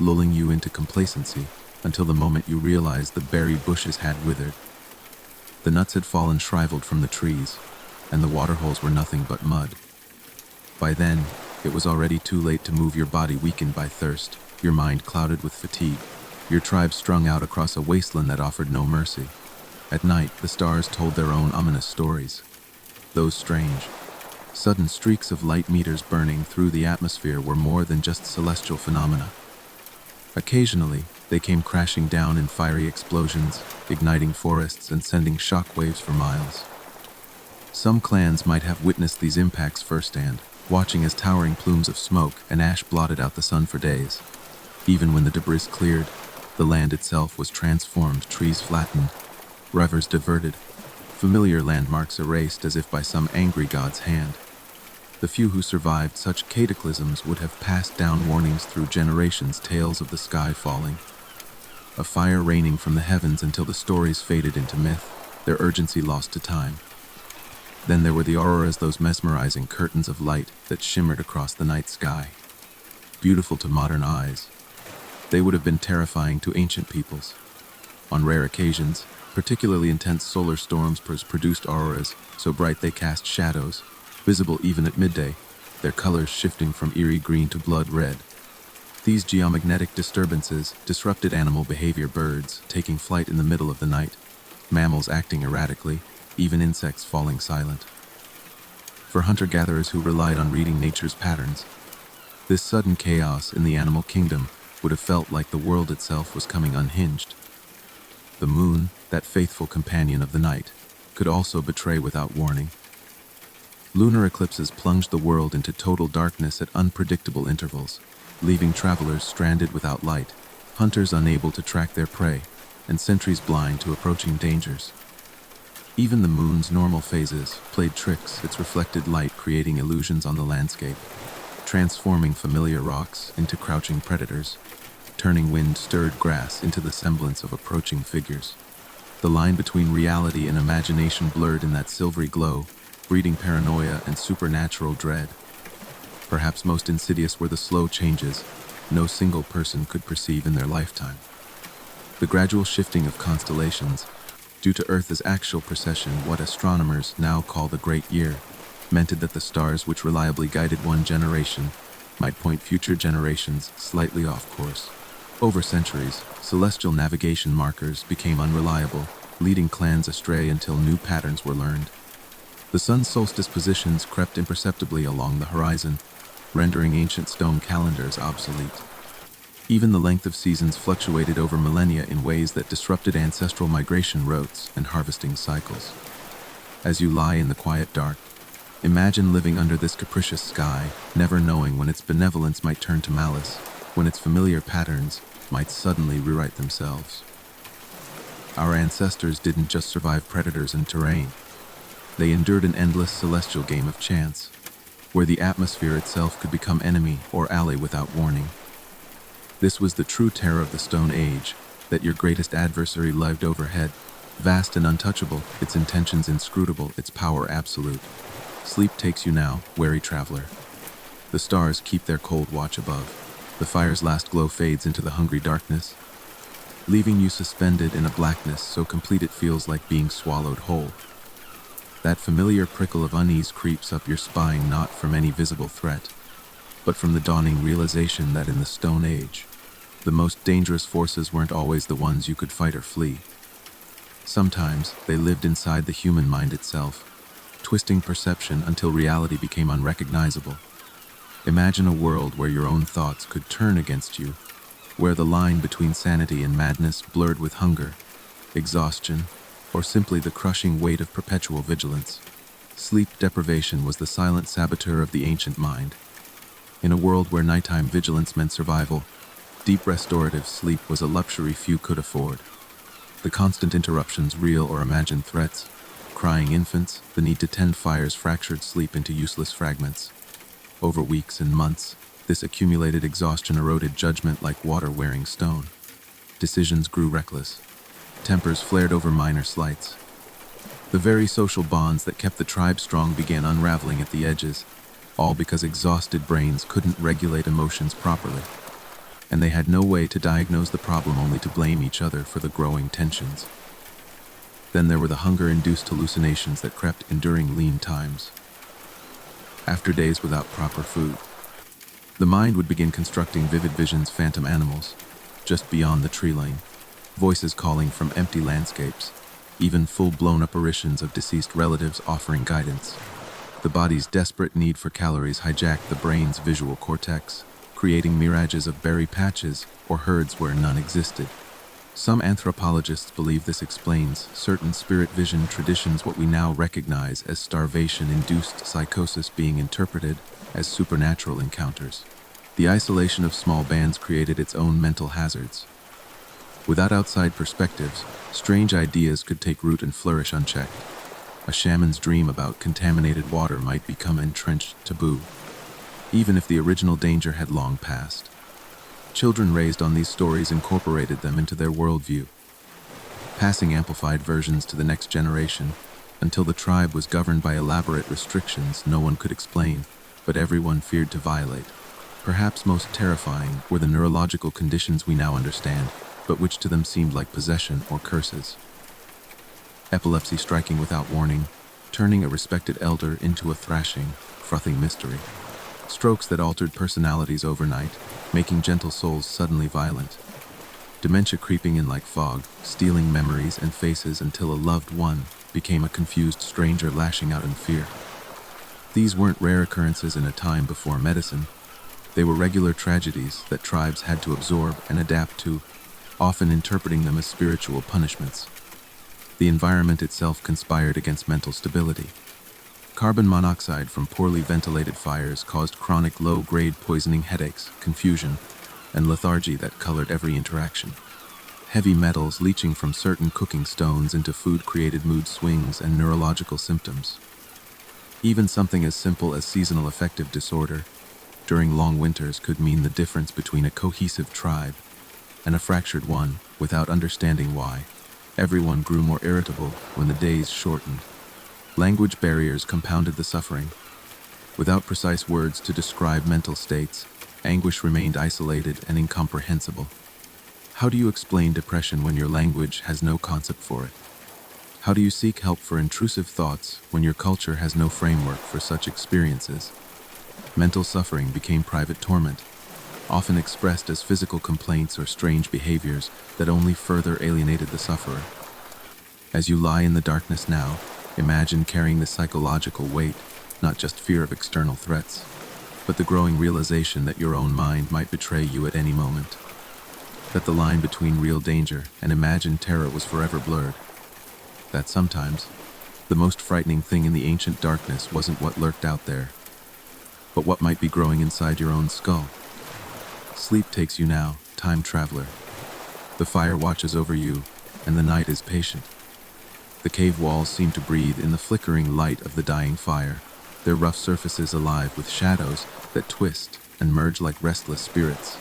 lulling you into complacency until the moment you realized the berry bushes had withered. The nuts had fallen shriveled from the trees, and the waterholes were nothing but mud. By then, it was already too late to move, your body weakened by thirst, your mind clouded with fatigue, your tribe strung out across a wasteland that offered no mercy. At night, the stars told their own ominous stories. Those strange, sudden streaks of light meters burning through the atmosphere were more than just celestial phenomena. Occasionally, they came crashing down in fiery explosions, igniting forests and sending shock waves for miles. Some clans might have witnessed these impacts firsthand, watching as towering plumes of smoke and ash blotted out the sun for days. Even when the debris cleared, the land itself was transformed, trees flattened, rivers diverted, familiar landmarks erased as if by some angry god's hand. The few who survived such cataclysms would have passed down warnings through generations, tales of the sky falling, a fire raining from the heavens until the stories faded into myth, their urgency lost to time. Then there were the auroras, those mesmerizing curtains of light that shimmered across the night sky. Beautiful to modern eyes, they would have been terrifying to ancient peoples. On rare occasions, particularly intense solar storms produced auroras so bright they cast shadows, visible even at midday, their colors shifting from eerie green to blood red. These geomagnetic disturbances disrupted animal behavior, birds taking flight in the middle of the night, mammals acting erratically, even insects falling silent. For hunter-gatherers who relied on reading nature's patterns, this sudden chaos in the animal kingdom would have felt like the world itself was coming unhinged. The moon, that faithful companion of the night, could also betray without warning. Lunar eclipses plunged the world into total darkness at unpredictable intervals, leaving travelers stranded without light, hunters unable to track their prey, and sentries blind to approaching dangers. Even the moon's normal phases played tricks, its reflected light creating illusions on the landscape, transforming familiar rocks into crouching predators, turning wind-stirred grass into the semblance of approaching figures. The line between reality and imagination blurred in that silvery glow, breeding paranoia and supernatural dread. Perhaps most insidious were the slow changes no single person could perceive in their lifetime. The gradual shifting of constellations, due to Earth's actual precession, what astronomers now call the Great Year, meant that the stars which reliably guided one generation might point future generations slightly off course. Over centuries, celestial navigation markers became unreliable, leading clans astray until new patterns were learned. The sun's solstice positions crept imperceptibly along the horizon, rendering ancient stone calendars obsolete. Even the length of seasons fluctuated over millennia in ways that disrupted ancestral migration routes and harvesting cycles. As you lie in the quiet dark, imagine living under this capricious sky, never knowing when its benevolence might turn to malice, when its familiar patterns might suddenly rewrite themselves. Our ancestors didn't just survive predators and terrain. They endured an endless celestial game of chance, where the atmosphere itself could become enemy or ally without warning. This was the true terror of the Stone Age, that your greatest adversary lived overhead, vast and untouchable, its intentions inscrutable, its power absolute. Sleep takes you now, wary traveler. The stars keep their cold watch above. The fire's last glow fades into the hungry darkness, leaving you suspended in a blackness so complete it feels like being swallowed whole. That familiar prickle of unease creeps up your spine, not from any visible threat, but from the dawning realization that in the Stone Age, the most dangerous forces weren't always the ones you could fight or flee. Sometimes they lived inside the human mind itself, twisting perception until reality became unrecognizable. Imagine a world where your own thoughts could turn against you, where the line between sanity and madness blurred with hunger, exhaustion, or simply the crushing weight of perpetual vigilance. Sleep deprivation was the silent saboteur of the ancient mind. In a world where nighttime vigilance meant survival, deep restorative sleep was a luxury few could afford. The constant interruptions, real or imagined threats, crying infants, the need to tend fires fractured sleep into useless fragments. Over weeks and months, this accumulated exhaustion eroded judgment like water wearing stone. Decisions grew reckless. Tempers flared over minor slights. The very social bonds that kept the tribe strong began unraveling at the edges, all because exhausted brains couldn't regulate emotions properly, and they had no way to diagnose the problem, only to blame each other for the growing tensions. Then there were the hunger-induced hallucinations that crept in during lean times. After days without proper food, the mind would begin constructing vivid visions, phantom animals, just beyond the tree lane, voices calling from empty landscapes, even full-blown apparitions of deceased relatives offering guidance. The body's desperate need for calories hijacked the brain's visual cortex, creating mirages of berry patches or herds where none existed. Some anthropologists believe this explains certain spirit vision traditions, what we now recognize as starvation-induced psychosis, being interpreted as supernatural encounters. The isolation of small bands created its own mental hazards. Without outside perspectives, strange ideas could take root and flourish unchecked. A shaman's dream about contaminated water might become entrenched taboo, even if the original danger had long passed. Children raised on these stories incorporated them into their worldview, passing amplified versions to the next generation, until the tribe was governed by elaborate restrictions no one could explain, but everyone feared to violate. Perhaps most terrifying were the neurological conditions we now understand, but which to them seemed like possession or curses. Epilepsy striking without warning, turning a respected elder into a thrashing, frothing mystery. Strokes that altered personalities overnight, making gentle souls suddenly violent. Dementia creeping in like fog, stealing memories and faces until a loved one became a confused stranger lashing out in fear. These weren't rare occurrences in a time before medicine. They were regular tragedies that tribes had to absorb and adapt to, often interpreting them as spiritual punishments. The environment itself conspired against mental stability. Carbon monoxide from poorly ventilated fires caused chronic low-grade poisoning, headaches, confusion, and lethargy that colored every interaction. Heavy metals leaching from certain cooking stones into food created mood swings and neurological symptoms. Even something as simple as seasonal affective disorder during long winters could mean the difference between a cohesive tribe and a fractured one. Without understanding why, everyone grew more irritable when the days shortened. Language barriers compounded the suffering. Without precise words to describe mental states, anguish remained isolated and incomprehensible. How do you explain depression when your language has no concept for it? How do you seek help for intrusive thoughts when your culture has no framework for such experiences? Mental suffering became private torment, often expressed as physical complaints or strange behaviors that only further alienated the sufferer. As you lie in the darkness now, imagine carrying the psychological weight, not just fear of external threats, but the growing realization that your own mind might betray you at any moment. That the line between real danger and imagined terror was forever blurred. That sometimes, the most frightening thing in the ancient darkness wasn't what lurked out there, but what might be growing inside your own skull. Sleep takes you now, time traveler. The fire watches over you, and the night is patient. The cave walls seem to breathe in the flickering light of the dying fire, their rough surfaces alive with shadows that twist and merge like restless spirits.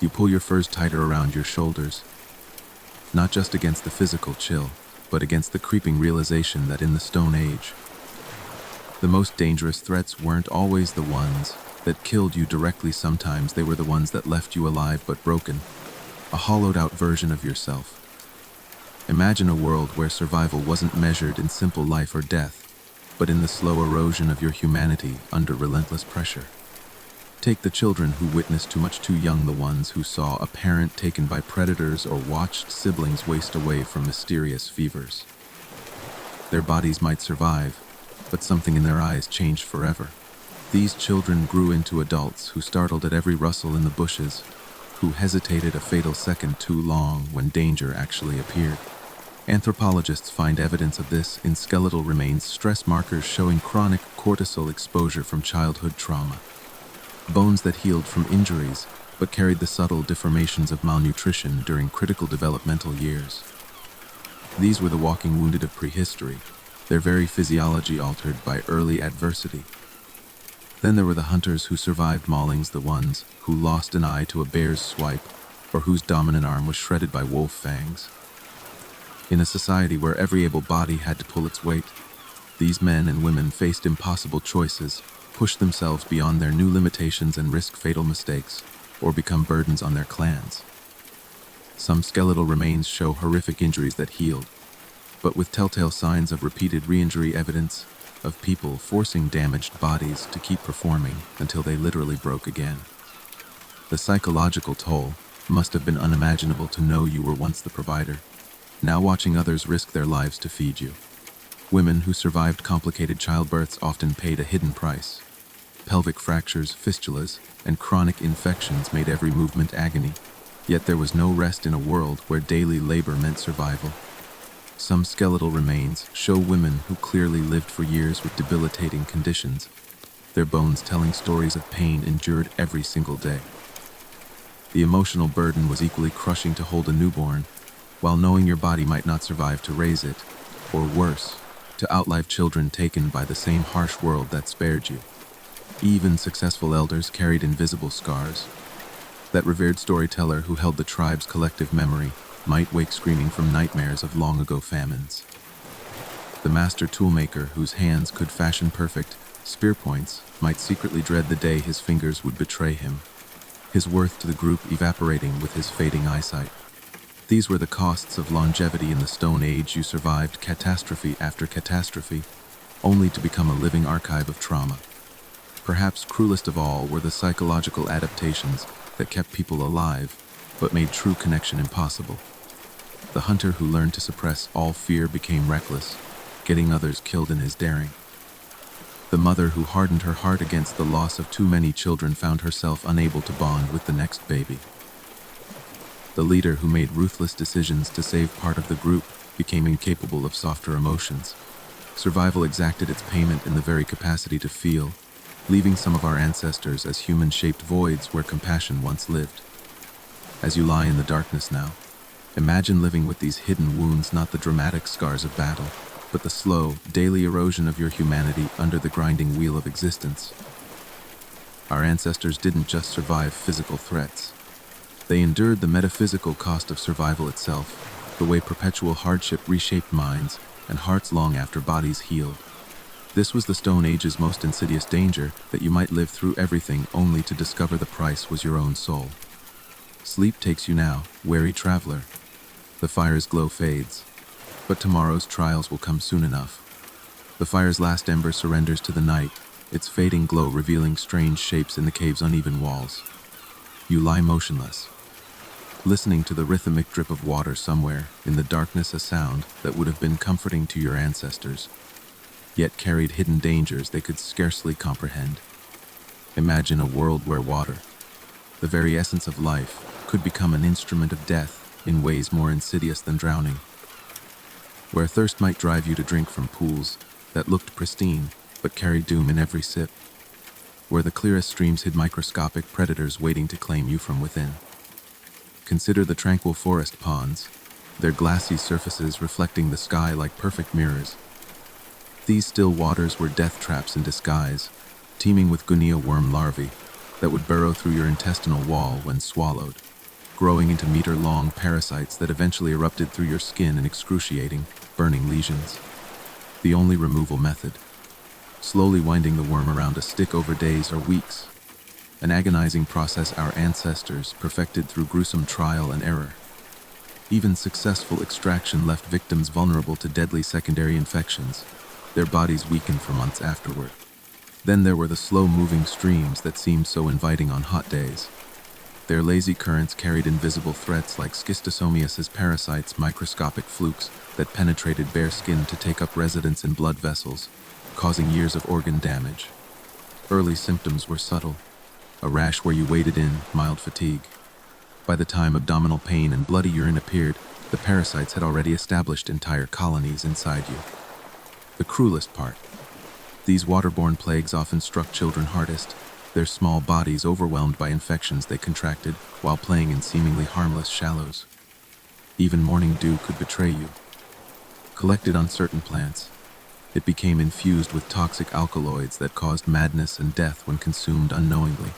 You pull your furs tighter around your shoulders, not just against the physical chill, but against the creeping realization that in the Stone Age, the most dangerous threats weren't always the ones that killed you directly. Sometimes they were the ones that left you alive but broken, a hollowed-out version of yourself. Imagine a world where survival wasn't measured in simple life or death, but in the slow erosion of your humanity under relentless pressure. Take the children who witnessed too much too young, the ones who saw a parent taken by predators or watched siblings waste away from mysterious fevers. Their bodies might survive, but something in their eyes changed forever. These children grew into adults who startled at every rustle in the bushes, who hesitated a fatal second too long when danger actually appeared. Anthropologists find evidence of this in skeletal remains, stress markers showing chronic cortisol exposure from childhood trauma. Bones that healed from injuries, but carried the subtle deformations of malnutrition during critical developmental years. These were the walking wounded of prehistory, their very physiology altered by early adversity. Then there were the hunters who survived maulings, the ones who lost an eye to a bear's swipe, or whose dominant arm was shredded by wolf fangs. In a society where every able body had to pull its weight, these men and women faced impossible choices, push themselves beyond their new limitations and risk fatal mistakes, or become burdens on their clans. Some skeletal remains show horrific injuries that healed, but with telltale signs of repeated re-injury, evidence of people forcing damaged bodies to keep performing until they literally broke again. The psychological toll must have been unimaginable to know you were once the provider, now watching others risk their lives to feed you. Women who survived complicated childbirths often paid a hidden price. Pelvic fractures, fistulas, and chronic infections made every movement agony, yet there was no rest in a world where daily labor meant survival. Some skeletal remains show women who clearly lived for years with debilitating conditions, their bones telling stories of pain endured every single day. The emotional burden was equally crushing to hold a newborn, while knowing your body might not survive to raise it, or worse, to outlive children taken by the same harsh world that spared you. Even successful elders carried invisible scars. That revered storyteller who held the tribe's collective memory might wake screaming from nightmares of long-ago famines. The master toolmaker whose hands could fashion perfect spear points might secretly dread the day his fingers would betray him, his worth to the group evaporating with his fading eyesight. These were the costs of longevity in the Stone Age. You survived catastrophe after catastrophe, only to become a living archive of trauma. Perhaps cruelest of all were the psychological adaptations that kept people alive, but made true connection impossible. The hunter who learned to suppress all fear became reckless, getting others killed in his daring. The mother who hardened her heart against the loss of too many children found herself unable to bond with the next baby. The leader who made ruthless decisions to save part of the group became incapable of softer emotions. Survival exacted its payment in the very capacity to feel, leaving some of our ancestors as human-shaped voids where compassion once lived. As you lie in the darkness now, imagine living with these hidden wounds, not the dramatic scars of battle, but the slow, daily erosion of your humanity under the grinding wheel of existence. Our ancestors didn't just survive physical threats. They endured the metaphysical cost of survival itself, the way perpetual hardship reshaped minds and hearts long after bodies healed. This was the Stone Age's most insidious danger, that you might live through everything only to discover the price was your own soul. Sleep takes you now, wary traveler. The fire's glow fades, but tomorrow's trials will come soon enough. The fire's last ember surrenders to the night, its fading glow revealing strange shapes in the cave's uneven walls. You lie motionless, listening to the rhythmic drip of water somewhere in the darkness, a sound that would have been comforting to your ancestors, yet carried hidden dangers they could scarcely comprehend. Imagine a world where water, the very essence of life, could become an instrument of death in ways more insidious than drowning. Where thirst might drive you to drink from pools that looked pristine but carried doom in every sip. Where the clearest streams hid microscopic predators waiting to claim you from within. Consider the tranquil forest ponds, their glassy surfaces reflecting the sky like perfect mirrors. These still waters were death traps in disguise, teeming with guinea worm larvae that would burrow through your intestinal wall when swallowed, growing into meter-long parasites that eventually erupted through your skin in excruciating, burning lesions. The only removal method: slowly winding the worm around a stick over days or weeks, an agonizing process our ancestors perfected through gruesome trial and error. Even successful extraction left victims vulnerable to deadly secondary infections, their bodies weakened for months afterward. Then there were the slow-moving streams that seemed so inviting on hot days. Their lazy currents carried invisible threats like schistosomiasis parasites, microscopic flukes that penetrated bare skin to take up residence in blood vessels, causing years of organ damage. Early symptoms were subtle: a rash where you waded in, mild fatigue. By the time abdominal pain and bloody urine appeared, the parasites had already established entire colonies inside you. The cruelest part: these waterborne plagues often struck children hardest, their small bodies overwhelmed by infections they contracted while playing in seemingly harmless shallows. Even morning dew could betray you. Collected on certain plants, it became infused with toxic alkaloids that caused madness and death when consumed unknowingly.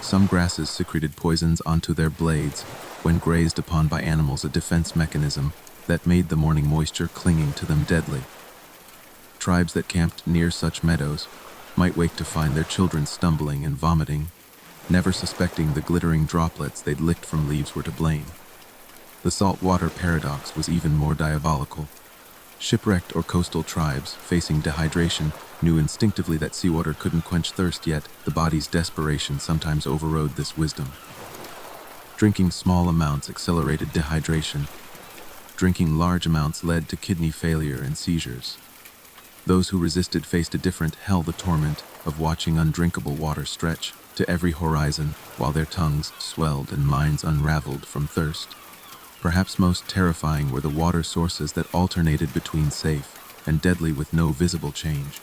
Some grasses secreted poisons onto their blades when grazed upon by animals, a defense mechanism that made the morning moisture clinging to them deadly. Tribes that camped near such meadows might wake to find their children stumbling and vomiting, never suspecting the glittering droplets they'd licked from leaves were to blame. The saltwater paradox was even more diabolical. Shipwrecked or coastal tribes, facing dehydration, knew instinctively that seawater couldn't quench thirst, yet the body's desperation sometimes overrode this wisdom. Drinking small amounts accelerated dehydration. Drinking large amounts led to kidney failure and seizures. Those who resisted faced a different hell, the torment of watching undrinkable water stretch to every horizon while their tongues swelled and minds unraveled from thirst. Perhaps most terrifying were the water sources that alternated between safe and deadly with no visible change.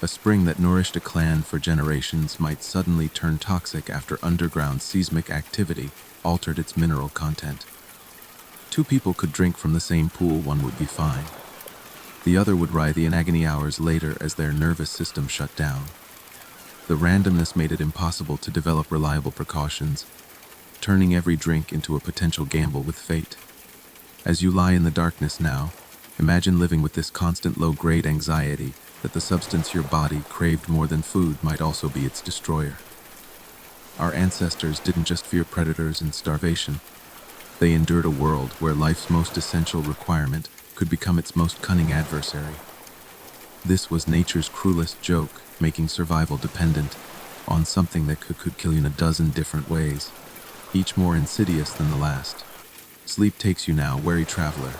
A spring that nourished a clan for generations might suddenly turn toxic after underground seismic activity altered its mineral content. Two people could drink from the same pool, one would be fine. The other would writhe in agony hours later as their nervous system shut down. The randomness made it impossible to develop reliable precautions, turning every drink into a potential gamble with fate. As you lie in the darkness now, imagine living with this constant low-grade anxiety that the substance your body craved more than food might also be its destroyer. Our ancestors didn't just fear predators and starvation. They endured a world where life's most essential requirement could become its most cunning adversary. This was nature's cruelest joke, making survival dependent on something that could kill you in a dozen different ways, each more insidious than the last. Sleep takes you now, wary traveler.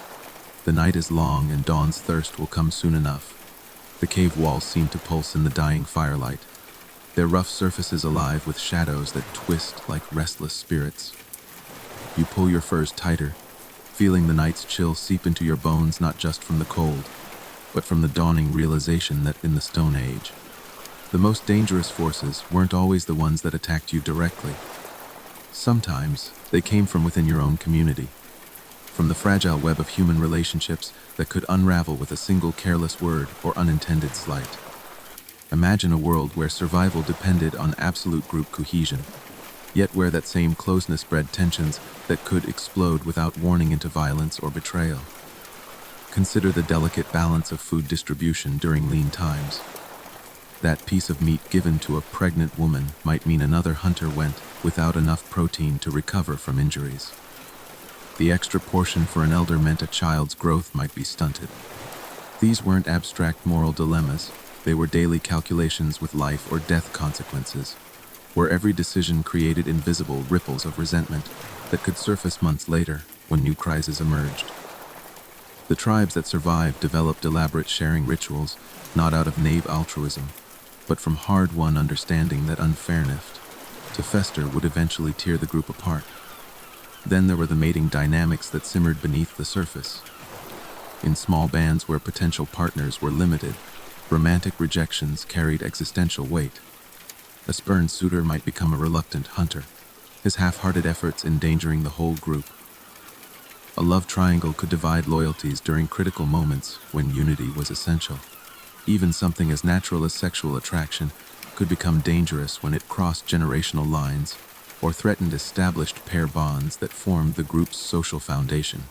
The night is long and dawn's thirst will come soon enough. The cave walls seem to pulse in the dying firelight, their rough surfaces alive with shadows that twist like restless spirits. You pull your furs tighter, feeling the night's chill seep into your bones, not just from the cold, but from the dawning realization that in the Stone Age, the most dangerous forces weren't always the ones that attacked you directly. Sometimes they came from within your own community, from the fragile web of human relationships that could unravel with a single careless word or unintended slight. Imagine a world where survival depended on absolute group cohesion, yet where that same closeness bred tensions that could explode without warning into violence or betrayal. Consider the delicate balance of food distribution during lean times. That piece of meat given to a pregnant woman might mean another hunter went without enough protein to recover from injuries. The extra portion for an elder meant a child's growth might be stunted. These weren't abstract moral dilemmas, they were daily calculations with life or death consequences, where every decision created invisible ripples of resentment that could surface months later when new crises emerged. The tribes that survived developed elaborate sharing rituals, not out of naive altruism, but from hard-won understanding that unfairness to fester would eventually tear the group apart. Then there were the mating dynamics that simmered beneath the surface. In small bands where potential partners were limited, romantic rejections carried existential weight. A spurned suitor might become a reluctant hunter, his half-hearted efforts endangering the whole group. A love triangle could divide loyalties during critical moments when unity was essential. Even something as natural as sexual attraction could become dangerous when it crossed generational lines or threatened established pair bonds that formed the group's social foundation.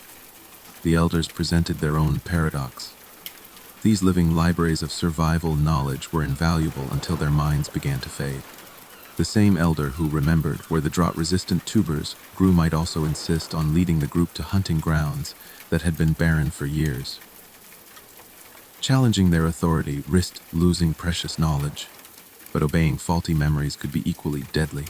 The elders presented their own paradox. These living libraries of survival knowledge were invaluable until their minds began to fade. The same elder who remembered where the drought-resistant tubers grew might also insist on leading the group to hunting grounds that had been barren for years. Challenging their authority risked losing precious knowledge, but obeying faulty memories could be equally deadly.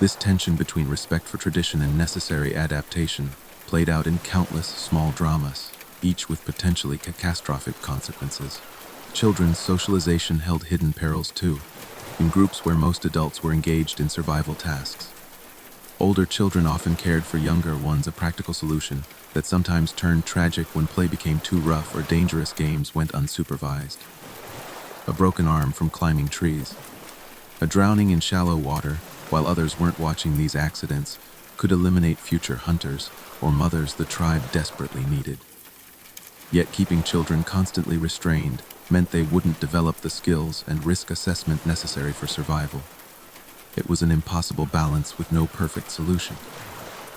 This tension between respect for tradition and necessary adaptation played out in countless small dramas, each with potentially catastrophic consequences. Children's socialization held hidden perils too, in groups where most adults were engaged in survival tasks. Older children often cared for younger ones, a practical solution that sometimes turned tragic when play became too rough or dangerous games went unsupervised. A broken arm from climbing trees, a drowning in shallow water while others weren't watching. These accidents could eliminate future hunters or mothers the tribe desperately needed. Yet keeping children constantly restrained meant they wouldn't develop the skills and risk assessment necessary for survival. It was an impossible balance with no perfect solution.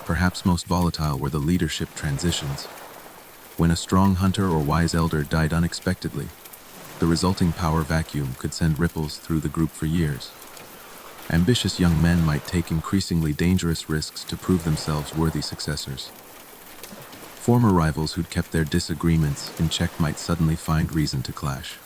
Perhaps most volatile were the leadership transitions. When a strong hunter or wise elder died unexpectedly, The resulting power vacuum could send ripples through the group for years. Ambitious young men might take increasingly dangerous risks to prove themselves worthy successors. Former rivals who'd kept their disagreements in check might suddenly find reason to clash.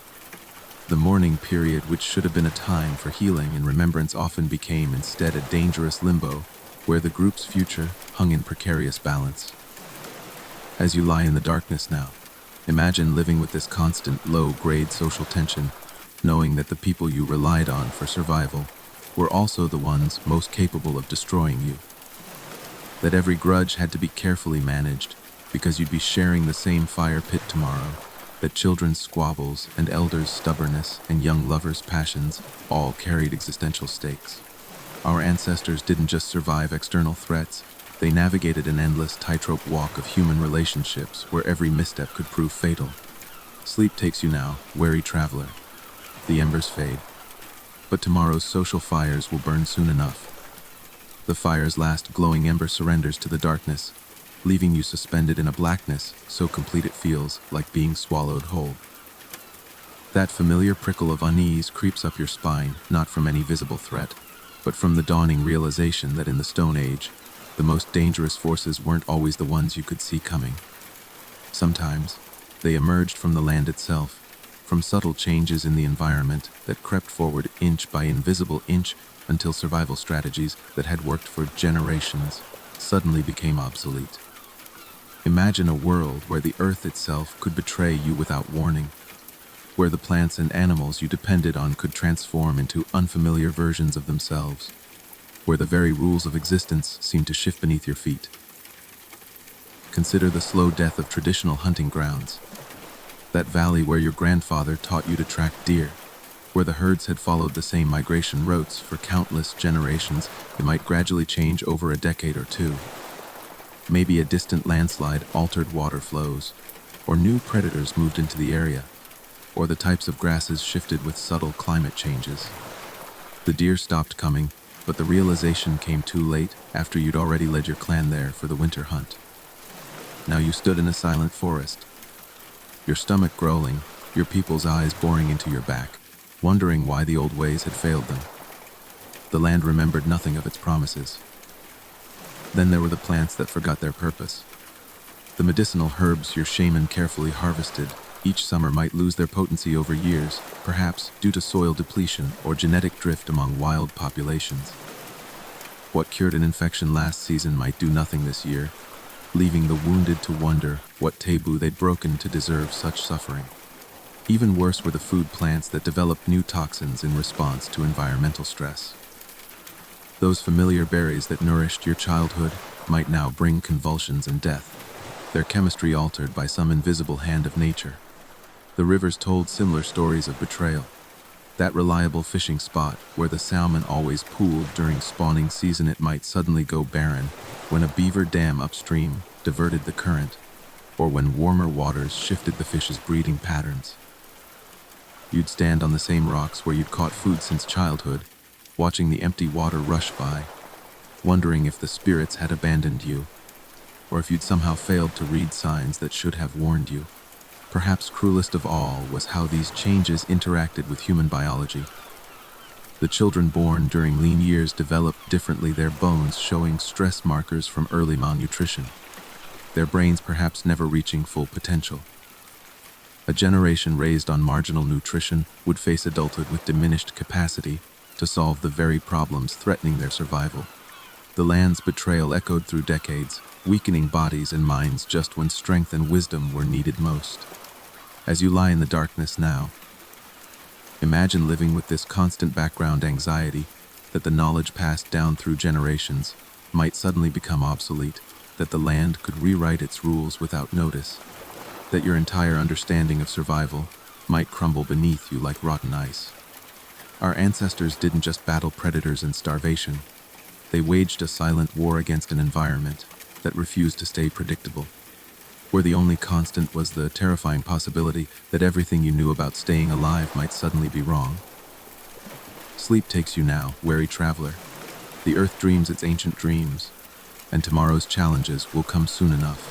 The mourning period, which should have been a time for healing and remembrance, often became instead a dangerous limbo where the group's future hung in precarious balance. As you lie in the darkness now, imagine living with this constant low-grade social tension, knowing that the people you relied on for survival were also the ones most capable of destroying you. That every grudge had to be carefully managed because you'd be sharing the same fire pit tomorrow, that children's squabbles and elders' stubbornness and young lovers' passions all carried existential stakes. Our ancestors didn't just survive external threats, they navigated an endless tightrope walk of human relationships where every misstep could prove fatal. Sleep takes you now, wary traveler. The embers fade, but tomorrow's social fires will burn soon enough. The fire's last glowing ember surrenders to the darkness, leaving you suspended in a blackness so complete it feels like being swallowed whole. That familiar prickle of unease creeps up your spine, not from any visible threat, but from the dawning realization that in the Stone Age, the most dangerous forces weren't always the ones you could see coming. Sometimes, they emerged from the land itself, from subtle changes in the environment that crept forward inch by invisible inch until survival strategies that had worked for generations suddenly became obsolete. Imagine a world where the earth itself could betray you without warning, where the plants and animals you depended on could transform into unfamiliar versions of themselves, where the very rules of existence seemed to shift beneath your feet. Consider the slow death of traditional hunting grounds. That valley where your grandfather taught you to track deer, where the herds had followed the same migration routes for countless generations, it might gradually change over a decade or two. Maybe a distant landslide altered water flows, or new predators moved into the area, or the types of grasses shifted with subtle climate changes. The deer stopped coming, but the realization came too late after you'd already led your clan there for the winter hunt. Now you stood in a silent forest, your stomach growling, your people's eyes boring into your back, wondering why the old ways had failed them. The land remembered nothing of its promises. Then there were the plants that forgot their purpose. The medicinal herbs your shaman carefully harvested each summer might lose their potency over years, perhaps due to soil depletion or genetic drift among wild populations. What cured an infection last season might do nothing this year, leaving the wounded to wonder what taboo they'd broken to deserve such suffering. Even worse were the food plants that developed new toxins in response to environmental stress. Those familiar berries that nourished your childhood might now bring convulsions and death, their chemistry altered by some invisible hand of nature. The rivers told similar stories of betrayal. That reliable fishing spot where the salmon always pooled during spawning season, it might suddenly go barren when a beaver dam upstream diverted the current, or when warmer waters shifted the fish's breeding patterns. You'd stand on the same rocks where you'd caught food since childhood, watching the empty water rush by, wondering if the spirits had abandoned you, or if you'd somehow failed to read signs that should have warned you. Perhaps cruelest of all was how these changes interacted with human biology. The children born during lean years developed differently, their bones showing stress markers from early malnutrition, their brains perhaps never reaching full potential. A generation raised on marginal nutrition would face adulthood with diminished capacity to solve the very problems threatening their survival. The land's betrayal echoed through decades, weakening bodies and minds just when strength and wisdom were needed most. As you lie in the darkness now, imagine living with this constant background anxiety that the knowledge passed down through generations might suddenly become obsolete, that the land could rewrite its rules without notice, that your entire understanding of survival might crumble beneath you like rotten ice. Our ancestors didn't just battle predators and starvation. They waged a silent war against an environment that refused to stay predictable, where the only constant was the terrifying possibility that everything you knew about staying alive might suddenly be wrong. Sleep takes you now, wary traveler. The earth dreams its ancient dreams, and tomorrow's challenges will come soon enough.